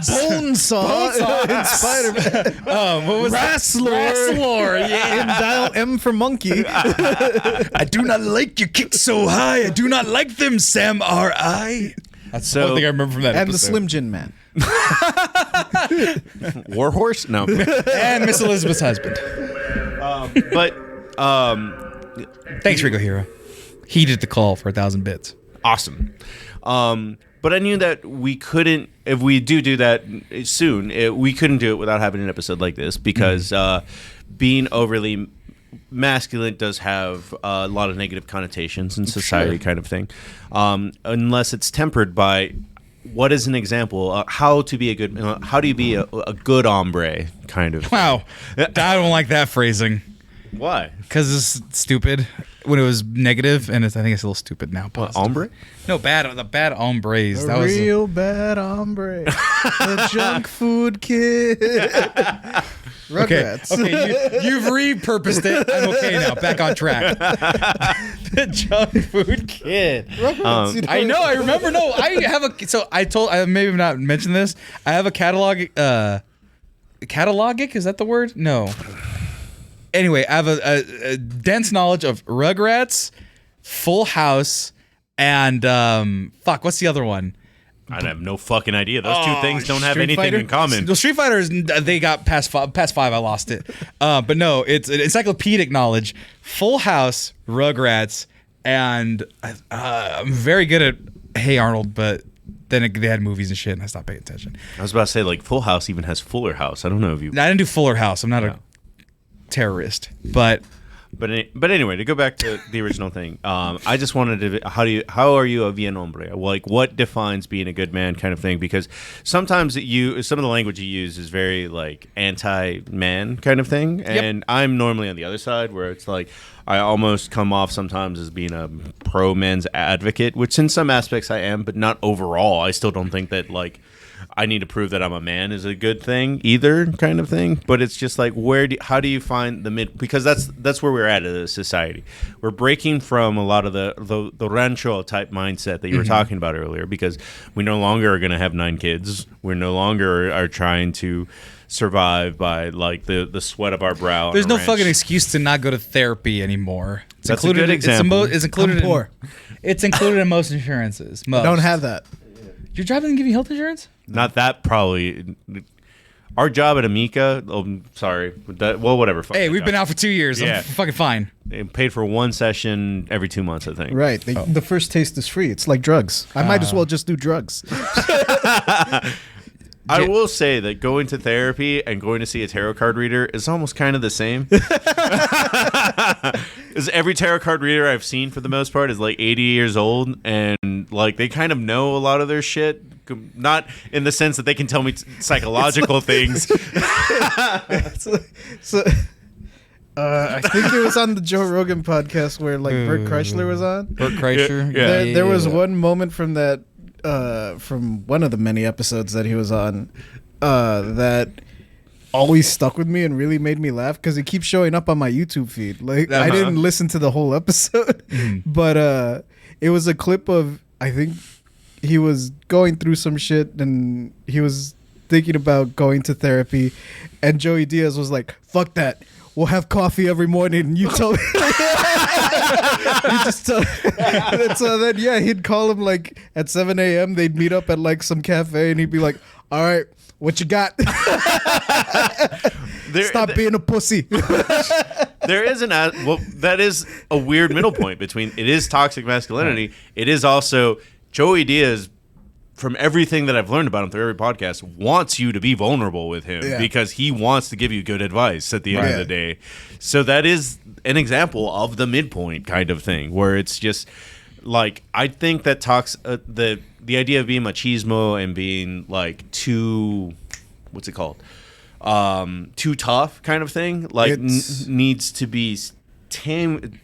Bonesaw in Spider-Man. What was Wrestler, yeah. And Dial M for Monkey. I do not like your kicks so high. I do not like them, Sam R.I. That's the only thing I remember from that And the episode. Slim Jim Man. Warhorse? No. And Miss Elizabeth's husband. Thanks, Rico Hero. He did the call for 1,000 bits. Awesome. But I knew that we couldn't, if we do that soon, we couldn't do it without having an episode like this because being overly masculine does have a lot of negative connotations in society, kind of thing, unless it's tempered by what is an example, how to be a good, how do you be a good hombre, kind of. Wow, I don't like that phrasing. Why? Because it's stupid when it was negative, and I think it's a little stupid now. Hombre? No, the bad hombres. The real bad hombre. The junk food kid. Rugrats. Okay, you've repurposed it. I'm okay now. Back on track. The junk food kid. I know. I remember. No, I have a. So I maybe not mentioned this. I have a catalog. Catalogic, is that the word? No. Anyway, I have a dense knowledge of Rugrats, Full House, and what's the other one? I have no fucking idea. Those two things don't have anything Fighter? in common. The Street Fighters, they got past five. I lost it. But no, it's encyclopedic knowledge. Full House, Rugrats, and I'm very good at Hey Arnold, but then they had movies and shit, and I stopped paying attention. I was about to say, like, Full House even has Fuller House. I don't know if you... I didn't do Fuller House. I'm not a terrorist, but anyway, to go back to the original thing, I just wanted to how are you a bien hombre? Like, what defines being a good man, kind of thing? Because sometimes some of the language you use is very like anti-man kind of thing, and I'm normally on the other side where it's like I almost come off sometimes as being a pro-men's advocate, which in some aspects I am, but not overall. I still don't think that like I need to prove that I'm a man is a good thing either, kind of thing. But it's just like, how do you find the mid? Because that's where we're at as a society. We're breaking from a lot of the rancho type mindset that you were talking about earlier, because we no longer are going to have 9 kids. We're no longer are trying to survive by like the sweat of our brow. there's no fucking excuse to not go to therapy anymore. That's a good example. It's included. It's included in most insurances. Most. Don't have that. Your job doesn't give you health insurance? Not that probably. Our job at Amica, whatever. Hey, we've been out for 2 years. Yeah. I'm fucking fine. They paid for 1 session every 2 months, I think. Right. The first taste is free. It's like drugs. I might as well just do drugs. I will say that going to therapy and going to see a tarot card reader is almost kind of the same. Because every tarot card reader I've seen, for the most part, is like 80 years old, and like they kind of know a lot of their shit. Not in the sense that they can tell me psychological things. I think it was on the Joe Rogan podcast where like Bert Kreischer was on. Bert Kreischer? Yeah. There was one moment from that, from one of the many episodes that he was on, that always stuck with me and really made me laugh because it keeps showing up on my YouTube feed. Like I didn't listen to the whole episode, but it was a clip of, I think he was going through some shit and he was thinking about going to therapy, and Joey Diaz was like, "Fuck that. We'll have coffee every morning." And you tell me. You just tell. So then, he'd call him like at 7 a.m. They'd meet up at like some cafe, and he'd be like, "All right, what you got?" Stop being a pussy. There is that is a weird middle point between it is toxic masculinity. It is also Joey Diaz, from everything that I've learned about him through every podcast, wants you to be vulnerable with him because he wants to give you good advice at the end of the day. So that is an example of the midpoint kind of thing, where it's just like, I think that talks the idea of being machismo and being like too, what's it called? too tough kind of thing. Like needs to be tame.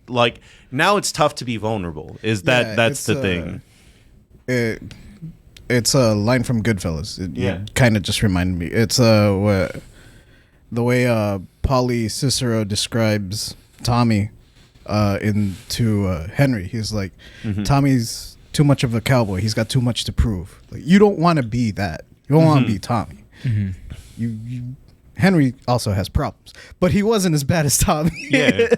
Like now it's tough to be vulnerable. That's the thing. It's a line from Goodfellas. It kind of just reminded me. It's the way Pauly Cicero describes Tommy to Henry. He's like, Tommy's too much of a cowboy. He's got too much to prove. Like, you don't want to be that. You don't want to be Tommy. Henry also has problems, but he wasn't as bad as Tommy. Yeah.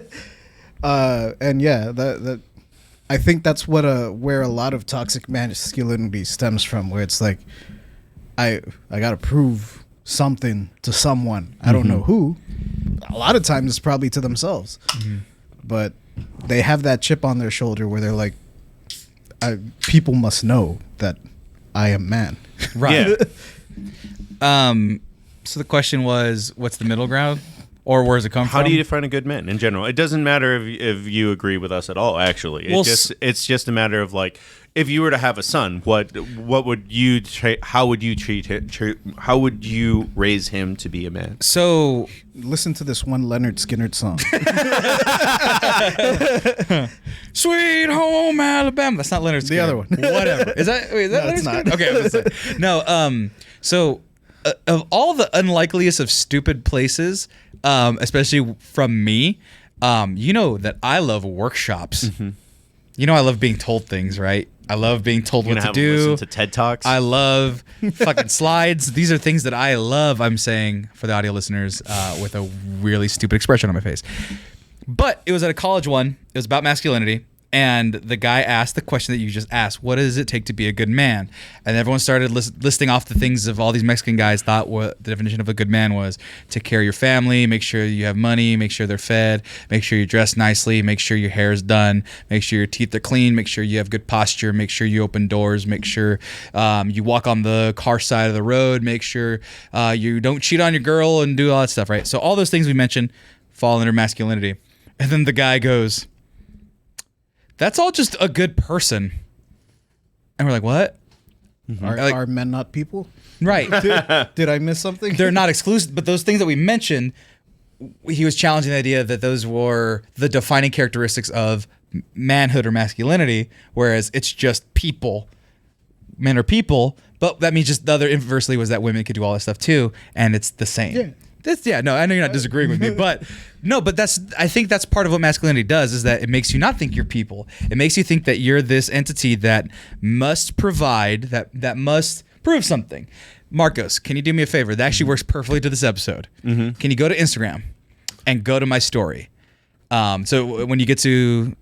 That I think that's what where a lot of toxic masculinity stems from, where it's like, I gotta prove something to someone. I don't know who. A lot of times it's probably to themselves, but they have that chip on their shoulder where they're like, people must know that I am man. Right. So the question was, what's the middle ground? Or where does it come from? How do you define a good man in general? It doesn't matter if you agree with us at all. Actually, it's just a matter of like, if you were to have a son, what would you how would you treat him? How would you raise him to be a man? So listen to this one Leonard Skinner song. Sweet Home Alabama. That's not Leonard Skinner. The other one. Whatever. Is that No, Leonard it's Skinner? not. Okay. I was gonna say. No. So of all the unlikeliest of stupid places, especially from me, you know that I love workshops. You know I love being told things, right? I love being told what to do. Listen to TED Talks. I love fucking slides. These are things that I love. I'm saying for the audio listeners with a really stupid expression on my face. But it was at a college one. It was about masculinity. And the guy asked the question that you just asked, what does it take to be a good man? And everyone started listing off the things of all these Mexican guys thought what the definition of a good man was: take care of your family, make sure you have money, make sure they're fed, make sure you dress nicely, make sure your hair is done, make sure your teeth are clean, make sure you have good posture, make sure you open doors, make sure you walk on the car side of the road, make sure you don't cheat on your girl and do all that stuff, right? So all those things we mentioned fall under masculinity. And then the guy goes, that's all just a good person. And we're like, what? Are men not people? Right. Did I miss something? They're not exclusive, but those things that we mentioned, he was challenging the idea that those were the defining characteristics of manhood or masculinity, whereas it's just people. Men are people, but that means just the other inversely was that women could do all that stuff too, and it's the same. No, I know you're not disagreeing with me, but I think that's part of what masculinity does, is that it makes you not think you're people. It makes you think that you're this entity that must provide, that must prove something. Marcos, can you do me a favor? That actually works perfectly to this episode. Can you go to Instagram and go to my story? So when you get to,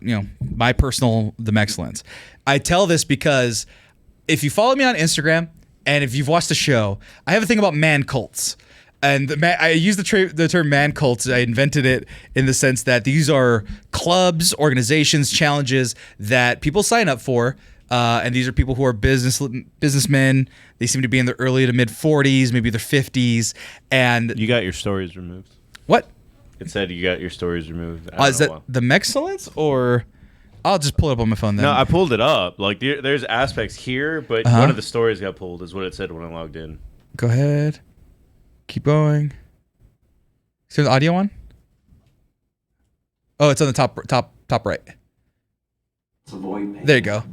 my personal The Mexcellence, I tell this because if you follow me on Instagram and if you've watched the show, I have a thing about man cults. And I use the term man cults. I invented it in the sense that these are clubs, organizations, challenges that people sign up for. And these are people who are businessmen. They seem to be in their early to mid 40s, maybe their 50s. And you got your stories removed. What? It said you got your stories removed. Is that The Mexcellence, or I'll just pull it up on my phone then? No, I pulled it up. Like there's aspects here, but one of the stories got pulled is what it said when I logged in. Go ahead. Keep going. Is there the audio one? Oh, it's on the top right. There you go.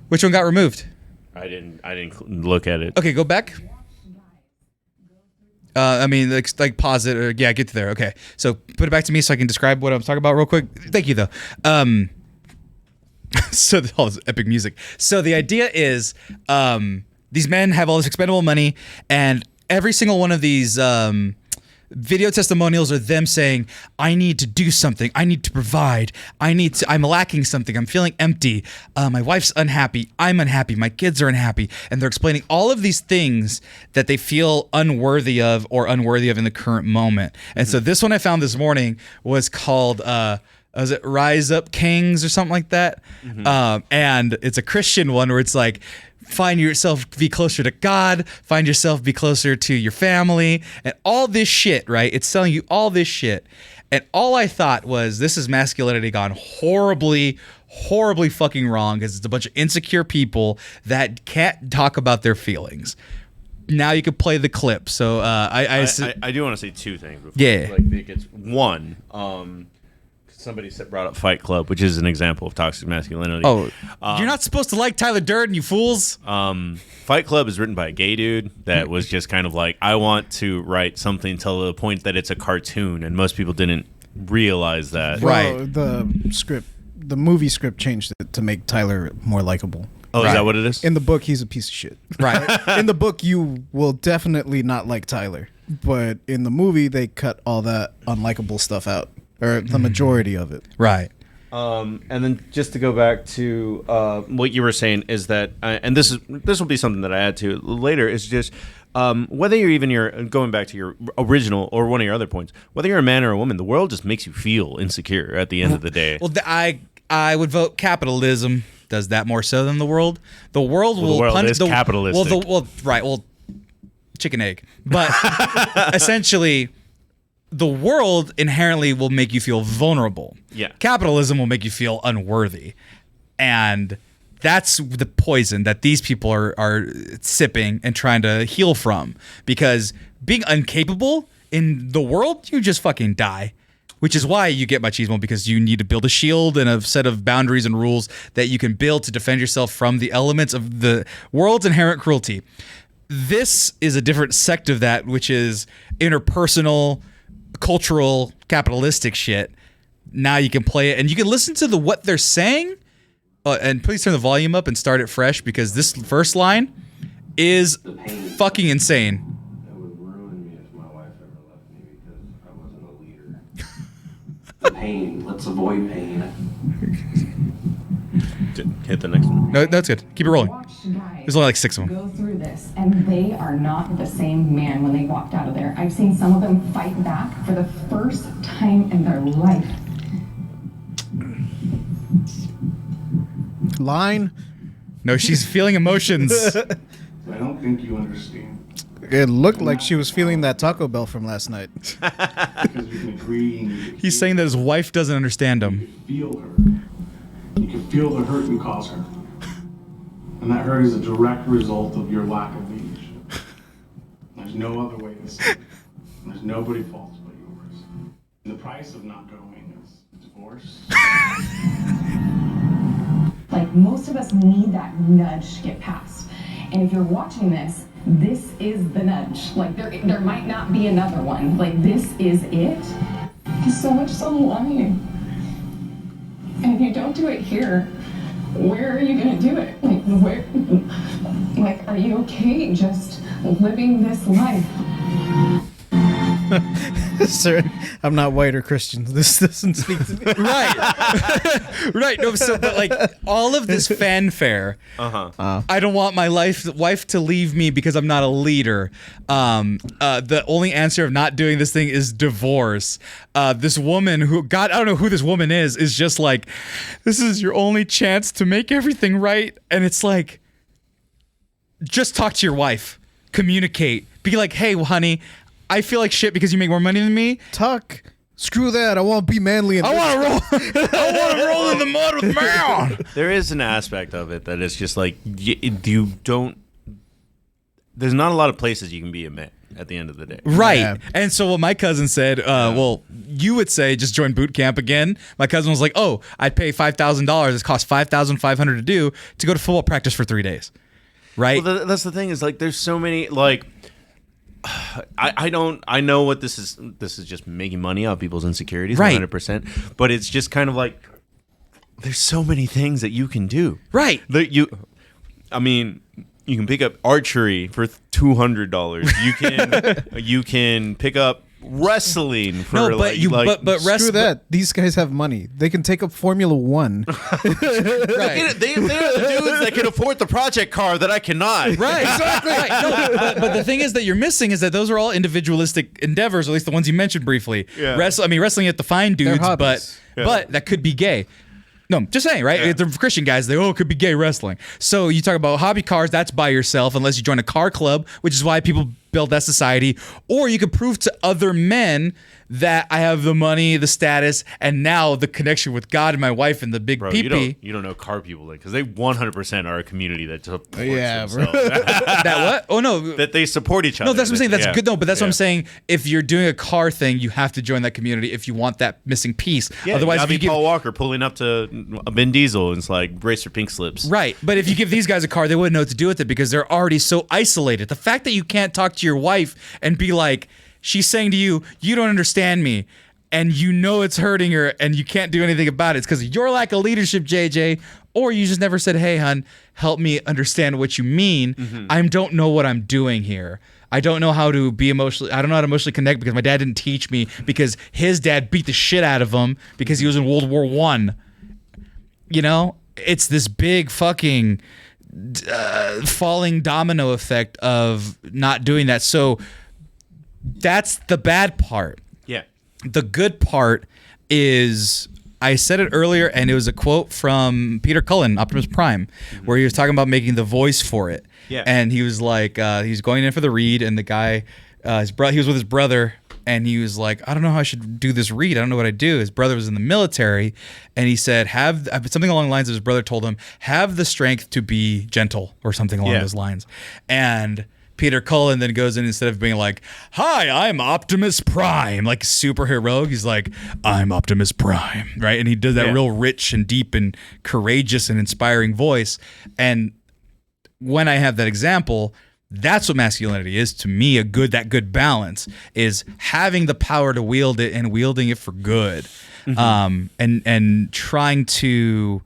Which one got removed? I didn't look at it. Okay, go back. Like pause it or get to there. Okay, so put it back to me so I can describe what I'm talking about real quick. Thank you though. So all this epic music. So the idea is, these men have all this expendable money, and every single one of these video testimonials are them saying, I need to do something. I need to provide. I'm lacking something. I'm feeling empty. My wife's unhappy. I'm unhappy. My kids are unhappy. And they're explaining all of these things that they feel unworthy of in the current moment. And so this one I found this morning was called, was it Rise Up Kings or something like that? And it's a Christian one where it's like, find yourself, be closer to God, find yourself, be closer to your family, and all this shit, right? It's telling you all this shit. And all I thought was, this is masculinity gone horribly, horribly fucking wrong, because it's a bunch of insecure people that can't talk about their feelings. now you can play the clip. So I do want to say two things. Before, Yeah. Like it gets one. Somebody brought up Fight Club, which is an example of toxic masculinity. Oh, you're not supposed to like Tyler Durden, you fools. Fight Club is written by a gay dude that was just kind of like, I want to write something to the point that it's a cartoon, and most people didn't realize that. Right. Well, the movie script changed it to make Tyler more likable. Oh, is that what it is? In the book, he's a piece of shit. Right. In the book, you will definitely not like Tyler, but in the movie, they cut all that unlikable stuff out, or the majority of it. Right. And then just to go back to what you were saying is that, and this will be something that I add to later, is just whether you're going back to your original or one of your other points, whether you're a man or a woman, the world just makes you feel insecure at the end of the day. Well, I would vote capitalism does that more so than the world. The world will is capitalistic. Well, chicken egg, but essentially, the world inherently will make you feel vulnerable. Yeah. Capitalism will make you feel unworthy, and that's the poison that these people are sipping and trying to heal from. Because being incapable in the world, you just fucking die. Which is why you get machismo, because you need to build a shield and a set of boundaries and rules that you can build to defend yourself from the elements of the world's inherent cruelty. This is a different sect of that, which is interpersonal, cultural, capitalistic shit. Now you can play it and you can listen to what they're saying. And please turn the volume up and start it fresh, because this first line is fucking insane. Pain. Let's avoid pain. Hit the next one. No, that's good. Keep it rolling. Guys There's only like 6 of them. go through this, and they are not the same man when they walked out of there. I've seen some of them fight back for the first time in their life. Line. No, she's feeling emotions. I don't think you understand. It looked like she was feeling that Taco Bell from last night. Because you can agree and you can He's saying that his wife doesn't understand him. feel her. You can feel the hurt you cause her. And that hurt is a direct result of your lack of leadership. There's no other way to say it. There's nobody faults but yours. And the price of not going is divorce. Like, most of us need that nudge to get past. And if you're watching this is the nudge. Like, there might not be another one. Like, this is it. There's so much on the line. And if you don't do it here, where are you gonna do it? Like, where? Like, are you okay just living this life? Sir, I'm not white or Christian. This doesn't speak to me. Right. Right. No, so, but like all of this fanfare, I don't want my wife to leave me because I'm not a leader. The only answer of not doing this thing is divorce. This woman who, God, I don't know who this woman is just like, this is your only chance to make everything right. And it's like, just talk to your wife, communicate, be like, hey, honey, I feel like shit because you make more money than me. Talk. Screw that. I want to be manly. I want to roll. I want to roll in the mud with man. There is an aspect of it that is just like you don't. There's not a lot of places you can be a man at the end of the day. Right. Yeah. And so what my cousin said, well, you would say just join boot camp again. My cousin was like, oh, I'd pay $5,000. It costs $5,500 to do to go to football practice for 3 days. Right. Well, that's the thing is like there's so many like. I know what this is. This is just making money off people's insecurities, right? 100%. But it's just kind of like there's so many things that you can do, right? I mean, you can pick up archery for $200. You can pick up wrestling for but Screw that. These guys have money. They can take up Formula One. Right. They are the dudes that can afford the project car that I cannot. Right, exactly. Right. No, but the thing is that you're missing is that those are all individualistic endeavors, or at least the ones you mentioned briefly. Yeah. Wrestling you have to find dudes, but that could be gay. No, just saying, right? Yeah. The Christian guys, it could be gay wrestling. So you talk about hobby cars, that's by yourself, unless you join a car club, which is why people build that society, or you could prove to other men that I have the money, the status, and now the connection with God and my wife and the big pee-pee. You don't know car people because they 100% are a community that supports themselves. That what? Oh no, that they support each other. no, that's what I'm saying. That's good. No, but that's what I'm Yeah. saying. If you're doing a car thing, you have to join that community if you want that missing piece. Yeah, Otherwise, if you you give Paul Walker pulling up to a Vin Diesel and it's like race your pink slips. right, but if you give these guys a car, they wouldn't know what to do with it because they're already so isolated. The fact that you can't talk to your wife and be like, she's saying to you, "You don't understand me." And you know it's hurting her and you can't do anything about it. It's because of your lack of leadership, JJ. Or you just never said, hey, hon, help me understand what you mean. I don't know what I'm doing here. I don't know how to be emotionally, I don't know how to emotionally connect because my dad didn't teach me because his dad beat the shit out of him because he was in World War I. You know, it's this big fucking falling domino effect of not doing that. So that's the bad part. Yeah. The good part is, I said it earlier, and it was a quote from Peter Cullen, Optimus Prime, where he was talking about making the voice for it. Yeah. And he was like, he was going in for the read, and the guy, he was with his brother, and he was like, I don't know how I should do this read. I don't know what I do. His brother was in the military, and he said, something along the lines of his brother told him, have the strength to be gentle, or something along those lines. And Peter Cullen then goes in, instead of being like, hi, I'm Optimus Prime, like super heroic, he's like, I'm Optimus Prime, right? And he does that real rich and deep and courageous and inspiring voice. And when I have that example, that's what masculinity is to me. That good balance is having the power to wield it and wielding it for good, and trying to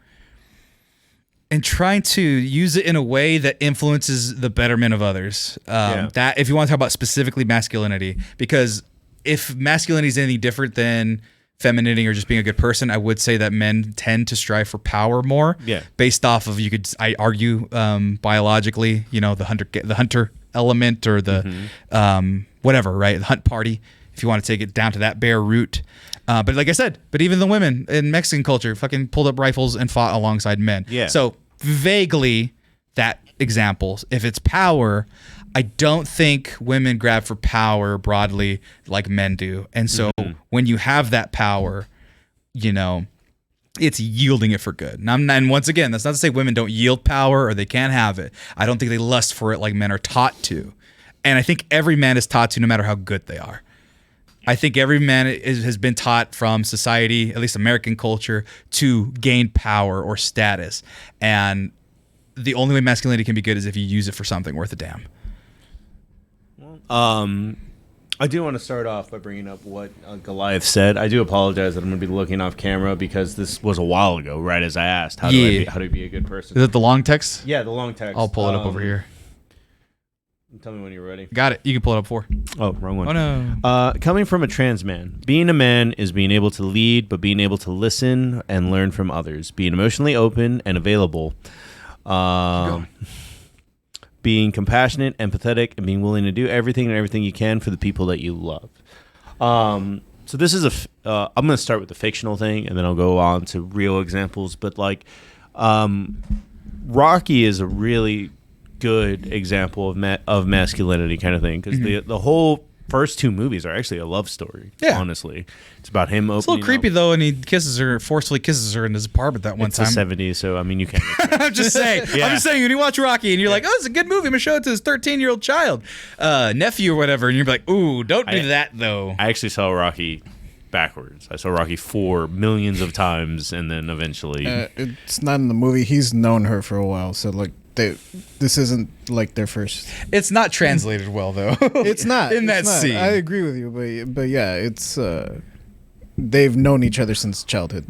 use it in a way that influences the betterment of others. That, if you want to talk about specifically masculinity, because if masculinity is anything different than femininity or just being a good person, I would say that men tend to strive for power more. Yeah. Based off of, I argue biologically, the hunter element or the whatever, right? The hunt party, if you want to take it down to that bare root. But like I said, even the women in Mexican culture fucking pulled up rifles and fought alongside men. Yeah. So vaguely that example, if it's power, I don't think women grab for power broadly like men do. And so when you have that power, it's yielding it for good. And once again, that's not to say women don't yield power or they can't have it. I don't think they lust for it like men are taught to. And I think every man is taught to, no matter how good they are. I think every man has been taught from society, at least American culture, to gain power or status. And the only way masculinity can be good is if you use it for something worth a damn. I do want to start off by bringing up what Goliath said. I do apologize that I'm going to be looking off camera because this was a while ago, right as I asked, how do I be a good person? Is it the long text? Yeah, the long text. I'll pull it up over here. Tell me when you're ready. Got it. You can pull it up for. Oh, wrong one. Oh, no. Coming from a trans man, being a man is being able to lead, but being able to listen and learn from others. Being emotionally open and available. Being compassionate, empathetic, and being willing to do everything you can for the people that you love. So this is I'm going to start with the fictional thing, and then I'll go on to real examples. But Rocky is a really good example of masculinity kind of thing, because the whole first two movies are actually a love story. Yeah, honestly, it's about him. It's a little creepy though, and he forcefully kisses her in his apartment that one time. It's the 70s, so I mean, you can't. I'm just saying. Yeah. I'm just saying. When you watch Rocky and you're like, "Oh, it's a good movie," I'm gonna show it to his 13-year-old child, nephew or whatever, and you're like, "Ooh, don't do that though." I actually saw Rocky backwards. I saw Rocky 4 millions of times, and then eventually, it's not in the movie. He's known her for a while, so this isn't like their first. It's not translated well though. It's not in that scene. I agree with you, but yeah, it's they've known each other since childhood.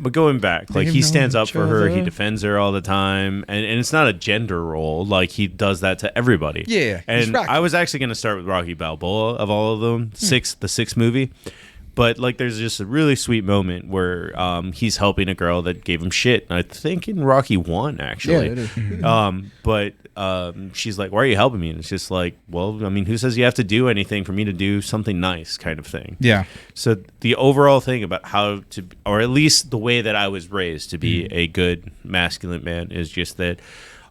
But going back, he stands up for her, he defends her all the time, and it's not a gender role. He does that to everybody. Yeah, and I was actually going to start with Rocky Balboa of all of them, the sixth movie. But there's just a really sweet moment where he's helping a girl that gave him shit. I think in Rocky 1, actually. Yeah, it is. But she's like, "Why are you helping me?" And it's just like, well, I mean, who says you have to do anything for me to do something nice, kind of thing. Yeah. So the overall thing about how to, or at least the way that I was raised to be a good masculine man, is just that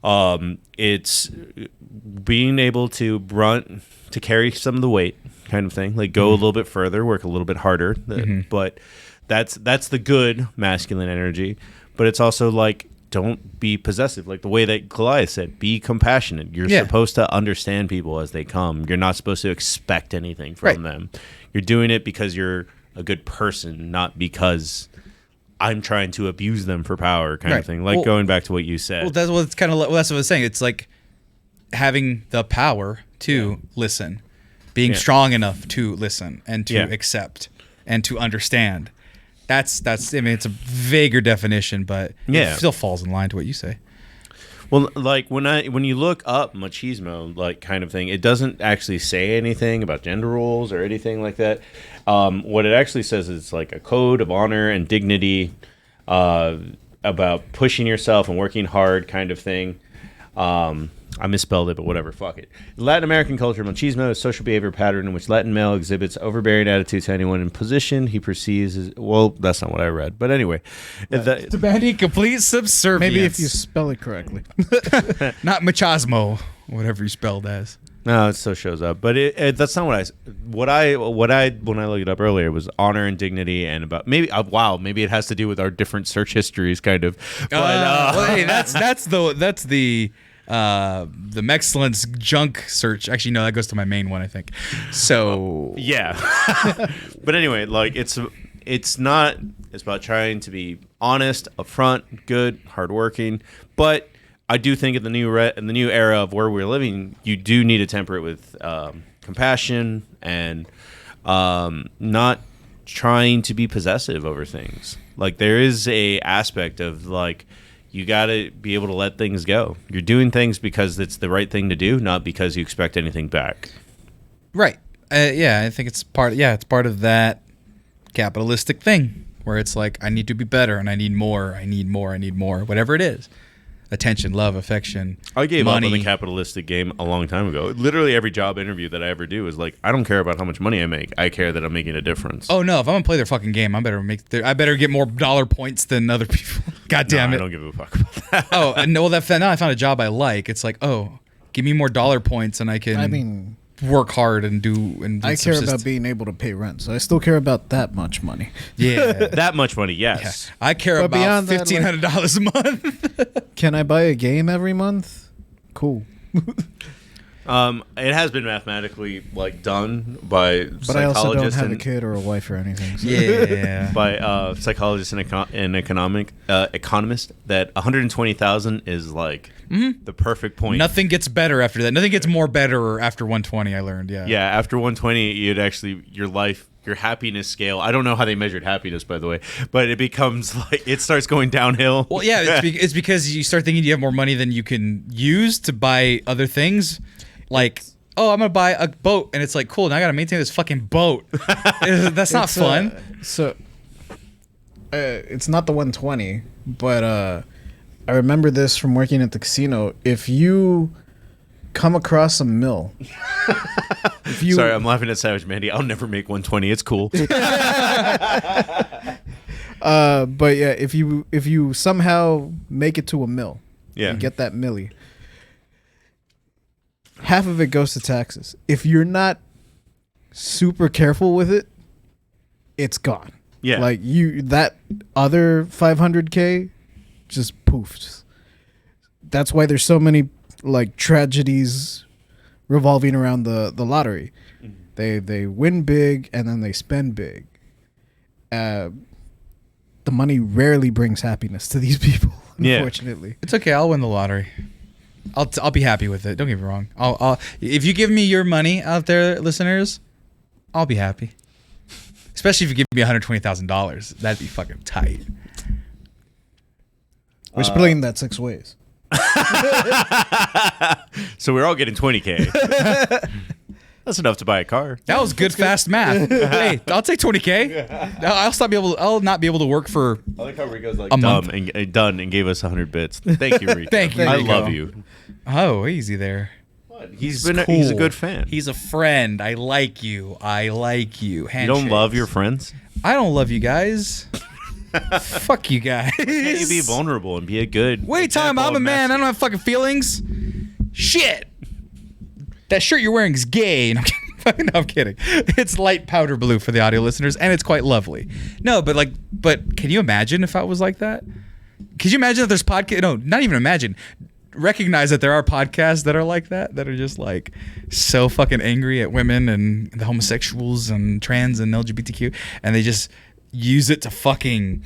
It's being able to carry some of the weight, kind of thing. Like go a little bit further, work a little bit harder. But that's the good masculine energy. But it's also like, don't be possessive. Like the way that Goliath said, be compassionate. You're supposed to understand people as they come. You're not supposed to expect anything from them. You're doing it because you're a good person, not because I'm trying to abuse them for power, kind of thing. Like going back to what you said. Well, that's what it's kind of. That's what I was saying. It's like having the power to listen, being strong enough to listen and to accept and to understand. That's. I mean, it's a vaguer definition, but it still falls in line to what you say. Well, like when you look up machismo, like kind of thing, it doesn't actually say anything about gender roles or anything like that. What it actually says is like a code of honor and dignity, about pushing yourself and working hard, kind of thing. I misspelled it, but whatever, fuck it. Latin American culture, machismo is a social behavior pattern in which Latin male exhibits overbearing attitudes to anyone in position he perceives as... Well, that's not what I read. But anyway. Demanding complete subservience. Maybe if you spell it correctly. Not machismo, whatever you spelled as. No, it still shows up. But that's not what I when I looked it up earlier was honor and dignity and about... Maybe maybe it has to do with our different search histories, kind of. But, well, hey, that's the excellence junk search. Actually, no, that goes to my main one, I think. So yeah. But anyway, like it's about trying to be honest, upfront, good, hardworking. But I do think in the new era of where we're living, you do need to temper it with compassion and not trying to be possessive over things. Like there is a aspect of like, you got to be able to let things go. You're doing things because it's the right thing to do, not because you expect anything back. Right. I think it's part of that capitalistic thing where it's like, I need to be better and I need more, whatever it is. Attention, love, affection, I gave money. up on the capitalistic game a long time ago. Literally every job interview that I ever do is like, I don't care about how much money I make. I care that I'm making a difference. Oh no! If I'm gonna play their fucking game, I better get more dollar points than other people. God damn it! I don't give a fuck about that. Oh no! Now I found a job I like. It's like, oh, give me more dollar points and I can. Work hard and I care about being able to pay rent, so I still care about that much money. Yeah, that much money, yes. Yeah. I care about $1,500 a month. Can I buy a game every month? Cool. It has been mathematically like done by psychologists. But I also don't have a kid or a wife or anything. So. Yeah, by psychologists and economist that 120,000 is like the perfect point. Nothing gets better after that. Nothing gets more better after 120. I learned. Yeah. Yeah. After 120, you'd actually your happiness scale. I don't know how they measured happiness, by the way, but it becomes like it starts going downhill. Well, yeah, it's because you start thinking you have more money than you can use to buy other things. Like, oh, I'm gonna buy a boat, and it's like, cool. Now I gotta maintain this fucking boat. That's not fun. It's not the 120, but I remember this from working at the casino. If you come across a mill, sorry, I'm laughing at Savage Mandy. I'll never make 120. It's cool. But yeah, if you somehow make it to a mill, and get that millie. Half of it goes to taxes. If you're not super careful with it, it's gone. Yeah. Like that other 500K just poofs. That's why there's so many like tragedies revolving around the lottery. Mm-hmm. They win big and then they spend big. The money rarely brings happiness to these people, unfortunately. It's okay. I'll win the lottery. I'll be happy with it. Don't get me wrong. I'll if you give me your money out there, listeners, I'll be happy. Especially if you give me $120,000, that'd be fucking tight. We're splitting that 6 ways. So we're all getting 20K. That's enough to buy a car. That was good, fast math. Hey, I'll take 20K. I'll not be able to work for. I like how Rico's like dumb and done and gave us 100 bits. Thank you, Rico. Thank you. I Rico. love you. Oh, easy there. What? He's a good fan. He's a friend. I like you. Handshakes. You don't love your friends? I don't love you guys. Fuck you guys. Can't you be vulnerable and be a good? Wait, time. I'm a man. I don't have fucking feelings. Shit. That shirt you're wearing is gay. No, I'm kidding. It's light powder blue for the audio listeners, and it's quite lovely. No, but can you imagine if I was like that? Could you imagine that there's podcast? No, not even imagine. Recognize that there are podcasts that are like that are just like so fucking angry at women and the homosexuals and trans and LGBTQ, and they just use it to fucking.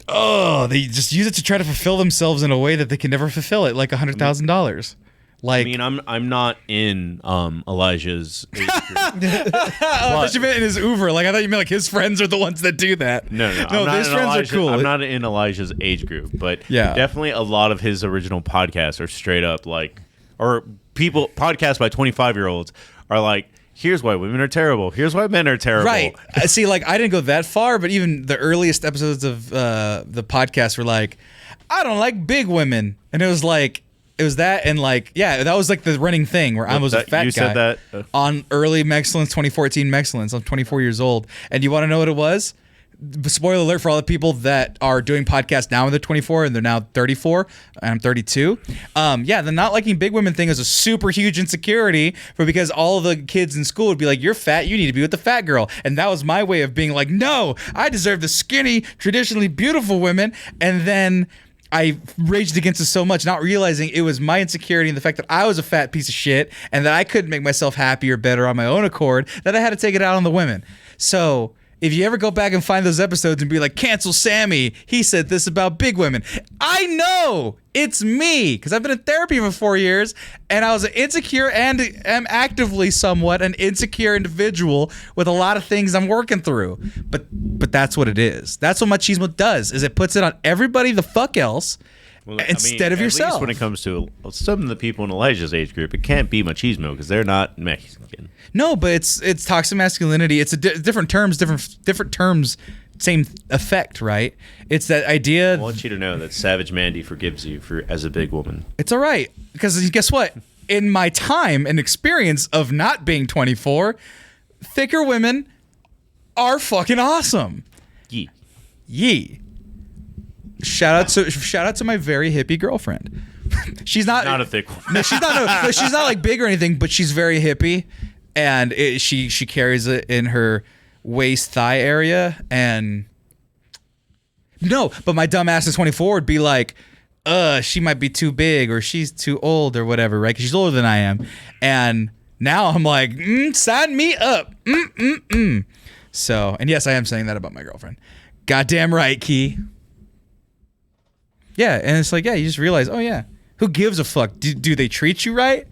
Oh, they just use it to try to fulfill themselves in a way that they can never fulfill it, like $100,000. Like, I mean, I'm not in Elijah's age group. I thought you meant in his Uber. Like, I thought you meant like his friends are the ones that do that. No, his friends are cool. I'm not in Elijah's age group, but yeah, definitely a lot of his original podcasts are straight up like, or podcasts by 25-year-olds are like, here's why women are terrible. Here's why men are terrible. Right. See, like, I didn't go that far, but even the earliest episodes of the podcast were like, I don't like big women, and it was that, and like, yeah, that was like the running thing where I was a fat guy. Said that on early Mexcellence, 2014 Mexcellence. I'm 24 years old, and you want to know what it was? Spoiler alert for all the people that are doing podcasts now when they're 24 and they're now 34 and I'm 32. Yeah, the not liking big women thing is a super huge insecurity because all the kids in school would be like, you're fat, you need to be with the fat girl. And that was my way of being like, no, I deserve the skinny, traditionally beautiful women. And then I raged against it so much, not realizing it was my insecurity and the fact that I was a fat piece of shit and that I couldn't make myself happy or better on my own accord, that I had to take it out on the women. So if you ever go back and find those episodes and be like, cancel Sammy, he said this about big women. I know it's me because I've been in therapy for 4 years and I was an insecure and am actively somewhat an insecure individual with a lot of things I'm working through. But that's what it is. That's what machismo does, is it puts it on everybody the fuck else instead of yourself. At least when it comes to some of the people in Elijah's age group, it can't be machismo because they're not Mexican. No, but it's toxic masculinity. It's different terms, different terms, same effect, right? It's that idea. I want you to know that Savage Mandy forgives you as a big woman. It's all right, because guess what? In my time and experience of not being 24, thicker women are fucking awesome. Yee. Shout out to my very hippie girlfriend. She's not a thick woman. No, she's not. No, she's not like big or anything, but she's very hippie, and she carries it in her waist thigh area. And no, but my dumb ass at 24 would be like, she might be too big or she's too old or whatever, right? Because she's older than I am. And now I'm like, sign me up. So, and yes, I am saying that about my girlfriend. Goddamn right, Key. Yeah, and it's like, yeah, you just realize, oh yeah, who gives a fuck? Do they treat you right?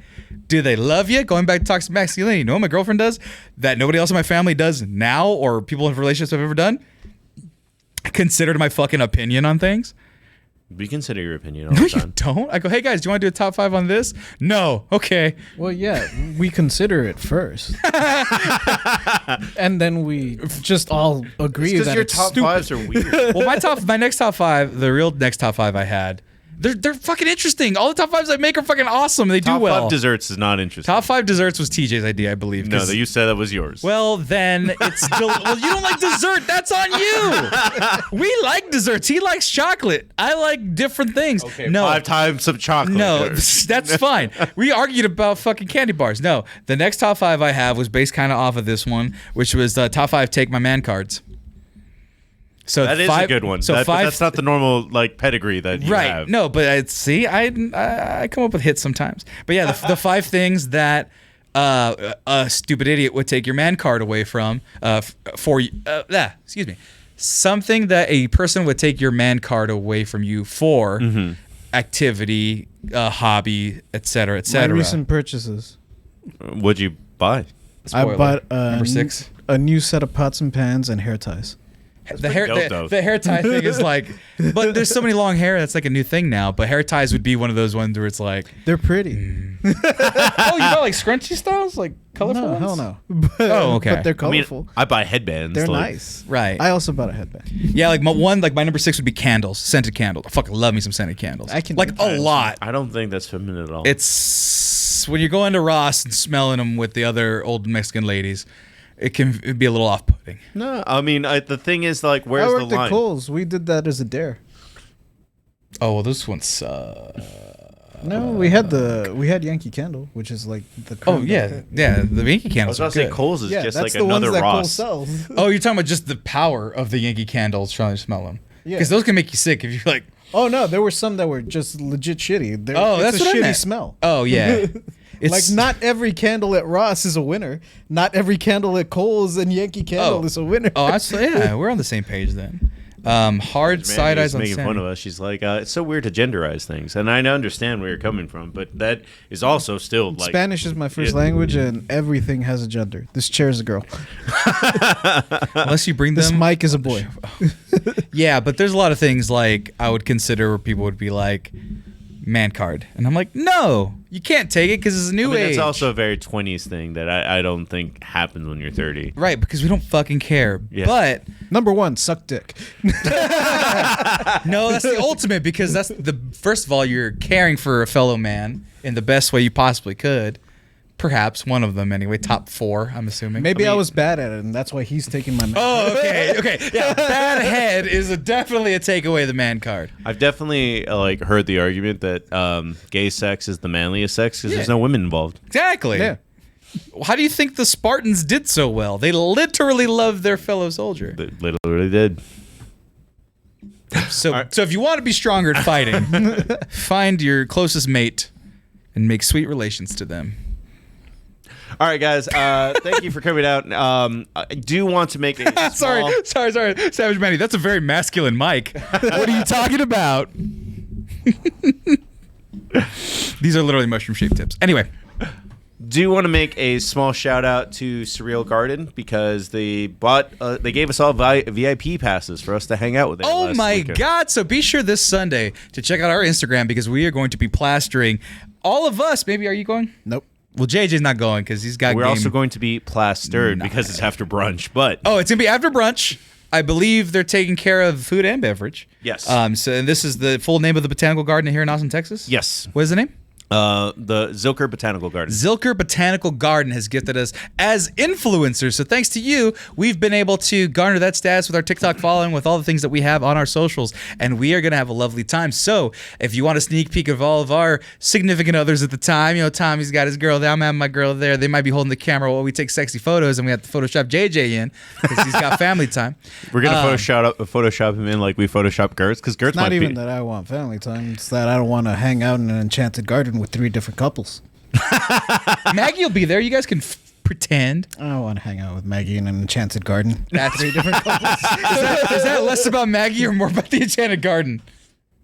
Do they love you? Going back to toxic masculinity, you know what my girlfriend does that nobody else in my family does now, or people in relationships have ever done? Considered my fucking opinion on things. We consider your opinion all the time. You don't? I go, hey guys, do you want to do a top 5 on this? No. Okay. Well, yeah, we consider it first. And then we just all agree that your it's top stupid. fives are weird. Well, my next top 5, the real next top 5 I had, they're fucking interesting. All the top 5s I make are fucking awesome. They do well. Top 5 desserts is not interesting. Top 5 desserts was TJ's idea, I believe. No, you said that was yours. Well, then it's still. Well, you don't like dessert. That's on you. We like desserts. He likes chocolate. I like different things. Okay, no, 5 times some chocolate. No, that's fine. We argued about fucking candy bars. No, the next top 5 I have was based kind of off of this one, which was top 5 take my man cards. So that is a good one. So that's not the normal like pedigree that you have. Right. No, but I come up with hits sometimes. But yeah, the 5 things that a stupid idiot would take your man card away from for you. Excuse me. Something that a person would take your man card away from you for activity, hobby, etc., etc. My recent purchases. What'd you buy? Spoiler. I bought number 6. A new set of pots and pans and hair ties. The hair tie thing is like, but there's so many long hair that's like a new thing now. But hair ties would be one of those ones where it's like, they're pretty. Oh, you got like scrunchy styles, like colorful No, ones? hell no. Oh, okay. But they're I mean, colorful. I buy headbands. They're like, nice. Right. I also bought a headband. Yeah, like my number 6 would be candles, scented candles. I fucking love me some scented candles. I can like do a that. lot. I don't think that's feminine at all. It's when you're going to Ross and smelling them with the other old Mexican ladies. it can be a little off-putting. No, I mean the thing is like, I where's the worked at line? Kohl's. We did that as a dare. Oh, well, this one's. No, we had Yankee Candle, which is like the. Oh yeah, the Yankee I candles. was about to say Good. Kohl's is Yeah, just that's like the another ones that Kohl Ross. sells. Oh, you're talking about just the power of the Yankee candles trying to smell them. Yeah. Because those can make you sick if you're like. Oh no, there were some that were just legit shitty. Oh, it's that's a what I shitty meant. smell. Oh yeah. Like not every candle at Ross is a winner. Not every candle at Kohl's and Yankee Candle is a winner. Oh, yeah, we're on the same page then. Hard side eyes on making Sammy. fun of us. She's like, it's so weird to genderize things, and I understand where you're coming from, but that is also still like Spanish is my first language, and everything has a gender. This chair is a girl. Unless you bring This them. mic is a boy. Yeah, but there's a lot of things like I would consider where people would be like, man card, and I'm like, no, you can't take it because it's a new age. That's also a very 20s thing that I don't think happens when you're 30. Right, because we don't fucking care. Yeah. But Number one, suck dick. no, that's the ultimate because that's the first of all, you're caring for a fellow man in the best way you possibly could. Perhaps one of them anyway, top 4, I'm assuming. Maybe I was bad at it, and that's why he's taking my. Oh, okay. Yeah, bad head is definitely a takeaway the man card. I've definitely like heard the argument that gay sex is the manliest sex because Yeah. there's no women involved. Exactly. Yeah. How do you think the Spartans did so well? They literally loved their fellow soldier. They literally did. So if you want to be stronger at fighting, find your closest mate and make sweet relations to them. All right, guys. Thank you for coming out. I do want to make a small... sorry, Savage Manny. That's a very masculine mic. What are you talking about? These are literally mushroom-shaped tips. Anyway. Do want to make a small shout out to Surreal Garden because they gave us all VIP passes for us to hang out with them. Oh my God. So be sure this Sunday to check out our Instagram because we are going to be plastering all of us. Maybe are you going? Nope. Well, JJ's not going because he's got We're game. also going to be plastered because it's after brunch, but Oh, it's gonna be after brunch. I believe they're taking care of food and beverage. Yes. So and this is the full name of the botanical garden here in Austin, Texas. yes. What is the name? The Zilker Botanical Garden. Zilker Botanical Garden has gifted us as influencers. So thanks to you, we've been able to garner that status with our TikTok following, with all the things that we have on our socials, and we are going to have a lovely time. So if you want a sneak peek of all of our significant others at the time, you know, Tommy's got his girl there, I'm having my girl there. They might be holding the camera while we take sexy photos, and we have to Photoshop JJ in because he's got family time. We're gonna Photoshop him in like we Photoshop Gertz because Gertz Not might even be. that I want family time. It's that I don't want to hang out in an enchanted garden with 3 different couples. Maggie will be there. You guys can pretend. I don't want to hang out with Maggie in an enchanted garden. That's 3 different couples. Is that less about Maggie or more about the Enchanted Garden?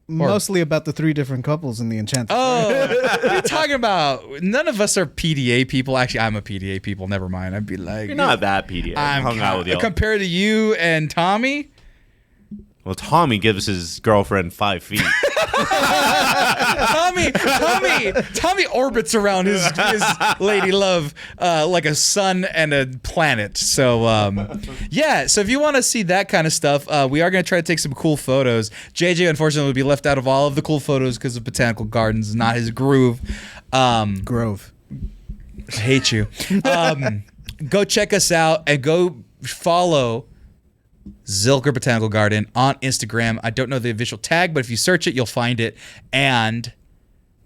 Mostly about the 3 different couples in the enchanted Oh, what are you talking about? None of us are PDA people. Actually, I'm a PDA people. Never mind. I'd be like, You're not that PDA. I hung out with you. Compared to you and Tommy. Well, Tommy gives his girlfriend 5 feet. Tommy orbits around his lady love like a sun and a planet. So yeah. So if you want to see that kind of stuff, we are going to try to take some cool photos. JJ unfortunately will be left out of all of the cool photos because of botanical gardens, not his groove. Grove. I hate you. Go check us out and go follow Zilker Botanical Garden on Instagram. I don't know the official tag, but if you search it, you'll find it. And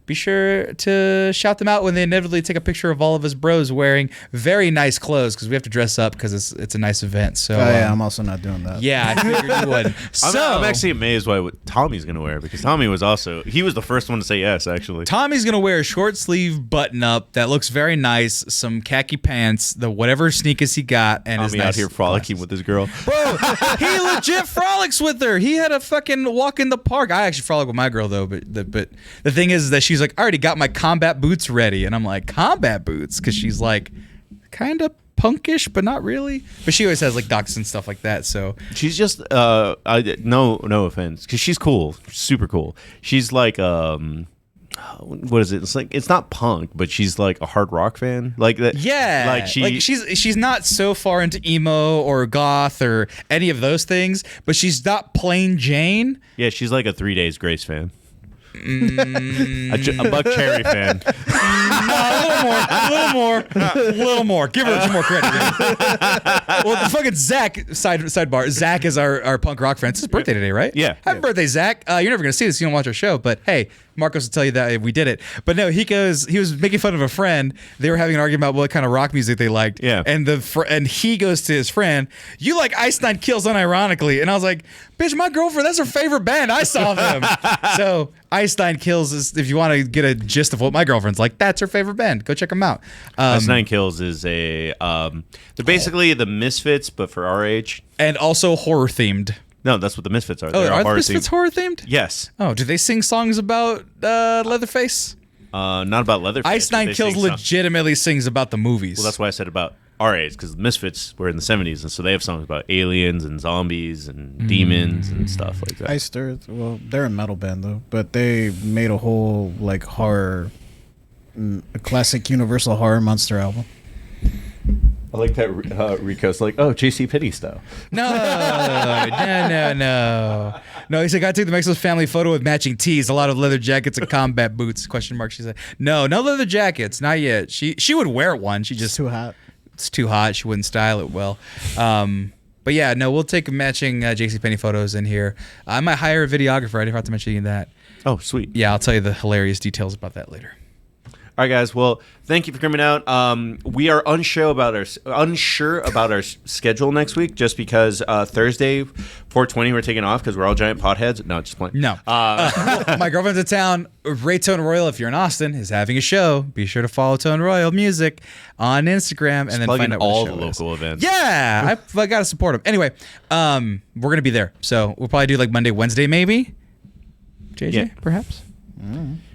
be sure to shout them out when they inevitably take a picture of all of us bros wearing very nice clothes because we have to dress up because it's a nice event. So yeah, I'm also not doing that. yeah, I figured you would. I'm actually amazed by what Tommy's going to wear because Tommy was the first one to say yes, actually. Tommy's gonna wear a short sleeve button up that looks very nice, some khaki pants, the whatever sneakers he got, and his Tommy nice out here frolicking with his girl. Bro, he legit frolics with her. He had a fucking walk in the park. I actually frolic with my girl though, but the thing is that she's like, I already got my combat boots ready, and I'm like, combat boots, because she's like, kind of punkish, but not really. But she always has like ducks and stuff like that. So She's just no offense, because she's cool, super cool. She's like what is it? It's like it's not punk, but she's like a hard rock fan, like that. yeah, like she's not so far into emo or goth or any of those things, but she's not plain Jane. Yeah, she's like a 3 Days Grace fan. A Buck Cherry fan. A little more. Give her some more credit. Well, the fucking Zach, sidebar, Zach is our punk rock friend. It's his birthday today, right? Yeah. Happy birthday, Zach. You're never going to see this. You don't watch our show, but hey, Marcos will tell you that we did it. But no, he was making fun of a friend. They were having an argument about what kind of rock music they liked. Yeah. And he goes to his friend, you like Ice Nine Kills unironically. And I was like, bitch, my girlfriend, that's her favorite band. I saw them. So Ice Nine Kills is, if you want to get a gist of what my girlfriend's like, that's her favorite band. Go check them out. Ice Nine Kills is they're basically the Misfits, but for our age. And also horror themed. No, that's what the Misfits are. Oh, They're are the horror Misfits themed. horror themed? Yes. Oh, do they sing songs about Leatherface? Not about Leatherface. Ice Nine Kills legitimately sings about the movies. Well, that's why I said about our age, because the Misfits were in the 70s, and so they have songs about aliens and zombies and demons and stuff like that. Well, they're a metal band though, but they made a whole like horror, a classic Universal horror monster album. I like that Rico's like, oh, JC Penney style. No. No, he said, I took the Mexico's family photo with matching tees, a lot of leather jackets and combat boots, question mark. She said, no leather jackets, not yet. She would wear one. She just, It's too hot. it's too hot. She wouldn't style it well. But yeah, no, we'll take matching JCPenney photos in here. I might hire a videographer. I didn't have to mention that. Oh, sweet. Yeah, I'll tell you the hilarious details about that later. All right, guys. Well, thank you for coming out. We are unsure about our schedule next week, just because Thursday, 4/20, we're taking off because we're all giant potheads. No, just playing. No. My girlfriend's in town. Ray Tone Royal, if you're in Austin, is having a show. Be sure to follow Tone Royal Music on Instagram and then plug find in out all what the the show local is. events. Yeah, I got to support them. Anyway, we're going to be there. So we'll probably do like Monday, Wednesday, maybe. JJ, Yeah. perhaps?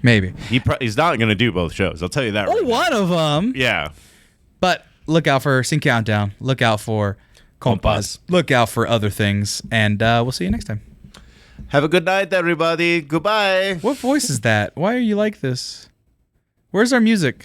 Maybe. He's not going to do both shows. I'll tell you that. Or right now. one of them. Yeah. But look out for Scene Countdown. Look out for Compas. Look out for other things. And we'll see you next time. Have a good night, everybody. Goodbye. What voice is that? Why are you like this? Where's our music?